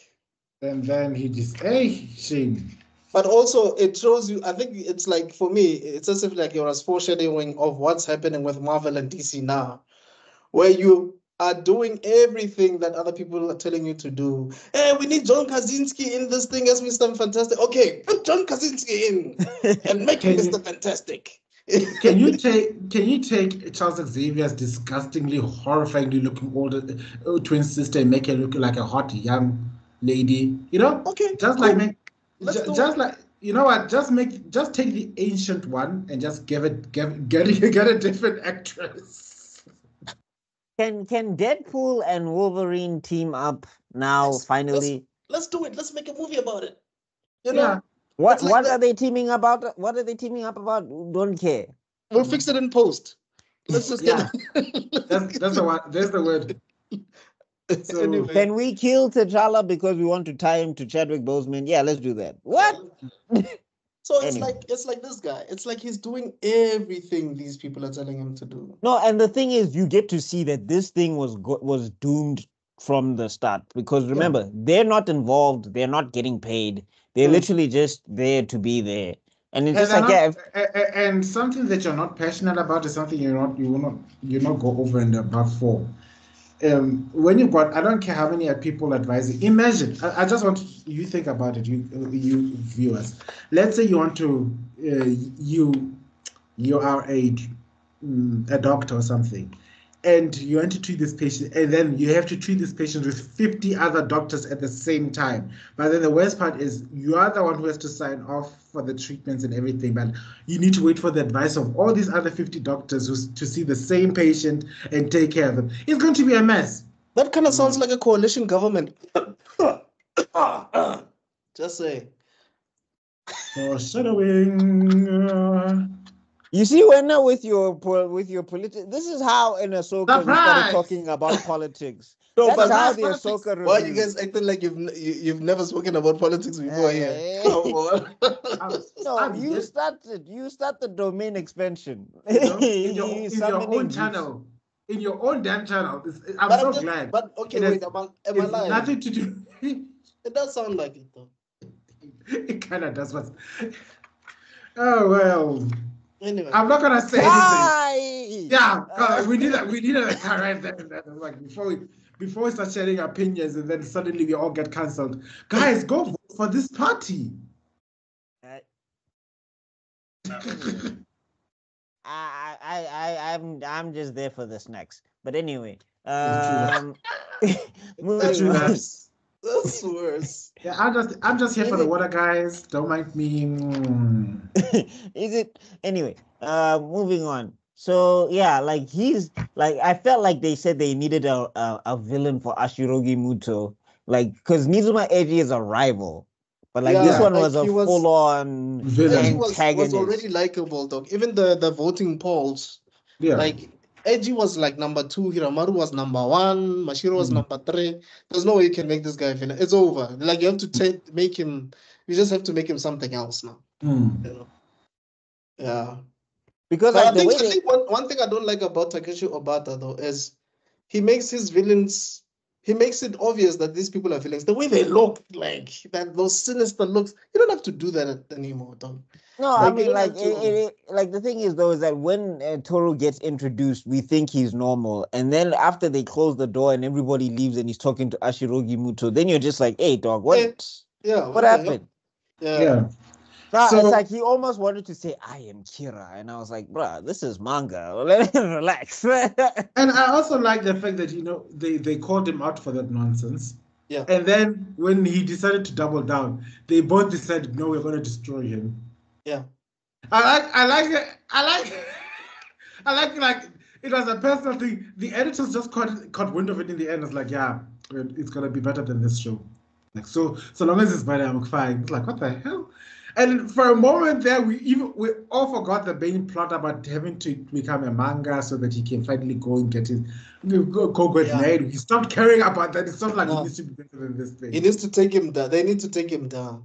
[SPEAKER 2] And then he just, hey, shame.
[SPEAKER 1] but also it shows you. I think it's like, for me, it's as if like it was foreshadowing of what's happening with Marvel and DC now, where you are doing everything that other people are telling you to do. Hey, we need John Krasinski in this thing as Mr. Fantastic. Okay, put John Krasinski in and make him
[SPEAKER 2] Can
[SPEAKER 1] Mr.
[SPEAKER 2] you
[SPEAKER 1] Fantastic.
[SPEAKER 2] can you take Charles Xavier's disgustingly, horrifyingly looking older twin sister and make her look like a hot young lady? You know,
[SPEAKER 1] Okay,
[SPEAKER 2] just
[SPEAKER 1] cool.
[SPEAKER 2] like make,
[SPEAKER 1] Let's do
[SPEAKER 2] just
[SPEAKER 1] it.
[SPEAKER 2] like you know what? Just take the ancient one and just get a different actress.
[SPEAKER 3] Can Deadpool and Wolverine team up now?
[SPEAKER 1] Yes,
[SPEAKER 3] finally,
[SPEAKER 1] let's do it. Let's make a movie about it. You
[SPEAKER 2] Yeah.
[SPEAKER 1] know,
[SPEAKER 3] what
[SPEAKER 1] it's like
[SPEAKER 3] are they teaming about? What are they teaming up about? Don't care.
[SPEAKER 1] we'll fix it in post. Let's just get
[SPEAKER 2] Yeah. That's the one. There's the word. So
[SPEAKER 1] anyway.
[SPEAKER 3] Can we kill T'Challa because we want to tie him to Chadwick Boseman? Yeah, let's do that. What?
[SPEAKER 1] So it's
[SPEAKER 3] Anyway.
[SPEAKER 1] like this guy. It's like he's doing everything these people are telling him to do.
[SPEAKER 3] No, and the thing is, you get to see that this thing was doomed from the start because remember, they're not involved, they're not getting paid, they're
[SPEAKER 1] Mm.
[SPEAKER 3] literally just there to be there, and it's
[SPEAKER 2] and
[SPEAKER 3] just like,
[SPEAKER 2] they're
[SPEAKER 3] yeah,
[SPEAKER 2] not, and something that you're not passionate about is something you will not go over and above for. When you got, I don't care how many people advising. Imagine, I just want you think about it, you viewers. Let's say you want to, you are a doctor or something, and you want to treat this patient, and then you have to treat this patient with 50 other doctors at the same time. But then the worst part is you are the one who has to sign off for the treatments and everything, but you need to wait for the advice of all these other 50 doctors to see the same patient and take care of them. It's going to be a mess.
[SPEAKER 1] That kind of sounds like a coalition government. Just say.
[SPEAKER 2] Foreshadowing.
[SPEAKER 3] you see, when now with your politics, this is how in Ahsoka we started
[SPEAKER 2] Surprise!
[SPEAKER 3] talking about politics.
[SPEAKER 1] No,
[SPEAKER 3] That's
[SPEAKER 1] but
[SPEAKER 3] how
[SPEAKER 2] that's
[SPEAKER 3] the
[SPEAKER 2] politics.
[SPEAKER 3] Ahsoka
[SPEAKER 1] why you
[SPEAKER 3] reviews.
[SPEAKER 1] guys acting like you've never spoken about politics before here? Come on.
[SPEAKER 3] No, you start the domain expansion.
[SPEAKER 2] You know, in your
[SPEAKER 3] Summoning
[SPEAKER 2] own
[SPEAKER 3] groups.
[SPEAKER 2] channel, in your own damn channel. I'm
[SPEAKER 1] But
[SPEAKER 2] so
[SPEAKER 1] I'm just-
[SPEAKER 2] glad.
[SPEAKER 1] But okay,
[SPEAKER 2] It has-
[SPEAKER 1] wait, am I
[SPEAKER 2] It's
[SPEAKER 1] lying?
[SPEAKER 2] nothing to do.
[SPEAKER 1] It does sound like it though.
[SPEAKER 2] It kind of does. What? Oh well.
[SPEAKER 1] Anyway,
[SPEAKER 2] I'm not gonna say anything.
[SPEAKER 3] Hi!
[SPEAKER 2] Yeah, we need a correct that. Like before we start sharing opinions, and then suddenly we all get cancelled. Guys, go vote for this party.
[SPEAKER 3] I'm just there for the snacks. But anyway,
[SPEAKER 2] True laughs.
[SPEAKER 1] that's worse.
[SPEAKER 2] Yeah, I'm just here for the water, guys. Don't mind me.
[SPEAKER 3] Is it anyway? Moving on. So yeah, like he's like I felt like they said they needed a villain for Ashirogi Muto, like because Nizuma Eiji is a rival, but like this
[SPEAKER 1] Yeah,
[SPEAKER 3] one
[SPEAKER 1] like
[SPEAKER 3] was a
[SPEAKER 1] he was-
[SPEAKER 3] full on
[SPEAKER 2] Villain.
[SPEAKER 1] Edgy was
[SPEAKER 3] antagonist.
[SPEAKER 1] already likable, dog. Even the voting polls,
[SPEAKER 2] Yeah.
[SPEAKER 1] like Edgy was like number 2, Hiramaru was number 1, Mashiro was
[SPEAKER 2] Mhm.
[SPEAKER 1] number 3. There's no way you can make this guy a villain. It's over. Like you have to make him. You just have to make him something else now.
[SPEAKER 2] Mm.
[SPEAKER 1] You know? Yeah.
[SPEAKER 3] Because
[SPEAKER 1] But
[SPEAKER 3] like
[SPEAKER 1] I
[SPEAKER 3] the way
[SPEAKER 1] think one thing I don't like about Takeshi Obata though is he makes his villains. He makes it obvious that these people are villains. The way they look, like that, those sinister looks. You don't have to do that anymore, dog.
[SPEAKER 3] No,
[SPEAKER 1] Like,
[SPEAKER 3] I
[SPEAKER 1] you
[SPEAKER 3] mean,
[SPEAKER 1] don't
[SPEAKER 3] like,
[SPEAKER 1] have to-
[SPEAKER 3] like the thing is though is that when Toru gets introduced, we think he's normal, and then after they close the door and everybody leaves and he's talking to Ashirogi Muto, then you're just like, "Hey, dog, what?
[SPEAKER 1] Yeah.
[SPEAKER 3] What
[SPEAKER 1] the hell?
[SPEAKER 3] happened?"
[SPEAKER 1] Yeah.
[SPEAKER 3] No,
[SPEAKER 2] So-
[SPEAKER 3] it's like he almost wanted to say, "I am Kira," and I was like, "Bruh, this is manga. Let him relax."
[SPEAKER 2] And I also like the fact that they called him out for that nonsense.
[SPEAKER 1] Yeah.
[SPEAKER 2] And then when he decided to double down, they both decided, no, we're going to destroy him.
[SPEAKER 1] Yeah.
[SPEAKER 2] I like it. Like it was a personal thing. The editors just caught wind of it in the end. It's like, yeah, it's gonna be better than this show. Like so long as it's better, I'm fine. It's like, what the hell? And for a moment there, we all forgot the main plot about having to become a manga so that he can finally go and get his go get married. We stopped caring about that. It's not like he needs to be better than this thing.
[SPEAKER 1] He needs to take him down. They need to take him down.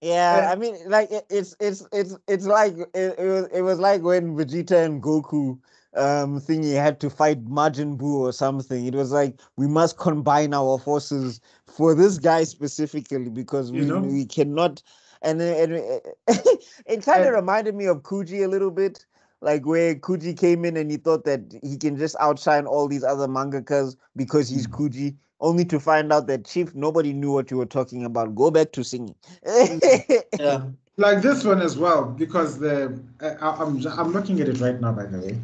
[SPEAKER 3] Yeah, I mean, like it's like it was like when Vegeta and Goku thingy had to fight Majin Buu or something. It was like we must combine our forces for this guy specifically because we cannot. And it kind of reminded me of Kuji a little bit, like where Kuji came in and he thought that he can just outshine all these other mangakas because he's Kuji. Only to find out that Chief, nobody knew what you were talking about. Go back to singing.
[SPEAKER 1] Yeah,
[SPEAKER 2] like this one as well, because I'm looking at it right now, by the way,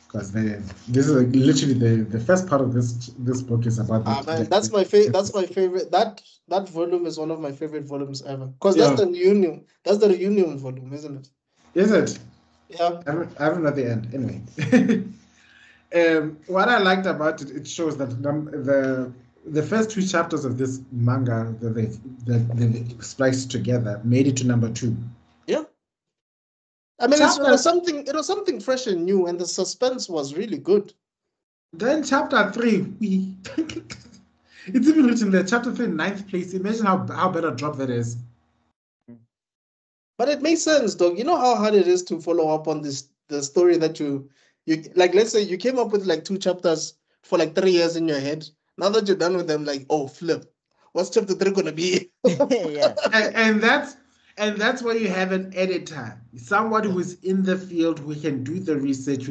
[SPEAKER 2] because this is literally the first part of this book is about.
[SPEAKER 1] That's my favorite. That's my favorite. That volume is one of my favorite volumes ever. Because that's the reunion. That's the reunion volume, isn't it?
[SPEAKER 2] Is it?
[SPEAKER 1] Yeah.
[SPEAKER 2] I haven't at the end. Anyway, what I liked about it, it shows that the first 2 chapters of this manga that they spliced together made it to number 2.
[SPEAKER 1] Yeah. I mean, it was something fresh and new, and the suspense was really good.
[SPEAKER 2] Then chapter 3, it's even written there. Chapter 3, 9th place. Imagine how bad a drop that is.
[SPEAKER 1] But it makes sense, dog. You know how hard it is to follow up on the story that you like. Let's say you came up with like 2 chapters for like 3 years in your head. Now that you're done with them, like, oh, flip. What's chapter 3 gonna be?
[SPEAKER 3] Yeah.
[SPEAKER 2] And that's why you have an editor, somebody who's in the field, who can do the research,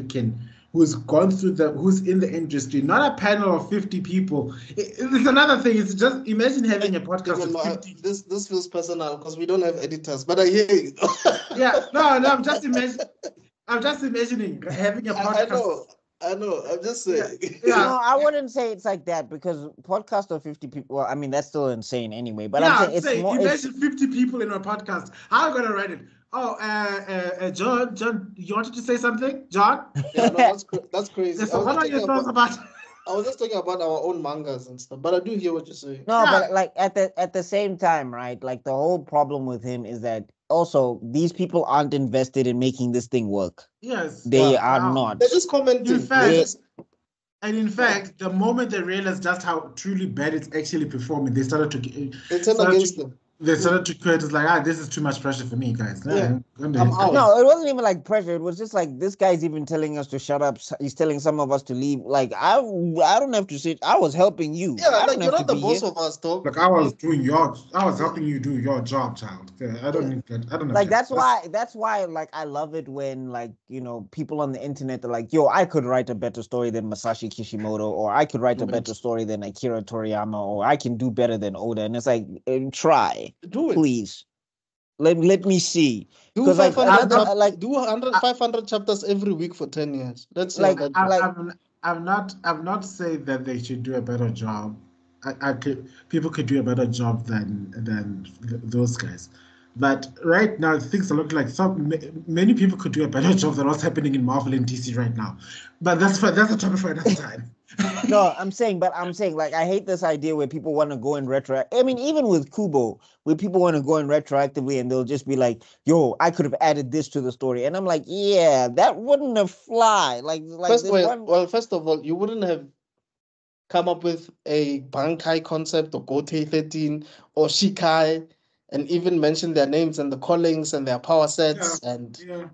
[SPEAKER 2] who's gone through who's in the industry, not a panel of 50 people. It's another thing. It's just imagine having a podcast of 50.
[SPEAKER 1] This feels personal because we don't have editors, but I hear you.
[SPEAKER 2] Yeah, no, I'm just imagining having a podcast.
[SPEAKER 1] I know. I'm just saying.
[SPEAKER 2] Yeah.
[SPEAKER 3] No, I wouldn't say it's like that because podcast of 50 people. Well, I mean that's still insane anyway. But I'm saying more.
[SPEAKER 2] Imagine 50 people in a podcast. How am I gonna write it? Oh, John, you wanted to say something, John?
[SPEAKER 1] Yeah, no, that's crazy.
[SPEAKER 2] So what are your thoughts about?
[SPEAKER 1] I was just talking about our own mangas and stuff, but I do hear what you're saying.
[SPEAKER 3] No, but like at the same time, right? Like the whole problem with him is that also these people aren't invested in making this thing work.
[SPEAKER 2] Yes,
[SPEAKER 3] they are not.
[SPEAKER 1] They're just commenting.
[SPEAKER 2] In fact, the moment they realized just how truly bad it's actually performing, they started to.
[SPEAKER 1] They turned against them.
[SPEAKER 2] They started to create. It's like, this is too much pressure for me, guys.
[SPEAKER 1] Yeah.
[SPEAKER 2] I'm out.
[SPEAKER 3] No, it wasn't even like pressure. It was just like this guy's even telling us to shut up. He's telling some of us to leave. Like I don't have to sit. I was helping you.
[SPEAKER 1] Yeah, like you're not the boss of us, dog.
[SPEAKER 2] Like I was helping you do your job, child. I don't need that. I don't know.
[SPEAKER 3] Like that's why like I love it when like people on the internet are like, yo, I could write a better story than Masashi Kishimoto, or I could write a better story than Akira Toriyama, or I can do better than Oda. And it's like, try.
[SPEAKER 1] Do it,
[SPEAKER 3] please. Let me see.
[SPEAKER 1] Do 500 chapters every week for 10 years. That's
[SPEAKER 2] like I'm not saying that they should do a better job. People could do a better job than those guys. But right now, things are looking like many people could do a better job than what's happening in Marvel and DC right now. But that's a topic for another time.
[SPEAKER 3] No, I'm saying, like, I hate this idea where people want to go in I mean, even with Kubo, where people want to go in retroactively and they'll just be like, yo, I could have added this to the story. And I'm like, yeah, that wouldn't have fly. First
[SPEAKER 1] of all, you wouldn't have come up with a Bankai concept or Gotei 13 or Shikai and even mention their names and the callings and their power sets,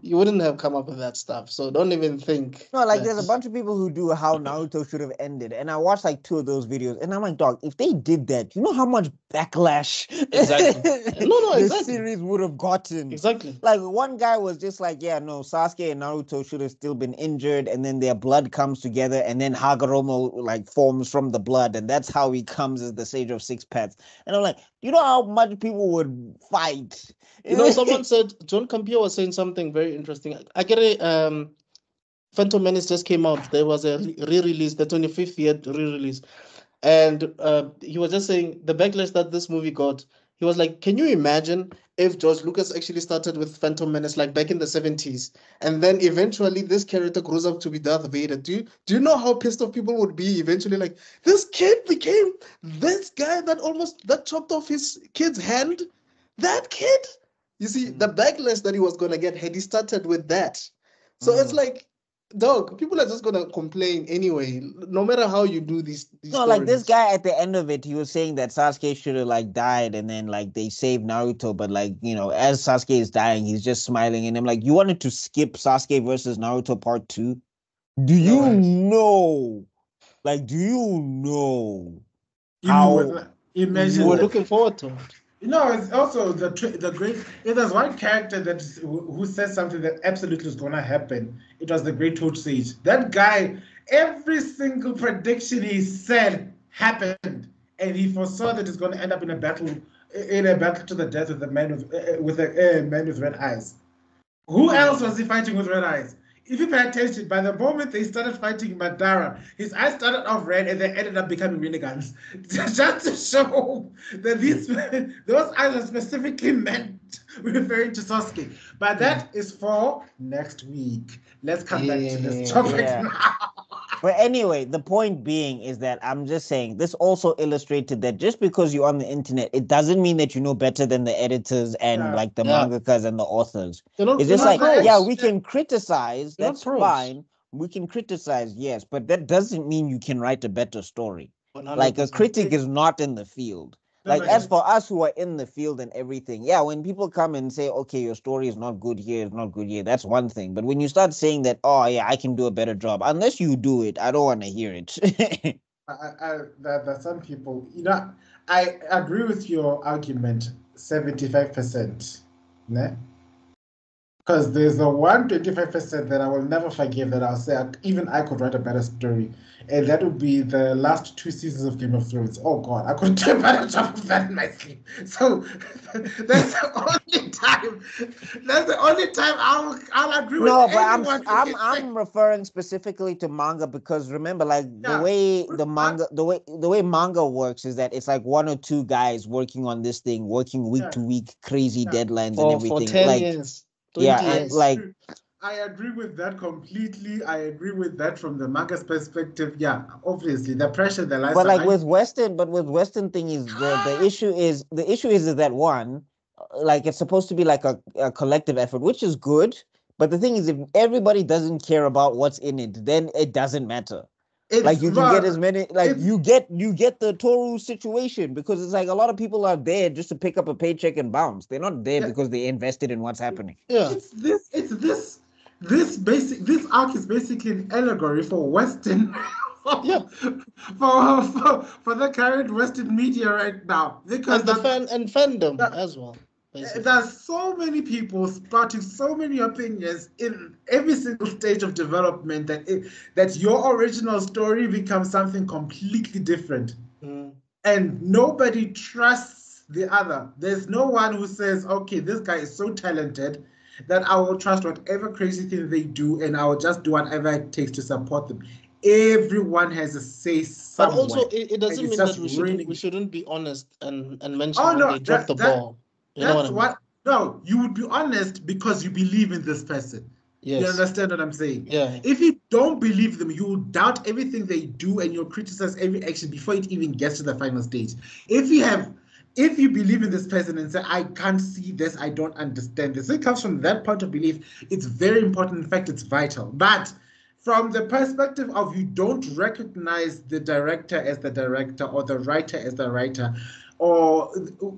[SPEAKER 1] you wouldn't have come up with that stuff. So don't even think.
[SPEAKER 3] No, like there's a bunch of people who do how Naruto should have ended, and I watched like 2 of those videos, and I'm like, dog, if they did that, you know how much backlash the series would have gotten.
[SPEAKER 1] Exactly.
[SPEAKER 3] Like one guy was just like, yeah, no, Sasuke and Naruto should have still been injured, and then their blood comes together, and then Hagoromo like forms from the blood, and that's how he comes as the Sage of Six Paths. And I'm like, you know how much people would fight?
[SPEAKER 1] Someone said, John Campia was saying something very interesting. I get it. Phantom Menace just came out. There was a re-release, the 25th year re-release. And he was just saying the backlash that this movie got. He was like, can you imagine if George Lucas actually started with Phantom Menace like back in the 70s, and then eventually this character grows up to be Darth Vader? Do you know how pissed off people would be eventually? Like, this kid became this guy that chopped off his kid's hand? That kid? You see, the backlash that he was gonna get had he started with that. So it's like, dog, people are just gonna complain anyway, no matter how you do these
[SPEAKER 3] No, like this
[SPEAKER 1] stories.
[SPEAKER 3] guy at the end of it, he was saying that Sasuke should have like died, and then like they saved Naruto, but like as Sasuke is dying, he's just smiling, and I'm like, you wanted to skip Sasuke versus Naruto Part 2? Do you know? Like, do you know how
[SPEAKER 2] imagine
[SPEAKER 1] You were
[SPEAKER 2] that.
[SPEAKER 1] looking forward to it.
[SPEAKER 2] It's also the great. If there's one character who says something that absolutely is gonna happen, it was the Great Torch Sage. That guy, every single prediction he said happened, and he foresaw that he's gonna end up in a battle to the death with the man with a man with red eyes. Who else was he fighting with red eyes? If you pay attention, by the moment they started fighting Madara, his eyes started off red and they ended up becoming renegades. Just to show that those eyes are specifically meant referring to Sasuke. But that is for next week. Let's come back to this topic now.
[SPEAKER 3] But anyway, the point being is that I'm just saying this also illustrated that just because you're on the internet, it doesn't mean that you know better than the editors and like the mangakas and the authors. It's just like, we can criticize. That's fine. We can criticize, yes, but that doesn't mean you can write a better story. 100%. Like a critic is not in the field. Like as for us who are in the field and everything, when people come and say, okay, your story is not good here, it's not good here, that's one thing. But when you start saying that, I can do a better job, unless you do it, I don't want to hear it.
[SPEAKER 2] That some people, I agree with your argument 75%. Ne? Because there's a 125% that I will never forgive that I'll say even I could write a better story. And that would be the last 2 seasons of Game of Thrones. Oh God, I couldn't do a better job of that in my sleep. So that's the only time I'll agree with anyone.
[SPEAKER 3] No, but I'm referring specifically to manga because remember, like the way manga works is that it's like 1 or 2 guys working on this thing, working week to week, crazy deadlines and everything.
[SPEAKER 1] For 10 years.
[SPEAKER 2] I agree with that completely. I agree with that from the manga's perspective. Yeah, obviously the pressure, the lies.
[SPEAKER 3] But like with Western thing is the issue is that one, like it's supposed to be like a collective effort, which is good. But the thing is, if everybody doesn't care about what's in it, then it doesn't matter. Like you can get as many, like you get the Toru situation because it's like a lot of people are there just to pick up a paycheck and bounce. They're not there because they invested in what's happening.
[SPEAKER 2] Yeah, this arc is basically an allegory for Western, for the current Western media right now. Because
[SPEAKER 1] and fandom as well. Basically.
[SPEAKER 2] There's so many people spouting so many opinions in every single stage of development that your original story becomes something completely different. And nobody trusts the other. There's no one who says, okay, this guy is so talented that I will trust whatever crazy thing they do and I will just do whatever it takes to support them. Everyone has a say somewhere.
[SPEAKER 1] But also, it doesn't mean that we shouldn't be honest and mention when they drop the ball.
[SPEAKER 2] No, you would be honest because you believe in this person. Yes. You understand what I'm saying?
[SPEAKER 1] Yeah.
[SPEAKER 2] If you don't believe them, you will doubt everything they do and you'll criticize every action before it even gets to the final stage. If you believe in this person and say, I can't see this, I don't understand this, it comes from that point of belief. It's very important. In fact, it's vital. But from the perspective of you don't recognize the director as the director or the writer as the writer, or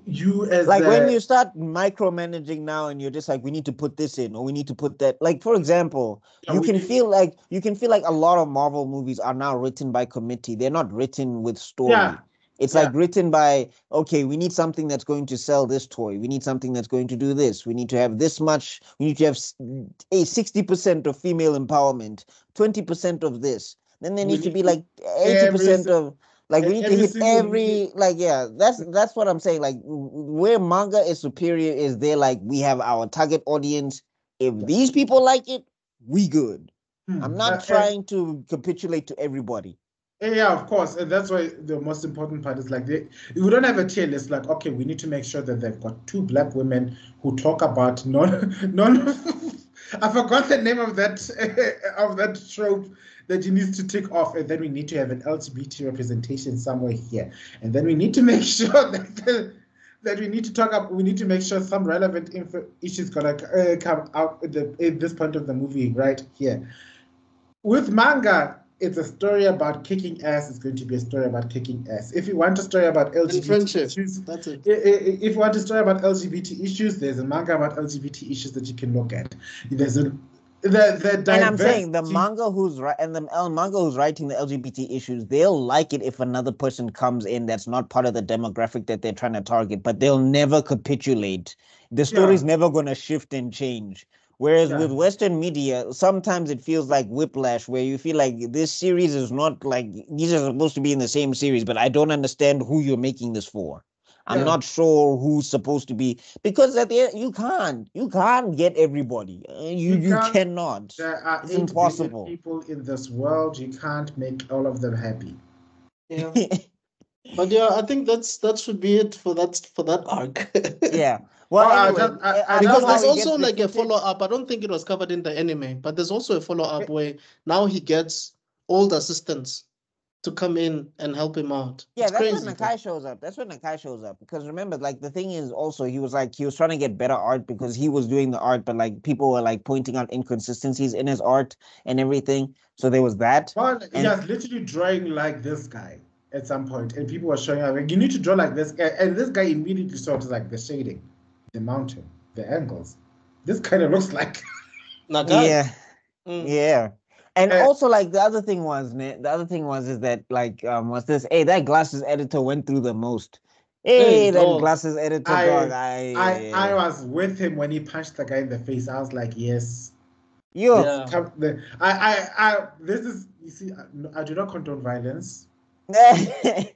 [SPEAKER 2] you as
[SPEAKER 3] like when you start micromanaging now and you're just like, we need to put this in or we need to put that, like for example, you can feel like a lot of Marvel movies are now written by committee. They're not written with story. It's like written by, okay, we need something that's going to sell this toy. We need something that's going to do this. We need to have this much. We need to have 60% of female empowerment, 20% of this. Then there needs to be like 80% of, like we need to hit every, like, that's what I'm saying. Like where manga is superior is they're like, we have our target audience. If these people like it, we good. I'm not trying to capitulate to everybody.
[SPEAKER 2] Yeah, of course. And that's why the most important part is like, we don't have a tier list. Like, okay, we need to make sure that they've got 2 black women who talk about I forgot the name of that trope that you need to tick off. And then we need to have an LGBT representation somewhere here. And then we need to make sure that that we need to talk about. We need to make sure some relevant issues gonna come out at this point of the movie right here. With manga, it's a story about kicking ass. It's going to be a story about kicking ass. If you want a story about LGBT issues,
[SPEAKER 1] that's it.
[SPEAKER 2] If you want a story about LGBT issues, there's a manga about LGBT issues that you can look at. There's a
[SPEAKER 3] and I'm saying the manga who's writing the LGBT issues, they'll like it if another person comes in that's not part of the demographic that they're trying to target, but they'll never capitulate. The story's never going to shift and change. Whereas with Western media, sometimes it feels like whiplash, where you feel like this series is not like, these are supposed to be in the same series, but I don't understand who you're making this for. I'm not sure who's supposed to be, because at the end, you can't get everybody. You cannot.
[SPEAKER 2] There are
[SPEAKER 3] it's impossible.
[SPEAKER 2] People in this world. You can't make all of them happy.
[SPEAKER 1] Yeah. But yeah, I think that should be it for that arc.
[SPEAKER 3] Yeah. Well, anyway,
[SPEAKER 1] because there's also like a follow-up. I don't think it was covered in the anime, but there's also a follow-up where now he gets old assistants to come in and help him out.
[SPEAKER 3] Yeah, that's when Nakai shows up. That's when Nakai shows up. Because remember, like, the thing is also, he was trying to get better art because he was doing the art, but like people were like pointing out inconsistencies in his art and everything. So there was that.
[SPEAKER 2] Well, he was literally drawing like this guy at some point, and people were showing up, like, you need to draw like this guy. And this guy immediately saw like the shading, the mountain, the angles. This kind of looks like
[SPEAKER 1] Nakai.
[SPEAKER 3] Yeah. Yeah. And also, like, the other thing was is that, like, what's this? Hey, that glasses editor went through the most. Hey, that glasses editor dog.
[SPEAKER 2] I was with him when he punched the guy in the face. I was like, yes. This is, you see, I do not condone violence. I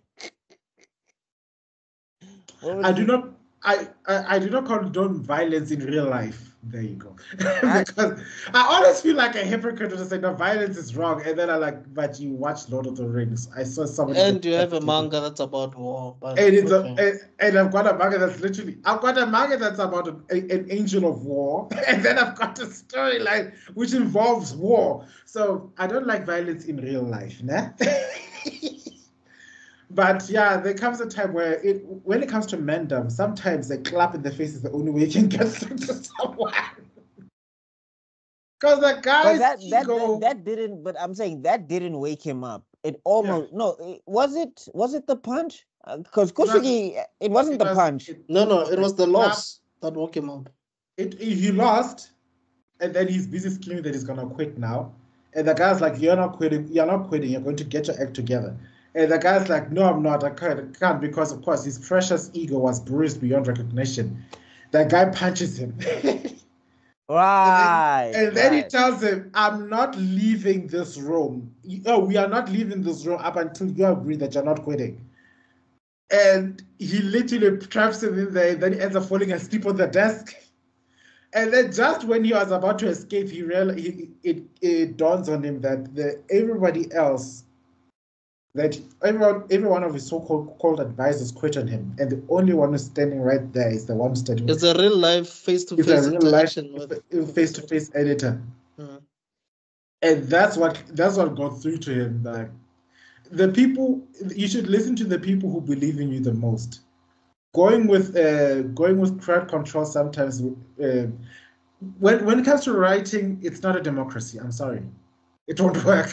[SPEAKER 2] do not condone violence in real life. There you go. Because I always feel like a hypocrite to say, no, violence is wrong. And then I like, but you watch Lord of the Rings. I saw someone.
[SPEAKER 1] And you have a manga that's about war. But
[SPEAKER 2] and I've got a manga that's about an angel of war. And then I've got a storyline which involves war. So I don't like violence in real life. Nah? But yeah, there comes a time where when it comes to mandom, sometimes a clap in the face is the only way you can get through to someone. Because the guy
[SPEAKER 3] that didn't. But I'm saying that didn't wake him up. It almost was it the punch? Because Kusugi, it wasn't the punch.
[SPEAKER 1] No, it was the loss that woke him up.
[SPEAKER 2] He lost, and then he's busy screaming that he's gonna quit now. And the guy's like, "You're not quitting. You're not quitting. You're going to get your act together." And the guy's like, no, I'm not. I can't because, of course, his precious ego was bruised beyond recognition. That guy punches him.
[SPEAKER 3] Right.
[SPEAKER 2] And then he tells him, I'm not leaving this room. We are not leaving this room up until you agree that you're not quitting. And he literally traps him in there. And then he ends up falling asleep on the desk. And then just when he was about to escape, he realized it dawns on him that everybody else, that every one of his so-called advisors quit on him, and the only one who's standing right there is the one who's standing.
[SPEAKER 1] It's a real life face-to-face interaction with
[SPEAKER 2] face-to-face editor, and that's what got through to him. Like, the people, you should listen to the people who believe in you the most. Going with crowd control sometimes. When it comes to writing, it's not a democracy. I'm sorry, it won't work.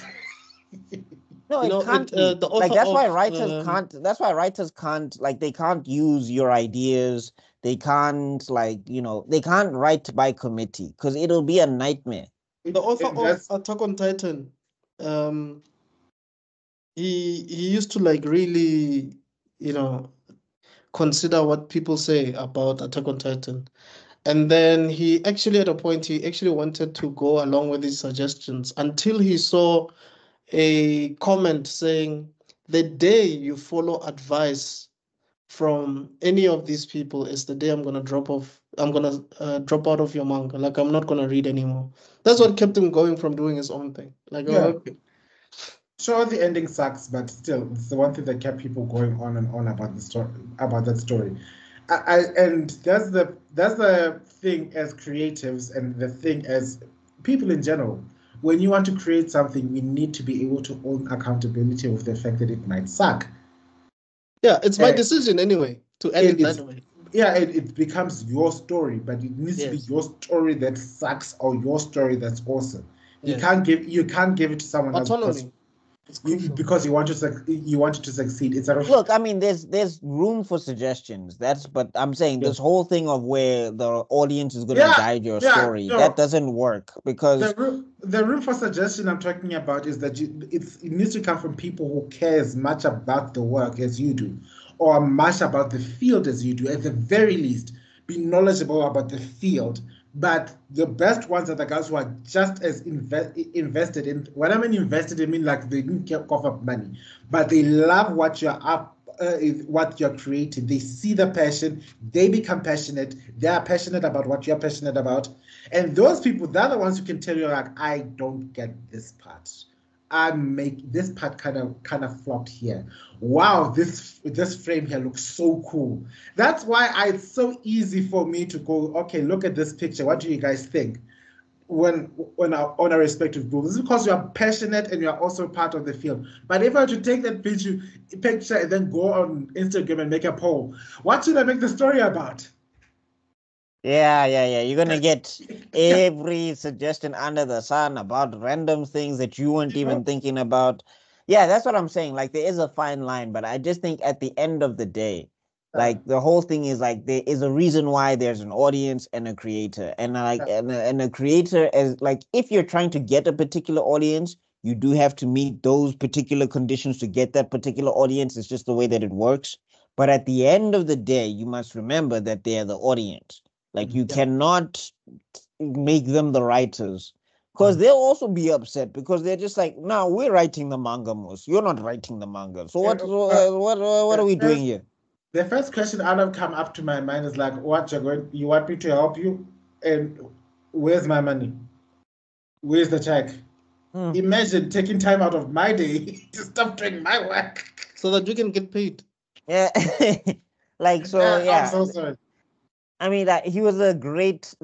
[SPEAKER 3] No, it can't. That's why writers can't. That's why writers can't. Like, they can't use your ideas. They can't, they can't write by committee because it'll be a nightmare.
[SPEAKER 1] The author of Attack on Titan, he used to really, consider what people say about Attack on Titan, and then he actually at a point he actually wanted to go along with his suggestions until he saw a comment saying, the day you follow advice from any of these people is the day I'm gonna drop out of your manga. Like, I'm not gonna read anymore. That's what kept him going from doing his own thing. Like, okay.
[SPEAKER 2] Sure, the ending sucks, but still, it's the one thing that kept people going on and on about the story, about that story. And that's the thing as creatives, and the thing as people in general. When you want to create something, we need to be able to own accountability of the fact that it might suck.
[SPEAKER 1] Yeah, it's my decision anyway to end it that way.
[SPEAKER 2] it becomes your story, but it needs to be
[SPEAKER 1] Yes.
[SPEAKER 2] your story that sucks or your story that's awesome. You
[SPEAKER 1] Yes.
[SPEAKER 2] can't give it to someone else
[SPEAKER 1] Autonomy. It's crucial.
[SPEAKER 2] because you want it to succeed. It's a
[SPEAKER 3] Look, I mean, there's room for suggestions. But I'm saying this whole thing of where the audience is going to guide your story,
[SPEAKER 2] no.
[SPEAKER 3] that doesn't work because
[SPEAKER 2] the room for suggestion I'm talking about is that it needs to come from people who care as much about the work as you do, or much about the field as you do. At the very least, be knowledgeable about the field. But the best ones are the guys who are just as invested in. When I mean invested, I mean like they didn't cough up money, but they love what you're what you're creating. They see the passion. They become passionate. They are passionate about what you're passionate about. And those people, they're the ones who can tell you like, I don't get this part. I make this part kind of flopped here. Wow, this frame here looks so cool. That's why it's so easy for me to go, okay, look at this picture. What do you guys think? When on our respective groups, it's because you are passionate and you are also part of the field. But if I were to take that picture and then go on Instagram and make a poll, what should I make the story about?
[SPEAKER 3] Yeah. You're gonna get every suggestion under the sun about random things that you weren't even thinking about. Yeah, that's what I'm saying. Like there is a fine line, but I just think at the end of the day, like the whole thing is like there is a reason why there's an audience and a creator, and and a creator is like if you're trying to get a particular audience, you do have to meet those particular conditions to get that particular audience. It's just the way that it works. But at the end of the day, you must remember that they're the audience. Like you cannot make them the writers because they'll also be upset because they're just like, no, we're writing the manga, Moose. You're not writing the manga. So what are we doing here?
[SPEAKER 2] The first question out of come up to my mind is like, what you want me to help you? And where's my money? Where's the check? Imagine taking time out of my day to stop doing my work.
[SPEAKER 1] So that you can get paid.
[SPEAKER 3] Yeah. Like, so, yeah.
[SPEAKER 2] I'm so sorry.
[SPEAKER 3] I mean, he was a great,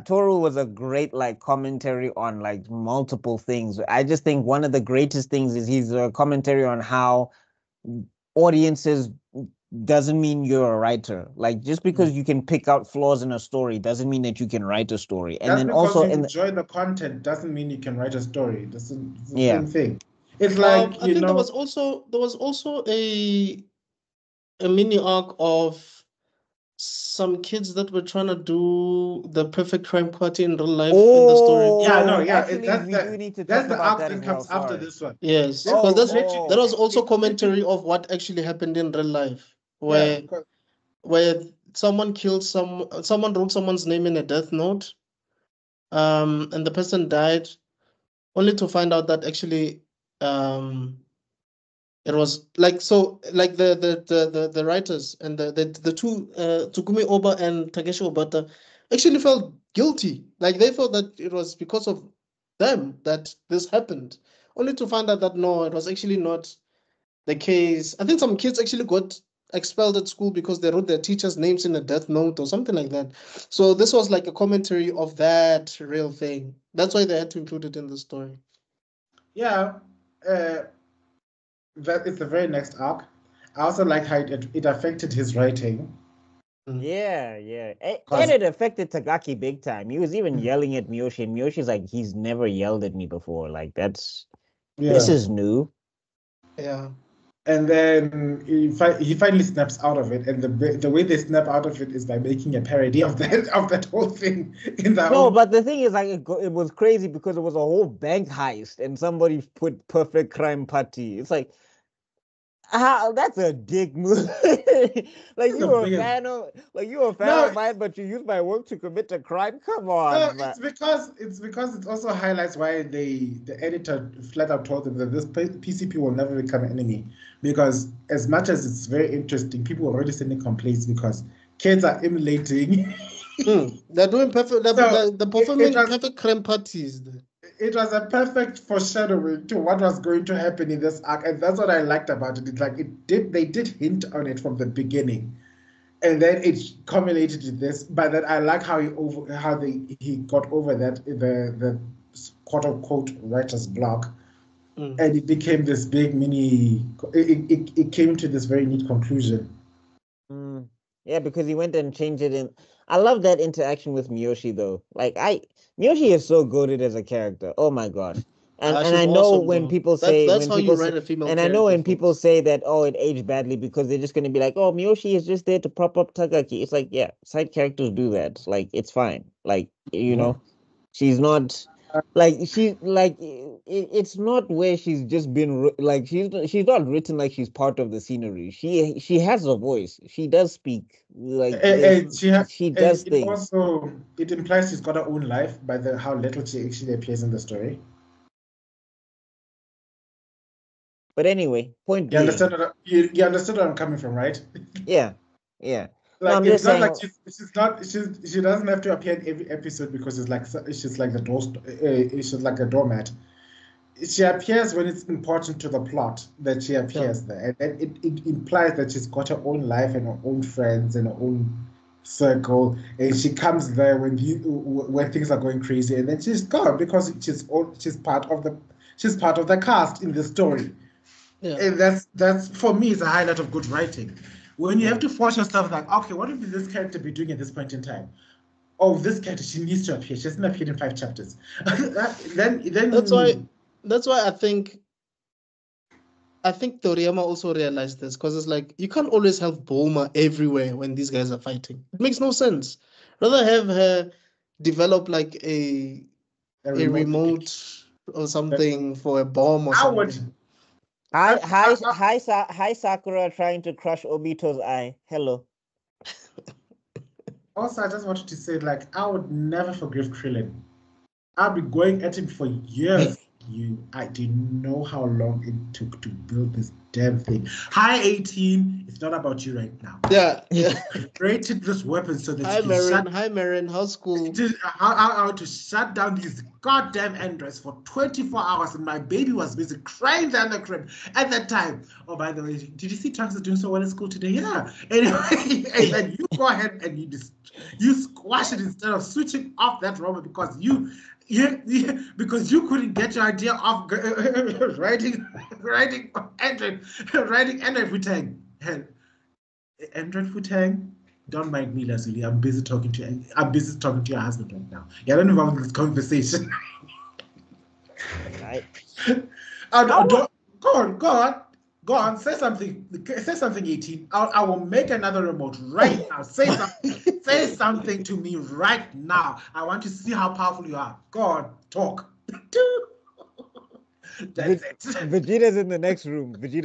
[SPEAKER 3] Toru was a great, commentary on, multiple things. I just think one of the greatest things is he's a commentary on how audiences doesn't mean you're a writer. Like, just because you can pick out flaws in a story doesn't mean that you can write a story. And then also,
[SPEAKER 2] you enjoy the content doesn't mean you can write a story. That's the same thing. It's like,
[SPEAKER 1] I think there was also a mini arc of some kids that were trying to do the perfect crime party in real life in the story.
[SPEAKER 2] That's the arc that comes after this one.
[SPEAKER 1] Yes, because that was also commentary of what actually happened in real life, where someone killed someone wrote someone's name in a death note, and the person died, only to find out that actually it was the writers and the two Tsugumi Oba and Takeshi Obata actually felt guilty. Like they felt that it was because of them that this happened, only to find out that no, it was actually not the case. I think some kids actually got expelled at school because they wrote their teachers' names in a death note or something like that. So this was like a commentary of that real thing. That's why they had to include it in the story.
[SPEAKER 2] Yeah. That is the very next arc. I also like how it affected his writing.
[SPEAKER 3] Yeah. And it affected Tagaki big time. He was even yelling at Miyoshi, and Miyoshi's like, he's never yelled at me before. Like, this is new.
[SPEAKER 2] Yeah. And then he finally snaps out of it, and the way they snap out of it is by making a parody of that whole thing in that.
[SPEAKER 3] No, but the thing is, like, it was crazy because it was a whole bank heist, and somebody put perfect crime party. It's like, how? That's a dick move. Like you're a fan of mine, but you use my work to commit a crime. Come on.
[SPEAKER 2] No, it's because it also highlights why the editor flat out told them that this PCP will never become an enemy, because as much as it's very interesting, people are already sending complaints because kids are emulating.
[SPEAKER 1] They're doing perfect. They're performing perfect crime parties.
[SPEAKER 2] It was a perfect foreshadowing to what was going to happen in this arc, and that's what I liked about it. It's like they did hint on it from the beginning, and then it culminated to this. But then I like how he got over that the quote unquote writer's block, and it became this big mini. It came to this very neat conclusion.
[SPEAKER 3] Yeah, because he went and changed it in. I love that interaction with Miyoshi though. Like Miyoshi is so goated as a character. Oh my gosh. And
[SPEAKER 1] She's
[SPEAKER 3] I know
[SPEAKER 1] awesome
[SPEAKER 3] when
[SPEAKER 1] though.
[SPEAKER 3] people
[SPEAKER 1] That's
[SPEAKER 3] say
[SPEAKER 1] that's
[SPEAKER 3] when
[SPEAKER 1] how you
[SPEAKER 3] people say
[SPEAKER 1] write a female
[SPEAKER 3] and I know
[SPEAKER 1] character,
[SPEAKER 3] when people
[SPEAKER 1] folks.
[SPEAKER 3] say that it aged badly because they're just gonna be like, oh, Miyoshi is just there to prop up Takaki. It's like, yeah, side characters do that. Like it's fine. Like, she's not like it's not where she's just been like she's not written like she's part of the scenery. She has a voice. She does speak. Like she does
[SPEAKER 2] It
[SPEAKER 3] things.
[SPEAKER 2] also it implies she's got her own life by the how little she actually appears in the story.
[SPEAKER 3] But anyway, point
[SPEAKER 2] You
[SPEAKER 3] being,
[SPEAKER 2] understand you understood where I'm coming from, right?
[SPEAKER 3] yeah, yeah. No,
[SPEAKER 2] Like
[SPEAKER 3] I'm
[SPEAKER 2] it's
[SPEAKER 3] just
[SPEAKER 2] not
[SPEAKER 3] saying.
[SPEAKER 2] like she doesn't have to appear in every episode because she's like the door she's like a doormat. She appears when it's important to the plot that she appears there, and then it implies that she's got her own life and her own friends and her own circle, and she comes there when things are going crazy, and then she's gone because she's part of the cast in the story.
[SPEAKER 1] Yeah.
[SPEAKER 2] And that's for me is a highlight of good writing. When you have to force yourself like, okay, what would this character be doing at this point in time? Oh, this character, she needs to appear. She hasn't appeared in 5 chapters. then
[SPEAKER 1] That's why I think Toriyama also realized this because it's like you can't always have Bulma everywhere when these guys are fighting. It makes no sense. Rather have her develop like a remote or something for a bomb or
[SPEAKER 2] I would
[SPEAKER 1] something.
[SPEAKER 3] Hi Sakura trying to crush Obito's eye. Hello.
[SPEAKER 2] also I just wanted to say like I would never forgive Krillin. I'll be going at him for years. I didn't know how long it took to build this damn thing. Hi 18, it's not about you right now.
[SPEAKER 1] Yeah.
[SPEAKER 2] I created this weapon so that
[SPEAKER 1] Hi Marin, how's school?
[SPEAKER 2] How to shut down these goddamn androids for 24 hours, and my baby was busy crying down the crib at that time. Oh, by the way, did you see Trunks is doing so well in school today? Yeah. Anyway, and then you go ahead and you squash it instead of switching off that robot because because you couldn't get your idea of writing Android Futang. Hell, Android Futang. Don't mind me, Leslie. I'm busy talking to your husband right now. Yeah, I don't involve in this conversation.
[SPEAKER 3] Right.
[SPEAKER 2] Go on. Say something. Say something, 18. I will make another remote right now. Say something. Say something to me right now. I want to see how powerful you are. Go on, talk. That's it.
[SPEAKER 3] Vegeta's in the next room. ready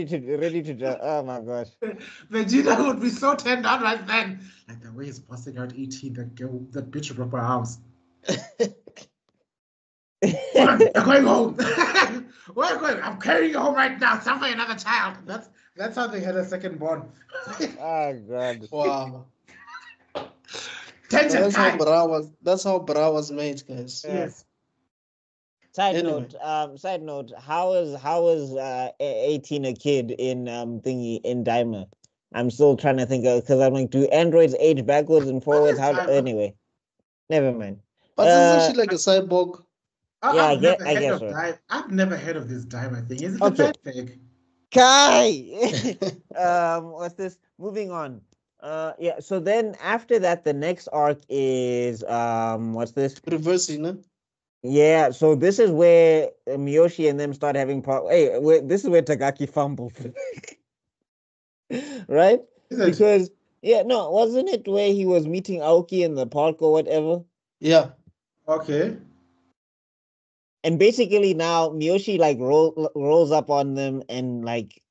[SPEAKER 3] to. Oh my gosh.
[SPEAKER 2] Vegeta would be so turned on right then. Like the way he's busting out 18, that bitch broke my house. Come on, you're going home. We're going. I'm carrying you home right now. Somewhere another child. That's how they had a second born.
[SPEAKER 3] Oh god.
[SPEAKER 1] Wow.
[SPEAKER 2] Tension.
[SPEAKER 1] That's how Bra was made, guys.
[SPEAKER 2] Yes.
[SPEAKER 3] Side
[SPEAKER 1] Anyway.
[SPEAKER 3] note, how is 18 a kid in thingy in Daima? I'm still trying to think of because I'm like, do androids age backwards and forwards? Anyway, never mind.
[SPEAKER 1] But isn't she like a cyborg?
[SPEAKER 3] Yeah, I guess
[SPEAKER 2] I've never heard of this Daima thing. Is it
[SPEAKER 3] Okay.
[SPEAKER 2] a bad thing?
[SPEAKER 3] Kai. What's this? Moving on. Yeah. So then after that, the next arc is what's this?
[SPEAKER 1] Reversing, no?
[SPEAKER 3] Yeah, so this is where Miyoshi and them start having problems. Hey, this is where Tagaki fumbled. Right? Because, wasn't it where he was meeting Aoki in the park or whatever?
[SPEAKER 1] Yeah.
[SPEAKER 2] Okay.
[SPEAKER 3] And basically now Miyoshi like rolls up on them and like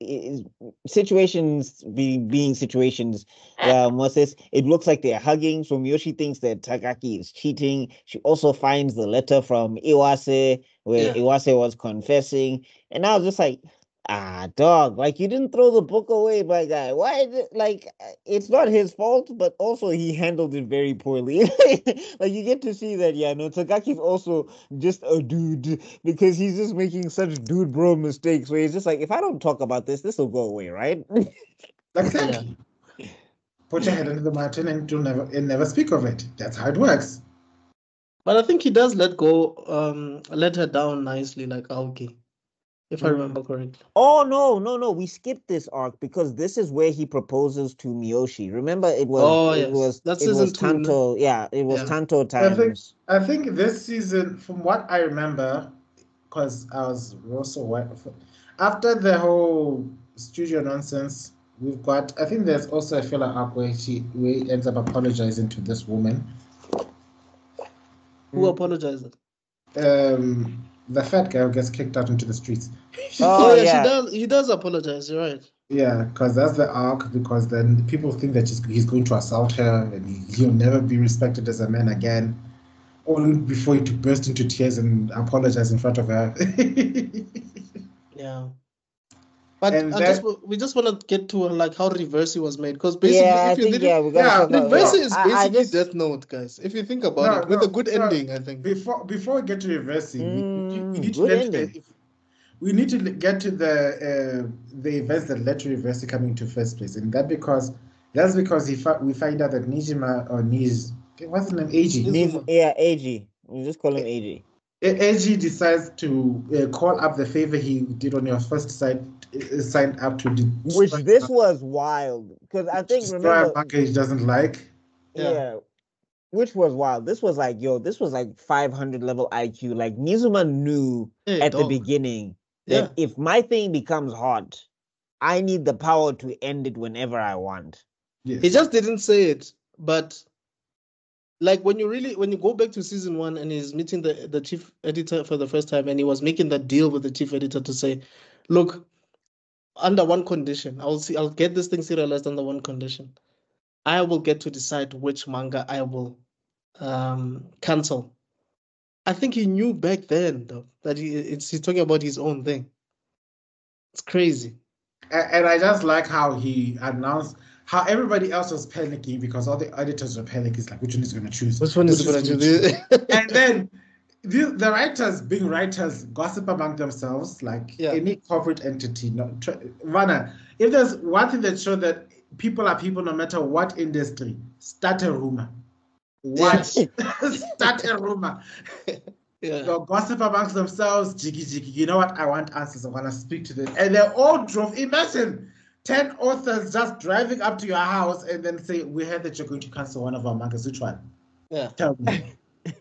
[SPEAKER 3] situations being situations. What's this? It looks like they're hugging. So Miyoshi thinks that Takaki is cheating. She also finds the letter from Iwase where Iwase was confessing. And I was just like, dog, like you didn't throw the book away, my guy. Why is it like it's not his fault, but also he handled it very poorly. Like you get to see that, Takaki's also just a dude because he's just making such dude bro mistakes where he's just like, if I don't talk about this will go away, right?
[SPEAKER 2] Exactly. Yeah. Put your head into the mountain and never speak of it. That's how it works.
[SPEAKER 1] But I think he does let her down nicely, like Aoki. if I remember correctly.
[SPEAKER 3] Oh no! We skipped this arc because this is where he proposes to Miyoshi. Remember, it was
[SPEAKER 1] That's
[SPEAKER 3] it
[SPEAKER 1] season
[SPEAKER 3] was
[SPEAKER 1] 2. No?
[SPEAKER 3] Tanto. Yeah, it was
[SPEAKER 1] Yeah.
[SPEAKER 3] Tanto
[SPEAKER 2] I think
[SPEAKER 3] times.
[SPEAKER 2] I think this season, from what I remember, because I was also after the whole studio nonsense, we've got. I think there's also a filler arc where he ends up apologizing to this woman.
[SPEAKER 1] Who apologizes?
[SPEAKER 2] The fat guy who gets kicked out into the streets.
[SPEAKER 1] Oh,
[SPEAKER 3] Oh
[SPEAKER 1] yeah,
[SPEAKER 3] yeah.
[SPEAKER 1] he does apologize. You're right.
[SPEAKER 2] Yeah, because that's the arc. Because then people think that he's going to assault her, and he'll never be respected as a man again. Only before he to burst into tears and apologize in front of her.
[SPEAKER 1] Yeah. But
[SPEAKER 2] And
[SPEAKER 1] we just want to get to like how Reversi was made, because basically,
[SPEAKER 3] Yeah, I
[SPEAKER 1] if you
[SPEAKER 3] think
[SPEAKER 1] didn't,
[SPEAKER 3] we gotta talk about.
[SPEAKER 1] Reversi
[SPEAKER 3] Yeah,
[SPEAKER 1] is
[SPEAKER 3] I
[SPEAKER 1] basically
[SPEAKER 3] just
[SPEAKER 1] Death Note, guys. If you think about it, with a good ending, I think.
[SPEAKER 2] before we get to reversing, we need to
[SPEAKER 3] good
[SPEAKER 2] let
[SPEAKER 3] ending.
[SPEAKER 2] we need to get to the events that led to reversing coming into first place, and that's because we find out that Nijima or Niz, what's his name, Eiji.
[SPEAKER 1] Nizuma.
[SPEAKER 3] Yeah, AG. We just call him AG.
[SPEAKER 2] Eiji decides to call up the favor he did on your first site, signed up to
[SPEAKER 3] Which this was wild because I think
[SPEAKER 2] destroy a
[SPEAKER 3] remember.
[SPEAKER 2] market he doesn't like.
[SPEAKER 3] Yeah. Which was wild. This was like, this was like 500 level IQ. Like Nizuma knew
[SPEAKER 1] Hey,
[SPEAKER 3] at the
[SPEAKER 1] dog.
[SPEAKER 3] beginning
[SPEAKER 1] Yeah.
[SPEAKER 3] that if my thing becomes hot, I need the power to end it whenever I want.
[SPEAKER 2] Yes.
[SPEAKER 1] He just didn't say it, but like when you go back to season 1 and he's meeting the chief editor for the first time, and he was making that deal with the chief editor to say, look, under one condition, I'll get this thing serialized under one condition. I will get to decide which manga I will cancel. I think he knew back then though that he's talking about his own thing. It's crazy.
[SPEAKER 2] And I just like how he announced how everybody else was panicking because all the editors were panicking. It's like, which one is going to choose?
[SPEAKER 1] Which one is going to choose?
[SPEAKER 2] And then the writers, being writers, gossip among themselves like any corporate entity. Vana, if there's one thing that showed that people are people no matter what industry, start a rumor. Start a rumor. They'll gossip amongst themselves, jiggy. You know what? I want answers. I want to speak to them. And they all drove. Imagine 10 authors just driving up to your house and then say, we heard that you're going to cancel one of our mangas. Which one?
[SPEAKER 1] Yeah.
[SPEAKER 2] Tell me.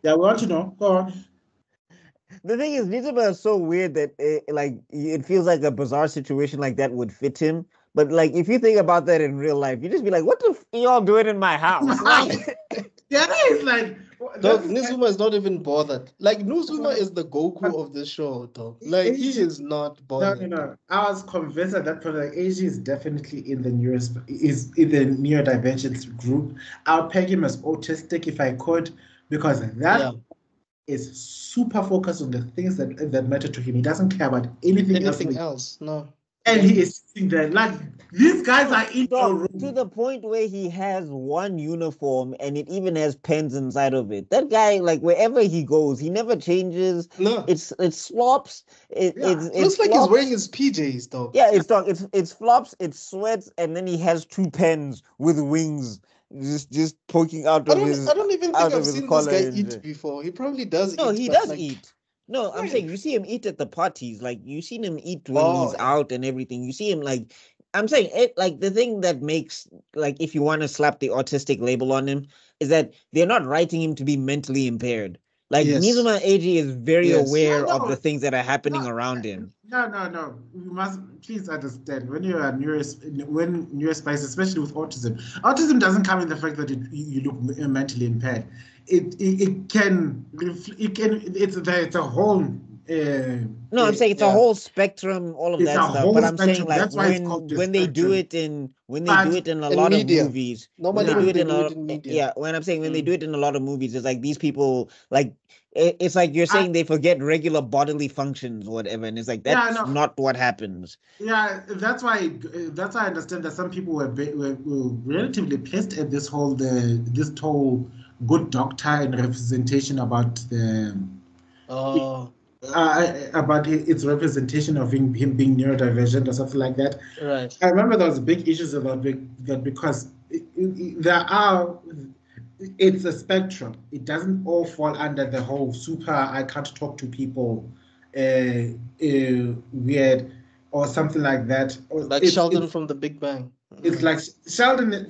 [SPEAKER 2] Yeah, we want to know. Go on.
[SPEAKER 3] The thing is, Nizuma is so weird that it feels like a bizarre situation like that would fit him. But like, if you think about that in real life, you just be like, "What the f y'all doing in my house?"
[SPEAKER 2] Yeah, it's like
[SPEAKER 1] dog, Nizuma is not even bothered. Like Nizuma is the Goku of the show, dog. Like he is not bothered.
[SPEAKER 2] No. I was convinced at that point that Eiji is definitely in the neurodivergent group. I'll peg him as autistic if I could, because that is super focused on the things that matter to him. He doesn't care about anything
[SPEAKER 1] else. No.
[SPEAKER 2] And he is sitting there like these guys are in a room.
[SPEAKER 3] To the point where he has one uniform and it even has pens inside of it. That guy, like wherever he goes, he never changes.
[SPEAKER 1] No,
[SPEAKER 3] it flops. It
[SPEAKER 1] looks like he's wearing his PJs though.
[SPEAKER 3] Yeah, it's flops. It sweats, and then he has two pens with wings just poking out of his.
[SPEAKER 1] I don't even think I've seen this guy eat before. He probably does.
[SPEAKER 3] No, he does eat. No, I'm saying you see him eat at the parties. Like you seen him eat when he's out and everything. You see him like. I'm saying it like the thing that makes like if you want to slap the autistic label on him is that they're not writing him to be mentally impaired. Like Nizuma Eiji is very aware of the things that are happening around him.
[SPEAKER 2] No. You must please understand when you're a neurospice, especially with autism. Autism doesn't come in the fact that you look mentally impaired. It's a whole.
[SPEAKER 3] No, I'm saying it's a whole spectrum, all of that stuff. But I'm saying like when they do it in a lot of movies, when they do it in media. When I'm saying when they do it in a lot of movies, it's like these people like it's like you're saying they forget regular bodily functions or whatever, and it's like that's not what happens.
[SPEAKER 2] Yeah, that's why I understand that some people were relatively pissed at this whole good doctor and representation about the about its representation of him being neurodivergent or something like that.
[SPEAKER 1] Right.
[SPEAKER 2] I remember there was big issues about that because it's a spectrum. It doesn't all fall under the whole super I can't talk to people weird or something like that.
[SPEAKER 1] Like Sheldon from The Big Bang.
[SPEAKER 2] It's like Sheldon.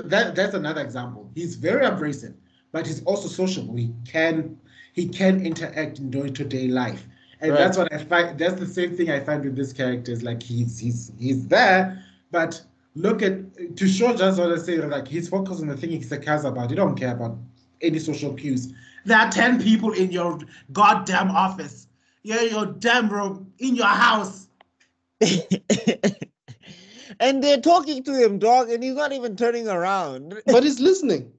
[SPEAKER 2] That's another example. He's very abrasive, but he's also sociable. He can interact in day-to-day life, and
[SPEAKER 1] Right.
[SPEAKER 2] that's what I find. That's the same thing I find with this character. Is like he's there, but look at to show just what I say. Like he's focused on the thing he cares about. He don't care about any social cues. There are 10 people in your goddamn office. Yeah, your damn room in your house.
[SPEAKER 3] And they're talking to him, dog, and he's not even turning around.
[SPEAKER 1] But he's listening.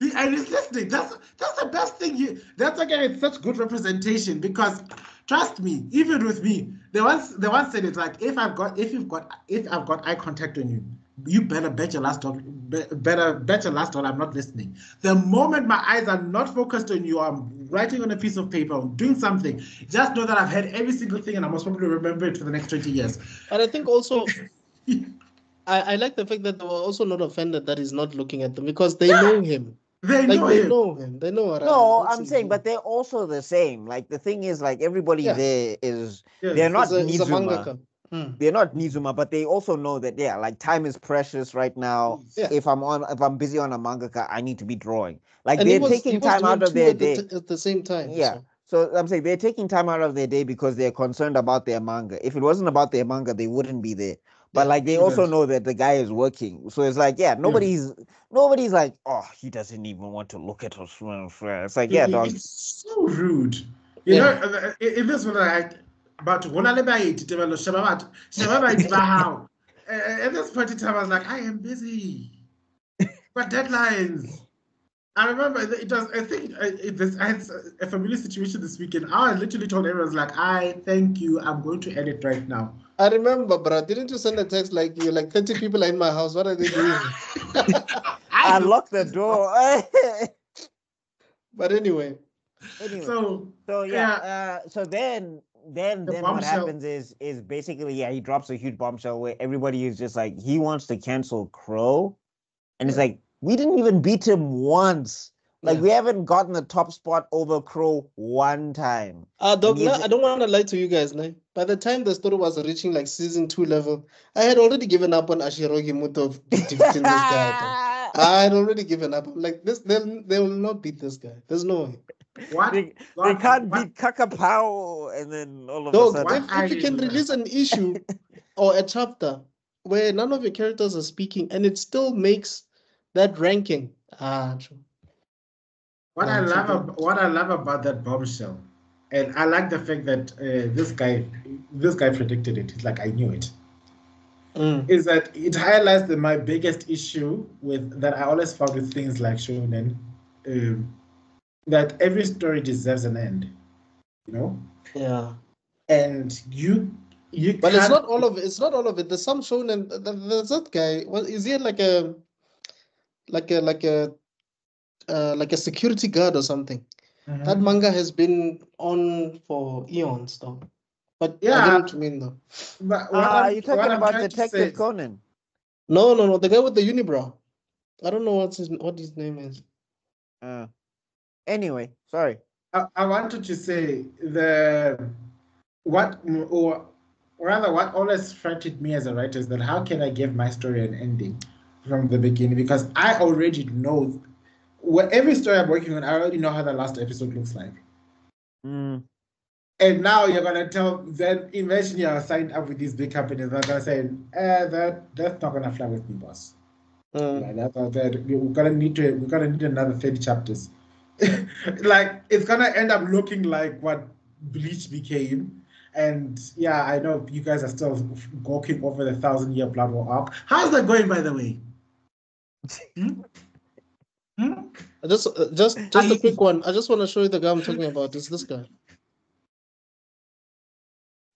[SPEAKER 2] And he's listening. That's the best thing. That's again, it's such good representation because trust me, even with me, they once said it like if I've got eye contact on you, you better bet your last dollar. I'm not listening. The moment my eyes are not focused on you, I'm writing on a piece of paper, I'm doing something. Just know that I've heard every single thing, and I must probably remember it for the next 20 years.
[SPEAKER 1] And I think also, I like the fact that they were also not offended that he's not looking at them because they know him.
[SPEAKER 2] They know
[SPEAKER 1] him. They know what.
[SPEAKER 3] No, I'm saying, but they're also the same. Like the thing is, like everybody there is, they're not Nizuma. They're not Nizuma, but they also know that like time is precious right now.
[SPEAKER 1] Yeah.
[SPEAKER 3] If I'm busy on a mangaka, I need to be drawing. Like and they're taking time out of their day
[SPEAKER 1] at the same time.
[SPEAKER 3] Yeah. So I'm saying they're taking time out of their day because they're concerned about their manga. If it wasn't about their manga, they wouldn't be there. But like they also know that the guy is working. So it's like, nobody's like, oh, he doesn't even want to look at us. It's like, dog.
[SPEAKER 2] It's so rude. You know, in this one, like, but when I Tebello, how? At this point in time, I was like, I am busy. But deadlines. I remember it was. I think I had a familiar situation this weekend. I literally told everyone, like, thank you. I'm going to edit right now.
[SPEAKER 1] I remember, bro. Didn't you send a text like you're like 30 people are in my house? What are they doing?
[SPEAKER 3] I locked the door.
[SPEAKER 1] But anyway.
[SPEAKER 2] So
[SPEAKER 3] then what happens is basically he drops a huge bombshell where everybody is just like he wants to cancel Crow, and it's like we didn't even beat him once. Like we haven't gotten the top spot over Crow one time.
[SPEAKER 1] Dog, I don't want to lie to you guys, no? By the time the story was reaching like season 2 level, I had already given up on Ashirogi Muto beating this guy. I had already given up. I'm like, they will not beat this guy. There's no way.
[SPEAKER 3] What? They can't beat Kakapao, and then all of a sudden.
[SPEAKER 1] If you can release an issue or a chapter where none of your characters are speaking and it still makes that ranking. True.
[SPEAKER 2] What I love about that bombshell, and I like the fact that this guy predicted it. It's like I knew it. Is that it highlights my biggest issue with that I always found with things like shonen, that every story deserves an end, you know.
[SPEAKER 1] Yeah.
[SPEAKER 2] And you.
[SPEAKER 1] But it's not all of it. It's not all of it. There's some shonen. There's that guy. Well, is he like a security guard or something? Mm-hmm. That manga has been on for eons, though. But I get what you mean, though.
[SPEAKER 3] But are you talking about Detective Conan?
[SPEAKER 1] No, the guy with the unibrow. I don't know what his name is.
[SPEAKER 3] Anyway, sorry.
[SPEAKER 2] I wanted to say what always frightened me as a writer is that how can I give my story an ending from the beginning? Because I already know every story I'm working on, I already know how the last episode looks like. And now you're gonna imagine you're signed up with these big companies. They're gonna say, that's not gonna fly with me, boss. We're gonna need another 30 chapters. Like it's gonna end up looking like what Bleach became. And I know you guys are still gawking over the 1,000-year Blood War arc. How's that going, by the way?
[SPEAKER 1] Just a quick one. I just want to show you the guy I'm talking about. It's this guy.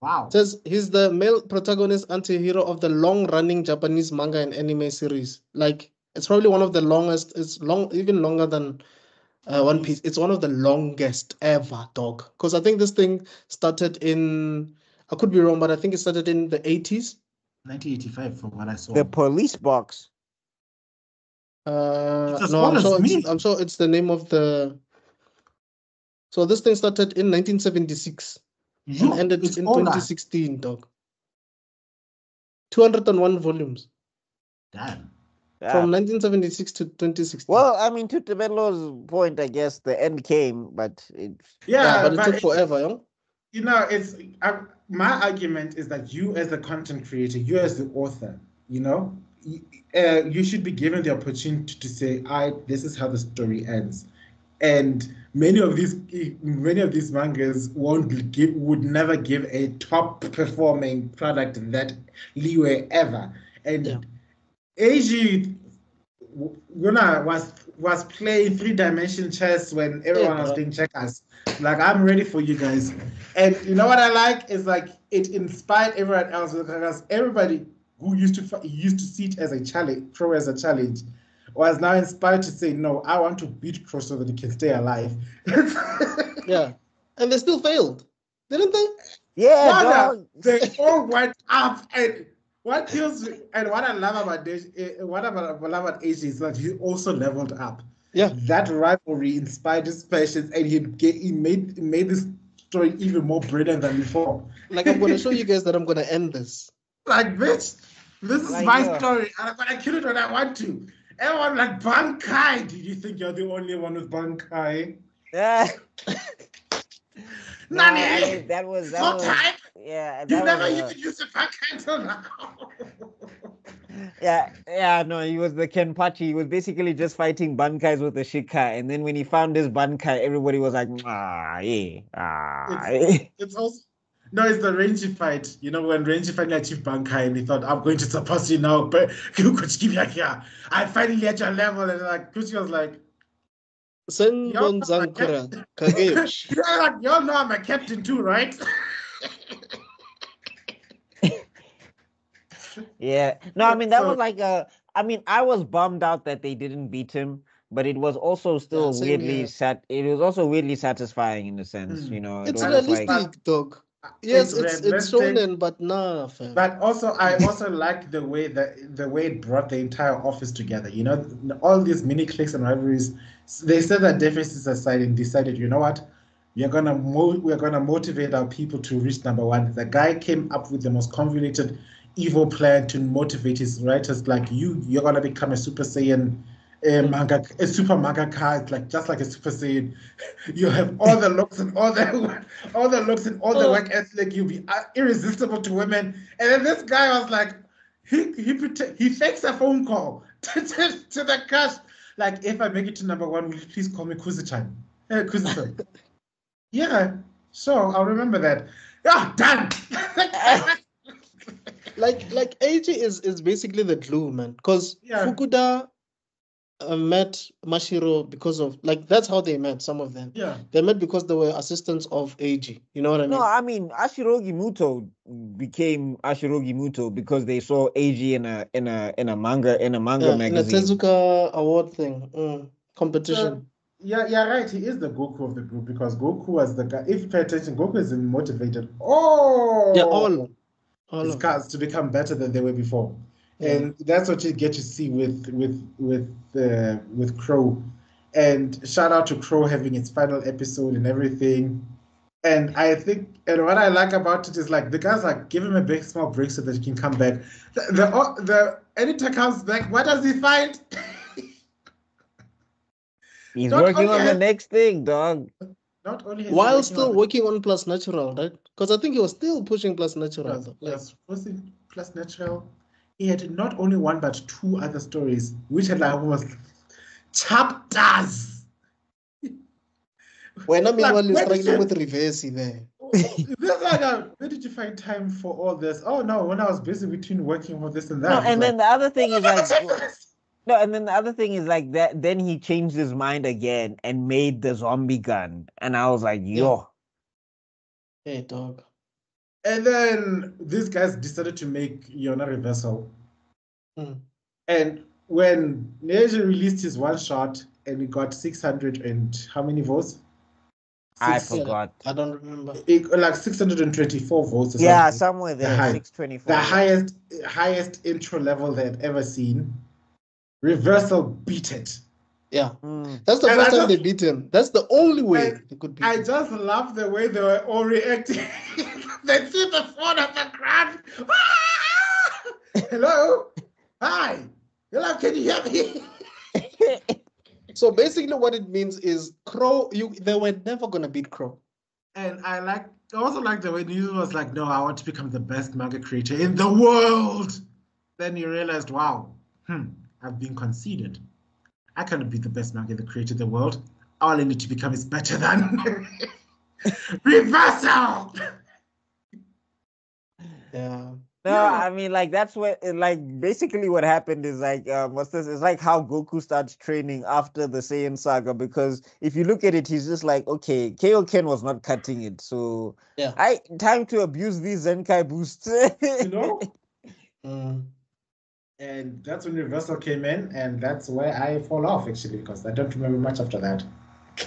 [SPEAKER 2] Wow.
[SPEAKER 1] It says he's the male protagonist anti-hero of the long-running Japanese manga and anime series. Like it's probably one of the longest. It's even longer than One Piece. It's one of the longest ever, dog. Because I think this thing started in, I could be wrong, but I think it started in the 80s.
[SPEAKER 2] 1985 from what I saw.
[SPEAKER 3] The Police Box.
[SPEAKER 1] I'm sure it's the name of the. So this thing started in 1976. and ended
[SPEAKER 2] it's
[SPEAKER 1] in
[SPEAKER 2] older.
[SPEAKER 1] 2016, dog. 201 volumes
[SPEAKER 2] Damn.
[SPEAKER 1] from 1976 to 2016.
[SPEAKER 3] Well, I mean, to Tebello's point, I guess the end came, but
[SPEAKER 1] But it took forever, yo.
[SPEAKER 2] You know, it's my argument is that you, as the content creator, you as the author, you know, you should be given the opportunity to say, this is how the story ends. And many of these mangas would never give a top performing product that leeway ever. And Eiji was playing 3-dimension chess when everyone was playing checkers. Like, I'm ready for you guys. And you know what I like is like it inspired everyone else, because everybody who used to see it as a challenge, Crow as a challenge, was now inspired to say, no, I want to beat Crow so that he can stay alive.
[SPEAKER 1] Yeah. And they still failed, didn't they?
[SPEAKER 3] Yeah,
[SPEAKER 2] they all went up. And what kills me, and what I love about Asia is that he also leveled up.
[SPEAKER 1] Yeah.
[SPEAKER 2] That rivalry inspired his passions, and he made this story even more brilliant than before.
[SPEAKER 1] Like, I'm going to show you guys that I'm going to end this.
[SPEAKER 2] Like, bitch, this is my story, and I'm going to kill it when I want to. Everyone like, Bankai. Did you think you're the only one with Bankai?
[SPEAKER 3] Yeah.
[SPEAKER 2] Nani?
[SPEAKER 3] That was
[SPEAKER 2] type.
[SPEAKER 3] Yeah.
[SPEAKER 2] You never even used a Bankai until now.
[SPEAKER 3] Yeah, no, he was the Kenpachi. He was basically just fighting Bankais with the Shika, and then when he found his Bankai, everybody was like,
[SPEAKER 2] It's also it's the Renji fight. You know, when Renji finally achieved Bankai and he thought, I'm going to surpass you now, but I finally at your level, and like Kuchi was like,
[SPEAKER 1] Senbon Zankura Kageyoshi.
[SPEAKER 2] Y'all know I'm a captain too, right?
[SPEAKER 3] Yeah. No, I mean, that was like I was bummed out that they didn't beat him, but it was also still weirdly it was also weirdly satisfying in a sense, you know.
[SPEAKER 1] It's realistic, dog. Yes, it's shonen, but nah, fam.
[SPEAKER 2] But also, I also like the way it brought the entire office together. You know, all these mini cliques and rivalries. They set their differences aside and decided, you know what, we're gonna motivate our people to reach number one. The guy came up with the most convoluted, evil plan to motivate his writers. Like, you're gonna become a Super Saiyan. A super mangaka. It's like just like a Super Saiyan. You have all the looks and all the work ethic. You'll be irresistible to women. And then this guy was like, he fakes a phone call to the cast. Like, if I make it to number one, will you please call me Kuzi-chan? Kuzi-san. Yeah, sure, I'll remember that. Done.
[SPEAKER 1] like AJ is basically the glue, man. Because Fukuda met Mashiro because of, like, that's how they met, some of them.
[SPEAKER 2] Yeah.
[SPEAKER 1] They met because they were assistants of AG. You know what I mean?
[SPEAKER 3] No, I mean, Ashirogi Muto became Ashirogi Muto because they saw AG in a manga magazine.
[SPEAKER 1] In a Tezuka award thing. Competition.
[SPEAKER 2] Yeah, right. He is the Goku of the group, because Goku was the guy. If you pay attention, Goku is motivated all his cars to become better than they were before. Yeah. And that's what you get to see with Crow. And shout out to Crow having its final episode and everything. And I think, and what I like about it is, like, the guys, like, give him a big small break so that he can come back. The editor comes back. What does he find?
[SPEAKER 3] He's working on the next thing, dog.
[SPEAKER 2] Not only
[SPEAKER 1] while still working on Plus Natural, right? Because I think he was still pushing Plus Natural.
[SPEAKER 2] Yes, pushing Plus Natural. He had not only one but two other stories, which had like almost chapters.
[SPEAKER 1] When I mean, you're struggling with reverse there.
[SPEAKER 2] Where did you find time for all this? Oh no, when I was busy between working for this and that.
[SPEAKER 3] No, and then the other thing is like. No, and then the other thing is like that. Then he changed his mind again and made the zombie gun, and I was like, "Yo,
[SPEAKER 1] hey dog."
[SPEAKER 2] And then these guys decided to make Yona Reversal. And when Neji released his one shot and he got 600 and how many votes?
[SPEAKER 3] I forgot.
[SPEAKER 1] I don't remember.
[SPEAKER 2] Like 624 votes. Or
[SPEAKER 3] something. Somewhere there. 624.
[SPEAKER 2] The highest intro level they had ever seen. Reversal beat it.
[SPEAKER 1] Yeah.
[SPEAKER 3] Mm.
[SPEAKER 1] That's the
[SPEAKER 2] And
[SPEAKER 1] first
[SPEAKER 2] I
[SPEAKER 1] time they
[SPEAKER 2] just-
[SPEAKER 1] beat him. That's the only way
[SPEAKER 2] And
[SPEAKER 1] they could beat
[SPEAKER 2] I
[SPEAKER 1] him.
[SPEAKER 2] just love the way they were all reacting. They see the phone on the ground. Ah! Hello? Hi. Hello, can you hear me?
[SPEAKER 1] So basically what it means is Crow, they were never gonna beat Crow.
[SPEAKER 2] And I also like the way News was like, no, I want to become the best manga creator in the world. Then you realized, wow, I've been conceded. I cannot be the best manga creator in the world. All I need to become is better than Reversal.
[SPEAKER 1] Yeah.
[SPEAKER 3] No,
[SPEAKER 2] Yeah.
[SPEAKER 3] I mean, like that's what, like basically what happened is like, what's this? It's like how Goku starts training after the Saiyan saga, because if you look at it, he's just like, okay, Kaioken was not cutting it, so
[SPEAKER 1] Yeah.
[SPEAKER 3] time to abuse these Zenkai boosts.
[SPEAKER 2] You know?
[SPEAKER 1] Mm.
[SPEAKER 2] And that's when Reversal came in, and that's where I fall off actually, because I don't remember much after that.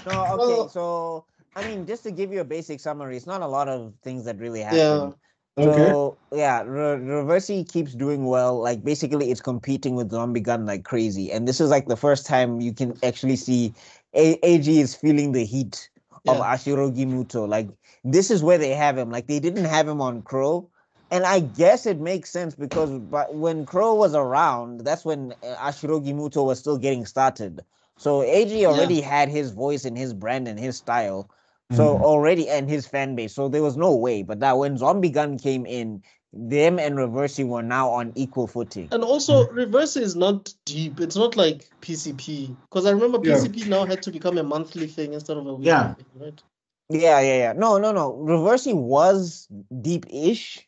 [SPEAKER 3] No, okay,
[SPEAKER 1] Well,
[SPEAKER 3] so I mean, just to give you a basic summary, it's not a lot of things that really
[SPEAKER 1] yeah.
[SPEAKER 3] happened.
[SPEAKER 2] Okay.
[SPEAKER 3] So yeah, Reversi keeps doing well. Like basically, it's competing with Zombie Gun like crazy, and this is like the first time you can actually see AG is feeling the heat of
[SPEAKER 1] Yeah.
[SPEAKER 3] Ashirogi Muto. Like this is where they have him. Like they didn't have him on Crow, and I guess it makes sense because but when Crow was around, that's when Ashirogi Muto was still getting started. So AG already had his voice and his brand and his style. So already, and his fan base. So there was no way. But now when Zombie Gun came in, them and Reversi were now on equal footing.
[SPEAKER 1] And also, Reverse is not deep. It's not like PCP. Because I remember PCP now had to become a monthly thing instead of a weekly thing, right?
[SPEAKER 3] Yeah. No. Reversi was deep-ish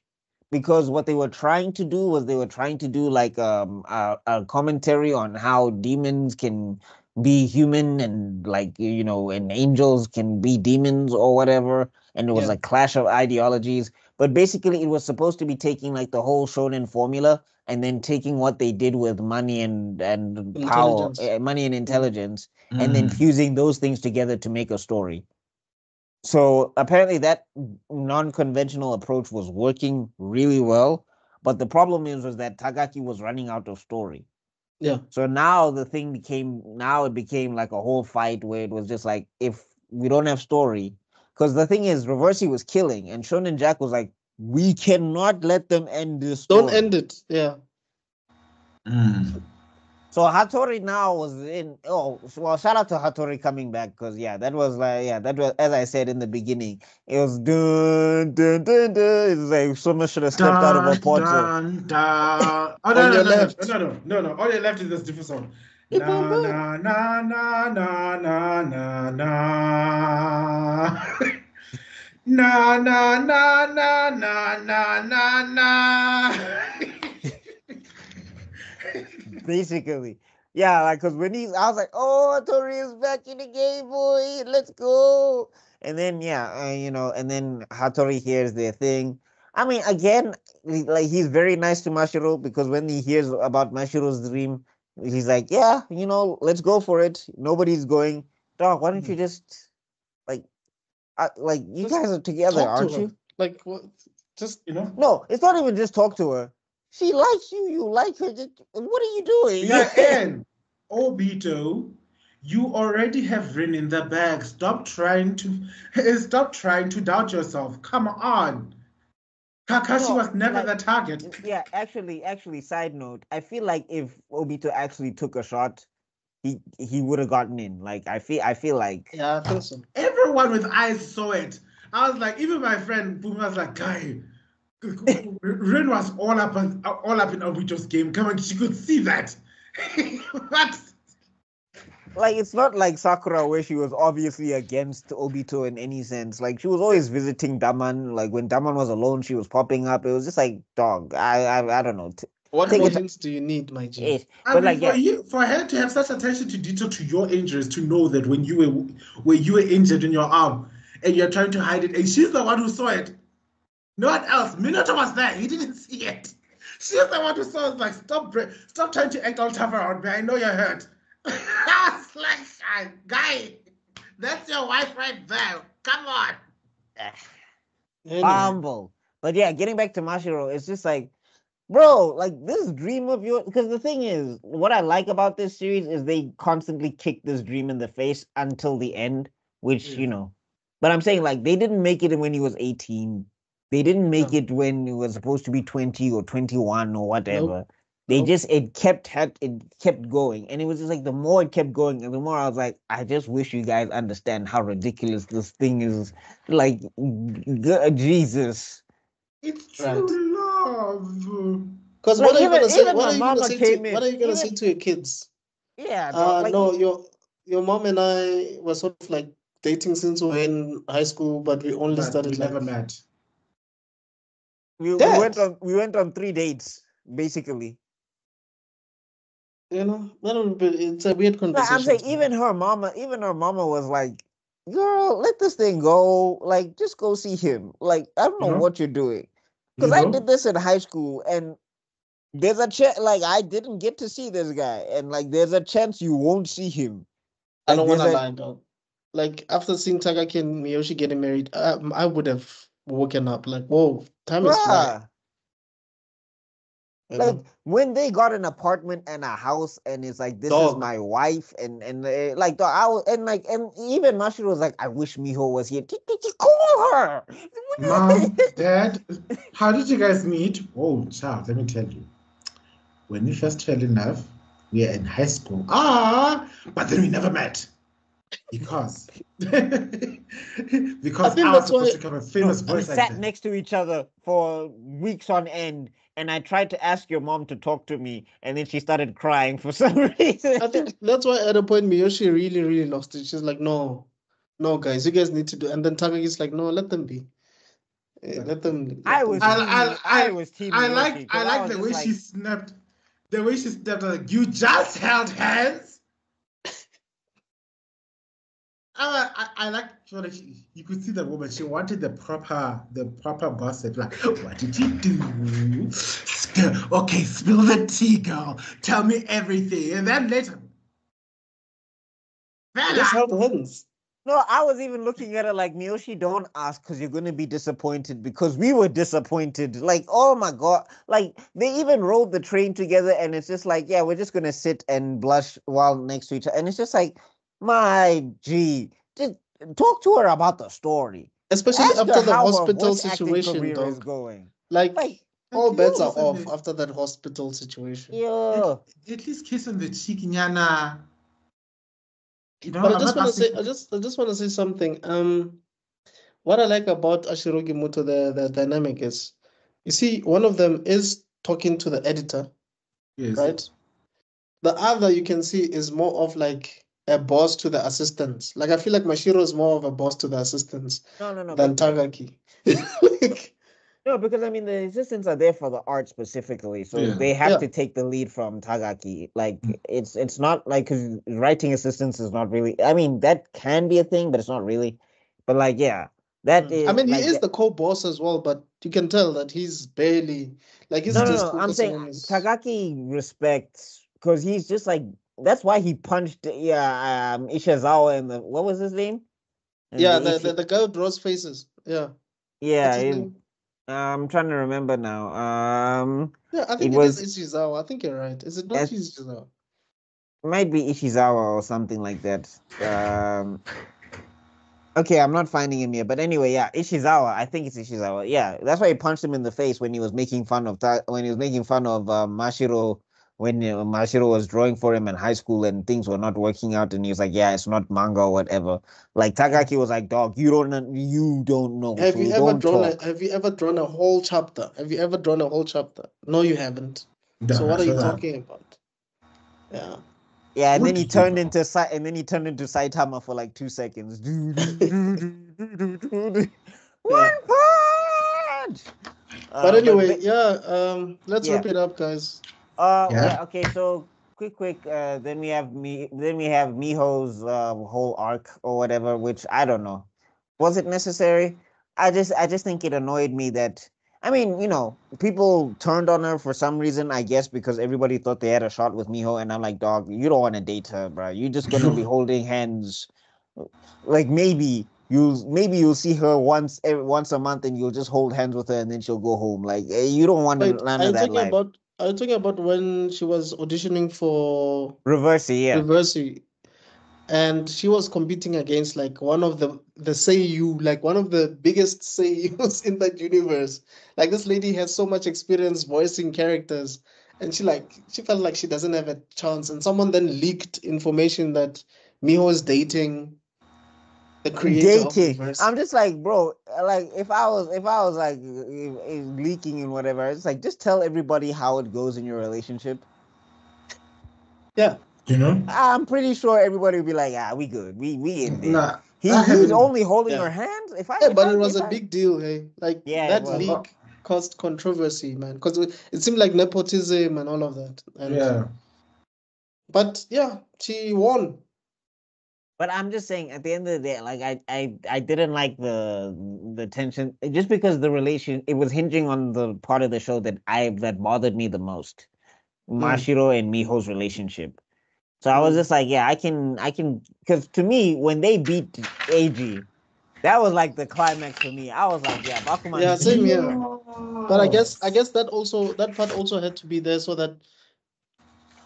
[SPEAKER 3] because what they were trying to do was they were trying to do like a commentary on how demons can be human and like and angels can be demons or whatever, and it was a clash of ideologies. But basically it was supposed to be taking like the whole shonen formula and then taking what they did with money and power,
[SPEAKER 1] Intelligence.
[SPEAKER 3] money and intelligence, and then fusing those things together to make a story. So apparently that non-conventional approach was working really well, but the problem was that Tagaki was running out of story.
[SPEAKER 1] Yeah.
[SPEAKER 3] So now it became like a whole fight where it was just like, if we don't have story, because the thing is Reversi was killing and Shonen Jack was like, we cannot let them end this story.
[SPEAKER 1] Don't end it. Yeah.
[SPEAKER 3] So Hattori now was in. Oh, well, shout out to Hattori coming back because that was as I said in the beginning. It was dun dun dun dun. It was like someone should have stepped out of a portal.
[SPEAKER 2] Dun, dun. Oh,
[SPEAKER 1] On your left.
[SPEAKER 2] No. On your left is this different song. Na na na na na na na na. Na na na na na na na na.
[SPEAKER 3] Basically, yeah, like because when I was like, oh, Hattori is back in the game, boy, let's go. And then and then Hattori hears their thing. I mean, again, like he's very nice to Mashiro because when he hears about Mashiro's dream, he's like, yeah, let's go for it. Nobody's going. Dog, why don't you just like you
[SPEAKER 1] Just
[SPEAKER 3] guys are together,
[SPEAKER 1] talk to
[SPEAKER 3] aren't
[SPEAKER 1] her.
[SPEAKER 3] you?
[SPEAKER 1] Like, what? Just,
[SPEAKER 3] No, it's not even just talk to her. She likes you. You like her. What are you doing?
[SPEAKER 2] Yeah, and Obito, you already have Rin in the bag. Stop trying to doubt yourself. Come on. Kakashi
[SPEAKER 3] No,
[SPEAKER 2] was never
[SPEAKER 3] like,
[SPEAKER 2] the target.
[SPEAKER 3] yeah, actually, side note, I feel like if Obito actually took a shot, he would have gotten in. Like I feel like
[SPEAKER 1] yeah, I think so.
[SPEAKER 2] Everyone with eyes saw it. I was like, even my friend Boom was like, guy, Rin was all up in Obito's game. Come on, she could see that. What?
[SPEAKER 3] like it's not like Sakura where she was obviously against Obito in any sense. Like she was always visiting Daman. Like when Daman was alone, she was popping up. It was just like, dog. I don't know.
[SPEAKER 1] What more hints do you need, my G?
[SPEAKER 2] I mean, for her to have such attention to detail to your injuries, to know that when you were injured in your arm and you're trying to hide it, and she's the one who saw it. No one else. Minato was there. He didn't see it. She's the one who saw it. Like, stop trying to act all tough around me. I know you're hurt. I was like, guy, that's your wife right there. Come on.
[SPEAKER 3] Humble. But yeah, getting back to Mashiro, it's just like bro, like this dream of yours. Because the thing is, what I like about this series is they constantly kick this dream in the face until the end, which But I'm saying like they didn't make it when he was 18. They didn't make
[SPEAKER 1] No.
[SPEAKER 3] it when he was supposed to be 20 or 21 or whatever.
[SPEAKER 1] Nope.
[SPEAKER 3] They
[SPEAKER 1] Nope.
[SPEAKER 3] just it kept going, and it was just like the more it kept going, and the more I was like, I just wish you guys understand how ridiculous this thing is. Like, Jesus.
[SPEAKER 2] It's
[SPEAKER 1] Right.
[SPEAKER 2] true love.
[SPEAKER 1] Because
[SPEAKER 3] Like
[SPEAKER 1] what are you gonna say?
[SPEAKER 3] even
[SPEAKER 1] What
[SPEAKER 3] my
[SPEAKER 1] are you gonna
[SPEAKER 3] mama
[SPEAKER 1] say to
[SPEAKER 3] came
[SPEAKER 1] what
[SPEAKER 3] in.
[SPEAKER 1] are you gonna say
[SPEAKER 3] Even
[SPEAKER 1] to your kids?
[SPEAKER 3] yeah, dog. Like
[SPEAKER 1] No, your mom and I were sort of like dating since we were in high school, but we only
[SPEAKER 2] But
[SPEAKER 1] started
[SPEAKER 2] we never
[SPEAKER 1] like
[SPEAKER 2] met.
[SPEAKER 3] we
[SPEAKER 1] that.
[SPEAKER 3] went on 3 dates basically.
[SPEAKER 1] You know, I don't know, it's a weird
[SPEAKER 3] No, I'm
[SPEAKER 1] conversation
[SPEAKER 3] saying
[SPEAKER 1] to have.
[SPEAKER 3] even her mama was like, "Girl, let this thing go. Like, just go see him. Like, I don't
[SPEAKER 2] You
[SPEAKER 3] know
[SPEAKER 2] know?
[SPEAKER 3] what you're doing."
[SPEAKER 2] You
[SPEAKER 3] Because I
[SPEAKER 2] know?
[SPEAKER 3] did this in high school, and there's a chance. Like, I didn't get to see this guy, and like, there's a chance you won't see him.
[SPEAKER 1] I
[SPEAKER 3] Like,
[SPEAKER 1] don't
[SPEAKER 3] there's
[SPEAKER 1] wanna
[SPEAKER 3] a
[SPEAKER 1] lie, dog. Like after seeing Takaki and Miyoshi getting married, I would have woken up like, whoa, time is flying.
[SPEAKER 3] bruh.
[SPEAKER 1] You
[SPEAKER 3] Like
[SPEAKER 1] know,
[SPEAKER 3] when they got an apartment and a house, and it's like this is
[SPEAKER 1] dog.
[SPEAKER 3] my wife, and like I was, and even Mashiro was like, I wish Miho was here. Did you call her?
[SPEAKER 2] Mom, Dad, how did you guys meet? Oh, child, let me tell you. When we first fell in love, we were in high school. But then we never met. Because
[SPEAKER 1] I
[SPEAKER 2] because
[SPEAKER 1] think
[SPEAKER 2] I was
[SPEAKER 1] that's
[SPEAKER 2] supposed
[SPEAKER 1] why.
[SPEAKER 2] to become a
[SPEAKER 3] No,
[SPEAKER 2] famous
[SPEAKER 3] we
[SPEAKER 2] voice
[SPEAKER 3] sat
[SPEAKER 2] actor.
[SPEAKER 3] next to each other for weeks on end, and I tried to ask your mom to talk to me, and then she started crying for some reason.
[SPEAKER 1] I think that's why at a point Miyoshi really, really lost it. She's like, no, no, guys, you guys need to do. And then Takaki's like, no, let them be. Let them. Let
[SPEAKER 3] I
[SPEAKER 1] them
[SPEAKER 3] was
[SPEAKER 1] be.
[SPEAKER 3] team I was team Miyoshi
[SPEAKER 2] I
[SPEAKER 3] because I
[SPEAKER 2] like
[SPEAKER 3] was
[SPEAKER 2] the
[SPEAKER 3] just
[SPEAKER 2] way
[SPEAKER 3] like,
[SPEAKER 2] she snapped. The way she snapped like, you just held hands. I like you could see the woman. She wanted the proper gossip. Like, what did you do? Okay, spill the tea, girl. Tell me everything, and then later,
[SPEAKER 1] They just
[SPEAKER 2] fella.
[SPEAKER 1] held hands.
[SPEAKER 3] no, I was even looking at it like, Miyoshi, don't ask because you're gonna be disappointed because we were disappointed. Like, oh my god, like they even rode the train together, and it's just like, yeah, we're just gonna sit and blush while next to each other, and it's just like, my G, just talk to her about the story.
[SPEAKER 1] Especially
[SPEAKER 3] Ask her
[SPEAKER 1] after the
[SPEAKER 3] how her
[SPEAKER 1] hospital
[SPEAKER 3] voice acting
[SPEAKER 1] situation,
[SPEAKER 3] career is
[SPEAKER 1] dog.
[SPEAKER 3] going.
[SPEAKER 1] Like,
[SPEAKER 3] Like,
[SPEAKER 2] At
[SPEAKER 1] all bets
[SPEAKER 2] least
[SPEAKER 1] are
[SPEAKER 2] kiss on
[SPEAKER 1] off
[SPEAKER 2] the
[SPEAKER 1] after that hospital situation.
[SPEAKER 3] yeah.
[SPEAKER 2] at least kiss on the cheek, nyana. You know,
[SPEAKER 1] But I
[SPEAKER 2] I'm
[SPEAKER 1] just
[SPEAKER 2] not
[SPEAKER 1] want to
[SPEAKER 2] asking
[SPEAKER 1] say,
[SPEAKER 2] for.
[SPEAKER 1] I just want to say something. What I like about Ashirogi Muto, the dynamic is, you see, one of them is talking to the editor,
[SPEAKER 2] Yes.
[SPEAKER 1] right? The other you can see is more of like a boss to the assistants. Like I feel like Mashiro is more of a boss to the assistants
[SPEAKER 3] No,
[SPEAKER 1] than
[SPEAKER 3] but
[SPEAKER 1] Tagaki. Like,
[SPEAKER 3] no, because I mean the assistants are there for the art specifically, so
[SPEAKER 2] Yeah.
[SPEAKER 3] they have
[SPEAKER 1] yeah.
[SPEAKER 3] to take the lead from Tagaki. Like it's not like because writing assistants is not really. I mean that can be a thing, but it's not really. But like yeah, that
[SPEAKER 1] I
[SPEAKER 3] is
[SPEAKER 1] mean, he
[SPEAKER 3] like
[SPEAKER 1] is the co-boss as well, but you can tell that he's barely like he's just
[SPEAKER 3] no. I'm
[SPEAKER 1] focusing
[SPEAKER 3] saying
[SPEAKER 1] on his.
[SPEAKER 3] Tagaki respects because he's just like that's why he punched Ishizawa in the what was his name? And
[SPEAKER 1] Yeah,
[SPEAKER 3] the Ishi
[SPEAKER 1] the guy who draws faces. Yeah, what's
[SPEAKER 3] yeah.
[SPEAKER 1] his name?
[SPEAKER 3] I'm trying to remember now.
[SPEAKER 1] Yeah, I
[SPEAKER 3] It
[SPEAKER 1] think it is
[SPEAKER 3] was
[SPEAKER 1] Ishizawa. I think you're right. Is it not Ishizawa?
[SPEAKER 3] might be Ishizawa or something like that. Okay, I'm not finding him here, but anyway, yeah, Ishizawa. I think it's Ishizawa. Yeah, that's why he punched him in the face when he was making fun of Mashiro when Mashiro was drawing for him in high school and things were not working out, and he was like, "Yeah, it's not manga or whatever." Like Takaki was like, "Dog, you don't know,
[SPEAKER 1] Have you
[SPEAKER 3] so
[SPEAKER 1] ever
[SPEAKER 3] don't
[SPEAKER 1] drawn a
[SPEAKER 3] talk."
[SPEAKER 1] Have you ever drawn a whole chapter? Have you ever drawn a whole chapter? No, you haven't. So
[SPEAKER 2] No,
[SPEAKER 1] what are
[SPEAKER 2] so
[SPEAKER 1] you
[SPEAKER 2] that.
[SPEAKER 1] talking about? Yeah.
[SPEAKER 3] Yeah, and
[SPEAKER 2] What
[SPEAKER 3] then
[SPEAKER 2] do
[SPEAKER 3] he
[SPEAKER 2] you
[SPEAKER 3] turned
[SPEAKER 2] know?
[SPEAKER 3] into Saitama for like 2 seconds.
[SPEAKER 1] Yeah.
[SPEAKER 3] One punch.
[SPEAKER 1] But
[SPEAKER 3] But
[SPEAKER 1] anyway, yeah, let's
[SPEAKER 3] yeah.
[SPEAKER 1] wrap it up, guys.
[SPEAKER 2] Yeah.
[SPEAKER 3] Yeah. Okay. So quick. Then we have Miho's whole arc or whatever, which I don't know. Was it necessary? I just think it annoyed me that. I mean, people turned on her for some reason. I guess because everybody thought they had a shot with Miho, and I'm like, dog, you don't want to date her, bro. You're just gonna be holding hands. Like maybe you'll see her once a month, and you'll just hold hands with her, and then she'll go home. Like you don't want
[SPEAKER 1] Wait,
[SPEAKER 3] none
[SPEAKER 1] are you
[SPEAKER 3] of that
[SPEAKER 1] talking
[SPEAKER 3] life.
[SPEAKER 1] about when she was auditioning for
[SPEAKER 3] Reverse, yeah.
[SPEAKER 1] Reversi, and she was competing against like one of the seiyuu, like one of the biggest seiyus in that universe. Like this lady has so much experience voicing characters, and she felt like she doesn't have a chance. And someone then leaked information that Miho is dating the creator of
[SPEAKER 3] Dating.
[SPEAKER 1] Reversi.
[SPEAKER 3] I'm just like, bro, like if I was like leaking and whatever, it's like just tell everybody how it goes in your relationship.
[SPEAKER 1] Yeah.
[SPEAKER 2] You know?
[SPEAKER 3] I'm pretty sure everybody would be like, we good. We in there.
[SPEAKER 2] Nah,
[SPEAKER 3] He's only holding
[SPEAKER 1] Yeah.
[SPEAKER 3] her hands.
[SPEAKER 1] But it was a big deal, hey. Like
[SPEAKER 3] Yeah, it
[SPEAKER 1] that
[SPEAKER 3] was.
[SPEAKER 1] leak caused controversy, man, because it seemed like nepotism and all of that. And
[SPEAKER 2] Yeah.
[SPEAKER 1] but yeah, she won.
[SPEAKER 3] But I'm just saying, at the end of the day, like I didn't like the tension just because the relation it was hinging on the part of the show that bothered me the most, Mashiro and Miho's relationship. So I was just like, yeah, I can, because to me, when they beat AG, that was like the climax for me. I was like, yeah, Bakuman.
[SPEAKER 1] Yeah, same here. But I guess
[SPEAKER 2] Yes.
[SPEAKER 1] that part also had to be there so that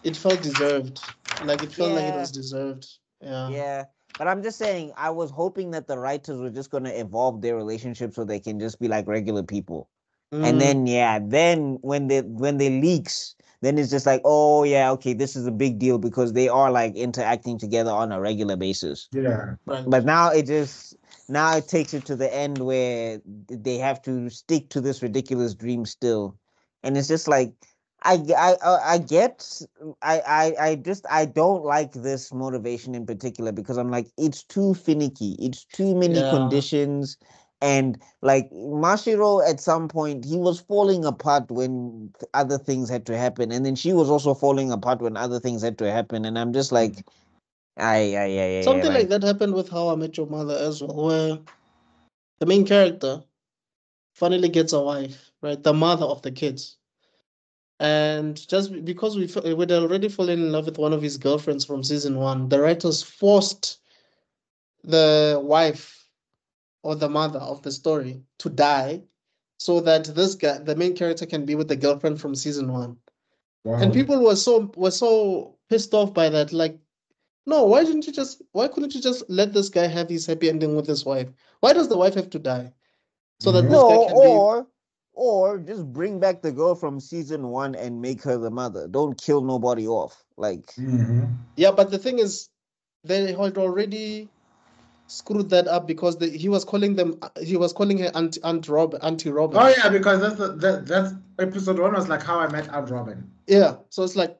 [SPEAKER 1] it felt deserved. Like it felt like it was deserved. Yeah.
[SPEAKER 3] Yeah. But I'm just saying, I was hoping that the writers were just gonna evolve their relationship so they can just be like regular people. And then then when they leaks, then it's just like, oh yeah, okay, this is a big deal because they are like interacting together on a regular basis.
[SPEAKER 2] Yeah.
[SPEAKER 1] Right.
[SPEAKER 3] But now it takes it to the end where they have to stick to this ridiculous dream still, and it's just like I get I don't like this motivation in particular because I'm like it's too finicky, it's too many conditions, and like Mashiro at some point he was falling apart when other things had to happen, and then she was also falling apart when other things had to happen, and I'm just like.
[SPEAKER 1] Something like that happened with How I Met Your Mother as well, where the main character finally gets a wife, right? The mother of the kids. And just because we'd already fallen in love with one of his girlfriends from season 1, the writers forced the wife or the mother of the story to die so that this guy, the main character, can be with the girlfriend from season 1.
[SPEAKER 2] Wow.
[SPEAKER 1] And people were so pissed off by that. Like, no, why couldn't you just let this guy have his happy ending with his wife? Why does the wife have to die? So that this guy can be...
[SPEAKER 3] Or just bring back the girl from season 1 and make her the mother. Don't kill nobody off. Like
[SPEAKER 1] Yeah, but the thing is, they had already screwed that up because he was calling her Auntie Robin.
[SPEAKER 2] Oh yeah, because that's episode 1 was like How I Met Aunt Robin.
[SPEAKER 1] Yeah, so it's like,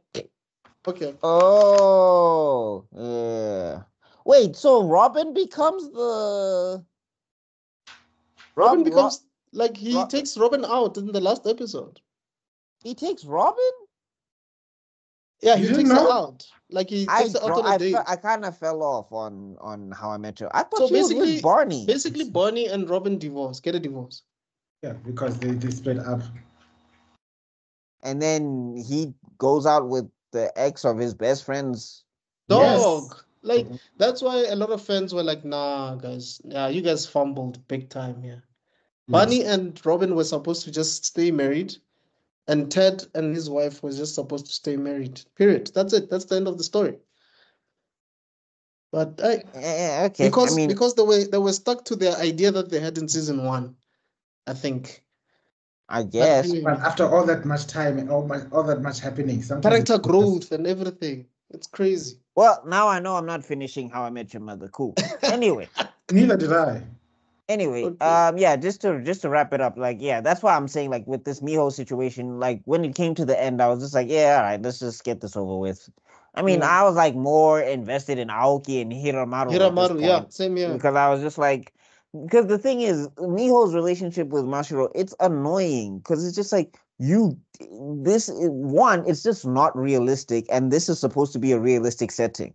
[SPEAKER 1] okay.
[SPEAKER 3] Oh yeah. Wait, so Robin becomes the
[SPEAKER 1] Robin becomes like he takes Robin out in the last episode.
[SPEAKER 3] He takes Robin?
[SPEAKER 1] Yeah, he takes her out. Like he takes her out on a date.
[SPEAKER 3] I kind of fell off on How I Met Your. I thought
[SPEAKER 1] So
[SPEAKER 3] she was with Barney.
[SPEAKER 1] Basically, Barney and Robin get a divorce.
[SPEAKER 2] Yeah, because they split up.
[SPEAKER 3] And then he goes out with the ex of his best friend's
[SPEAKER 1] dog. Yes. Like that's why a lot of fans were like, "Nah, guys, you guys fumbled big time here." Yes. Barney and Robin were supposed to just stay married, and Ted and his wife was just supposed to stay married. Period. That's it. That's the end of the story. But okay, because they were stuck to their idea that they had in season 1, I think.
[SPEAKER 3] I guess.
[SPEAKER 2] But after all that much time and all that much happening,
[SPEAKER 1] character growth and everything, it's crazy.
[SPEAKER 3] Well, now I know I'm not finishing How I Met Your Mother. Cool. Anyway.
[SPEAKER 2] Neither did I.
[SPEAKER 3] Anyway, okay. Just to wrap it up, like, yeah, that's why I'm saying, like, with this Miho situation, like, when it came to the end, I was just like, yeah, all right, let's just get this over with. I mean, I was like more invested in Aoki and Hiramaru,
[SPEAKER 1] yeah, same here.
[SPEAKER 3] Because I was just like, because the thing is, Miho's relationship with Mashiro, it's annoying because it's just like it's just not realistic, and this is supposed to be a realistic setting.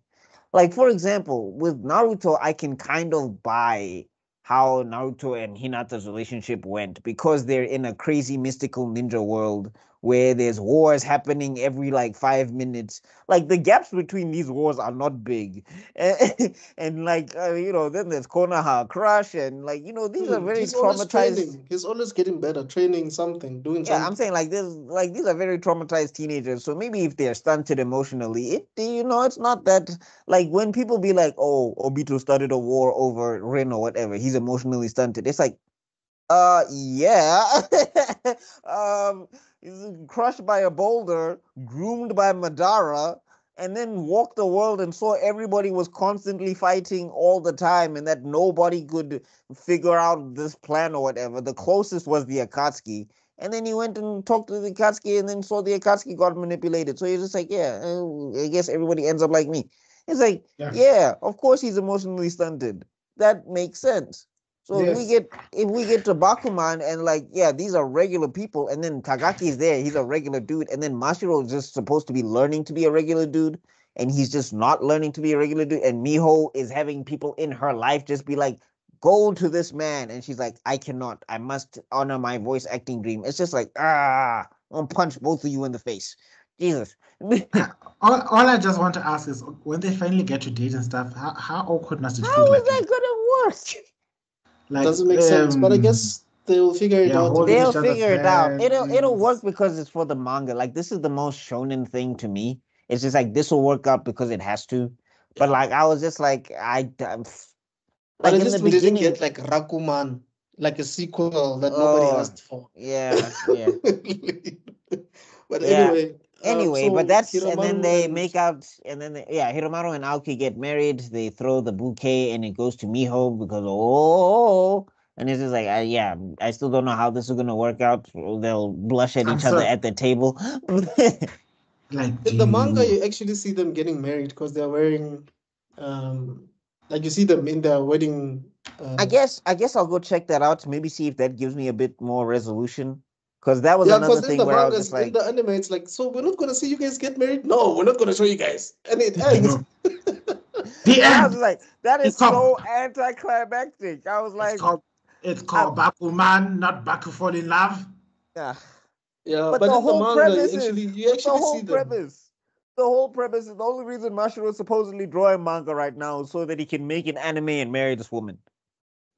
[SPEAKER 3] Like, for example, with Naruto, I can kind of buy how Naruto and Hinata's relationship went because they're in a crazy mystical ninja world where there's wars happening every like 5 minutes. Like the gaps between these wars are not big, and like then there's Konoha Crush, and like these are very
[SPEAKER 1] He's always
[SPEAKER 3] traumatized.
[SPEAKER 1] training. He's always getting better, training something, doing
[SPEAKER 3] Yeah, I'm
[SPEAKER 1] something.
[SPEAKER 3] saying like this, like these are very traumatized teenagers. So maybe if they're stunted emotionally, it's not that like when people be like, oh, Obito started a war over Rin or whatever, he's emotionally stunted. It's like, yeah. He's crushed by a boulder, groomed by Madara, and then walked the world and saw everybody was constantly fighting all the time and that nobody could figure out this plan or whatever. The closest was the Akatsuki. And then he went and talked to the Akatsuki and then saw the Akatsuki got manipulated. So he's just like, yeah, I guess everybody ends up like me. It's like, yeah, of course he's emotionally stunted. That makes sense. So if we get to Bakuman and like, yeah, these are regular people, and then Kagaki is there, he's a regular dude, and then Mashiro is just supposed to be learning to be a regular dude, and he's just not learning to be a regular dude, and Miho is having people in her life just be like, go to this man, and she's like, I cannot, I must honor my voice acting dream. It's just like, I'm gonna punch both of you in the face. Jesus.
[SPEAKER 2] all I just want to ask is, when they finally get to date and stuff, how awkward must it
[SPEAKER 3] How
[SPEAKER 2] feel?
[SPEAKER 3] is that gonna work?
[SPEAKER 2] Like,
[SPEAKER 1] Doesn't make sense, but I guess they'll figure it out.
[SPEAKER 2] holding
[SPEAKER 3] They'll
[SPEAKER 2] each other's
[SPEAKER 3] figure it out. It'll
[SPEAKER 2] hands.
[SPEAKER 3] work because it's for the manga. Like this is the most shonen thing to me. It's just like this will work out because it has to. But like I was just like
[SPEAKER 1] But
[SPEAKER 3] like
[SPEAKER 1] at
[SPEAKER 3] in the
[SPEAKER 1] least we didn't
[SPEAKER 3] beginning.
[SPEAKER 1] get like Rakuman, like a sequel that nobody asked for.
[SPEAKER 3] Yeah.
[SPEAKER 1] But
[SPEAKER 3] Yeah.
[SPEAKER 1] anyway,
[SPEAKER 3] But that's and then
[SPEAKER 1] Hiromaru
[SPEAKER 3] they
[SPEAKER 1] and
[SPEAKER 3] make out and then Hiromaru and Aoki get married. They throw the bouquet and it goes to Miho because and it's just like I still don't know how this is gonna work out. They'll blush at each other at the table.
[SPEAKER 2] Like
[SPEAKER 1] in the manga, you actually see them getting married because they're wearing, like you see them in their wedding.
[SPEAKER 3] I guess I'll go check that out. Maybe see if that gives me a bit more resolution. Because that was another
[SPEAKER 1] because in
[SPEAKER 3] thing
[SPEAKER 1] the
[SPEAKER 3] where I was
[SPEAKER 1] manga,
[SPEAKER 3] just like,
[SPEAKER 1] in the anime, it's like, so we're not gonna see you guys get married. No, we're not gonna show you guys, and it ends.
[SPEAKER 2] The
[SPEAKER 3] I
[SPEAKER 2] end.
[SPEAKER 3] was like, that is
[SPEAKER 2] It's called-
[SPEAKER 3] so anticlimactic. I was like,
[SPEAKER 2] it's called Bakuman, not Baku fall in love.
[SPEAKER 3] yeah.
[SPEAKER 1] Yeah,
[SPEAKER 3] But
[SPEAKER 1] but
[SPEAKER 3] the
[SPEAKER 1] in the
[SPEAKER 3] whole
[SPEAKER 1] manga,
[SPEAKER 3] premise
[SPEAKER 1] you actually see them.
[SPEAKER 3] The whole premise is the only reason Mashiro is supposedly drawing manga right now is so that he can make an anime and marry this woman.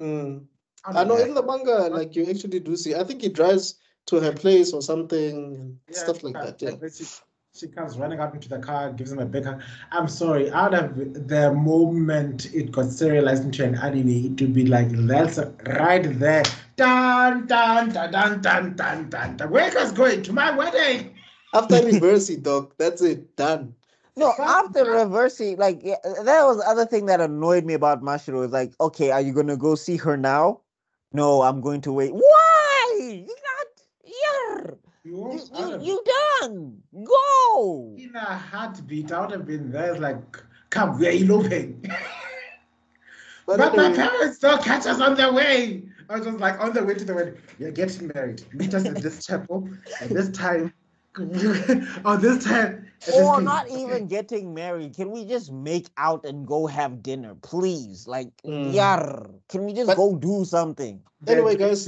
[SPEAKER 1] I know in the manga, like you actually do see. I think he drives to her place or something and stuff like that. Yeah.
[SPEAKER 2] She comes running up into the car, gives him a big hug. I'm sorry, out of the moment it got serialized into an anime, to be like, that's right there. Dun, dun, dun, dun, dun, dun, dun, dun. Where is going? To my wedding.
[SPEAKER 1] After reversing, dog, that's it, done.
[SPEAKER 3] No, after reversing, like that was the other thing that annoyed me about Mashiro. Is like, okay, are you gonna go see her now? No, I'm going to wait. Why? You're not here. You done. Go.
[SPEAKER 2] In a heartbeat, I would have been there like, come, we're eloping. But my parents don't catch us on the way. I was just like, on the way to the wedding, you're getting married. Meet us at this chapel at this time. Or this time.
[SPEAKER 3] Or not even getting married. Can we just make out and go have dinner, please? Like, yar. Can we just go do something?
[SPEAKER 1] Anyway, guys,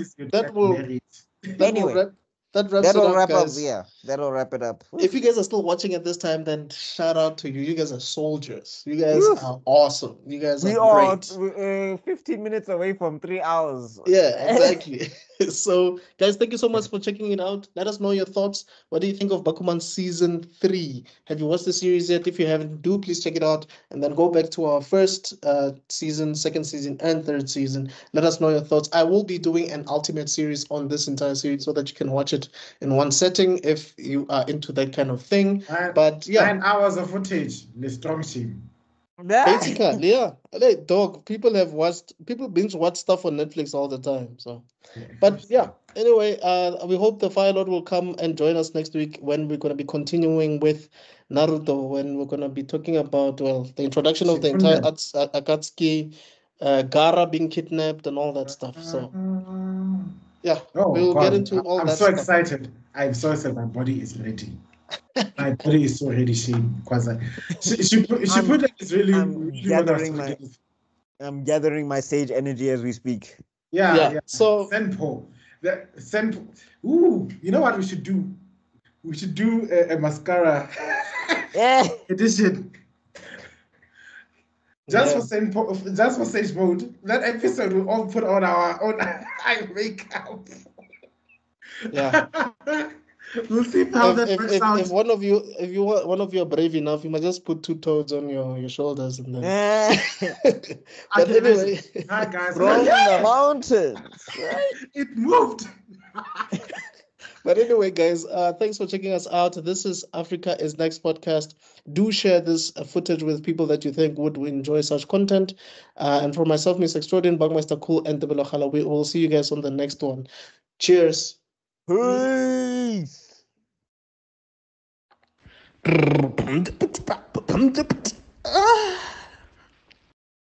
[SPEAKER 1] that'll wrap up, guys.
[SPEAKER 3] That'll wrap it up.
[SPEAKER 1] If you guys are still watching at this time, then shout out to you. You guys are soldiers. You guys are awesome. You guys are great.
[SPEAKER 3] 15 minutes away from 3 hours.
[SPEAKER 1] Yeah, exactly. So, guys, thank you so much for checking it out. Let us know your thoughts. What do you think of Bakuman Season 3? Have you watched the series yet? If you haven't, do please check it out. And then go back to our first season, second season, and third season. Let us know your thoughts. I will be doing an ultimate series on this entire series so that you can watch it in one setting if you are into that kind of thing. But yeah,
[SPEAKER 2] 9 hours of footage, the strong team.
[SPEAKER 1] Basically, yeah. Like, dog, people binge watch stuff on Netflix all the time. So, but yeah. Anyway, we hope the Fire Lord will come and join us next week when we're going to be continuing with Naruto. When we're going to be talking about the introduction of the entire Akatsuki, Gara being kidnapped, and all that stuff. So, yeah, we'll get into all that stuff.
[SPEAKER 2] I'm so excited. I'm so excited. My body is ready. My body is so ready. She put it really.
[SPEAKER 3] I'm gathering my sage energy as we speak.
[SPEAKER 2] Yeah. So Senpo. Ooh, you know what we should do? We should do a mascara
[SPEAKER 3] Yeah.
[SPEAKER 2] edition.
[SPEAKER 1] Yeah.
[SPEAKER 2] Just for Sage Mode. That episode we'll all put on our own eye makeup.
[SPEAKER 1] Yeah.
[SPEAKER 2] We'll see how that works out.
[SPEAKER 1] If one of you are brave enough, you might just put 2 toads on your shoulders and then. But anyway,
[SPEAKER 2] hi guys.
[SPEAKER 3] From the mountains, right?
[SPEAKER 2] It moved.
[SPEAKER 1] But anyway, guys, thanks for checking us out. This is Africa is Next podcast. Do share this footage with people that you think would enjoy such content. And for myself, Mr. Extrodin, Buckmeister Cul, and Tebello, Khala, we will see you guys on the next one. Cheers.
[SPEAKER 3] Peace.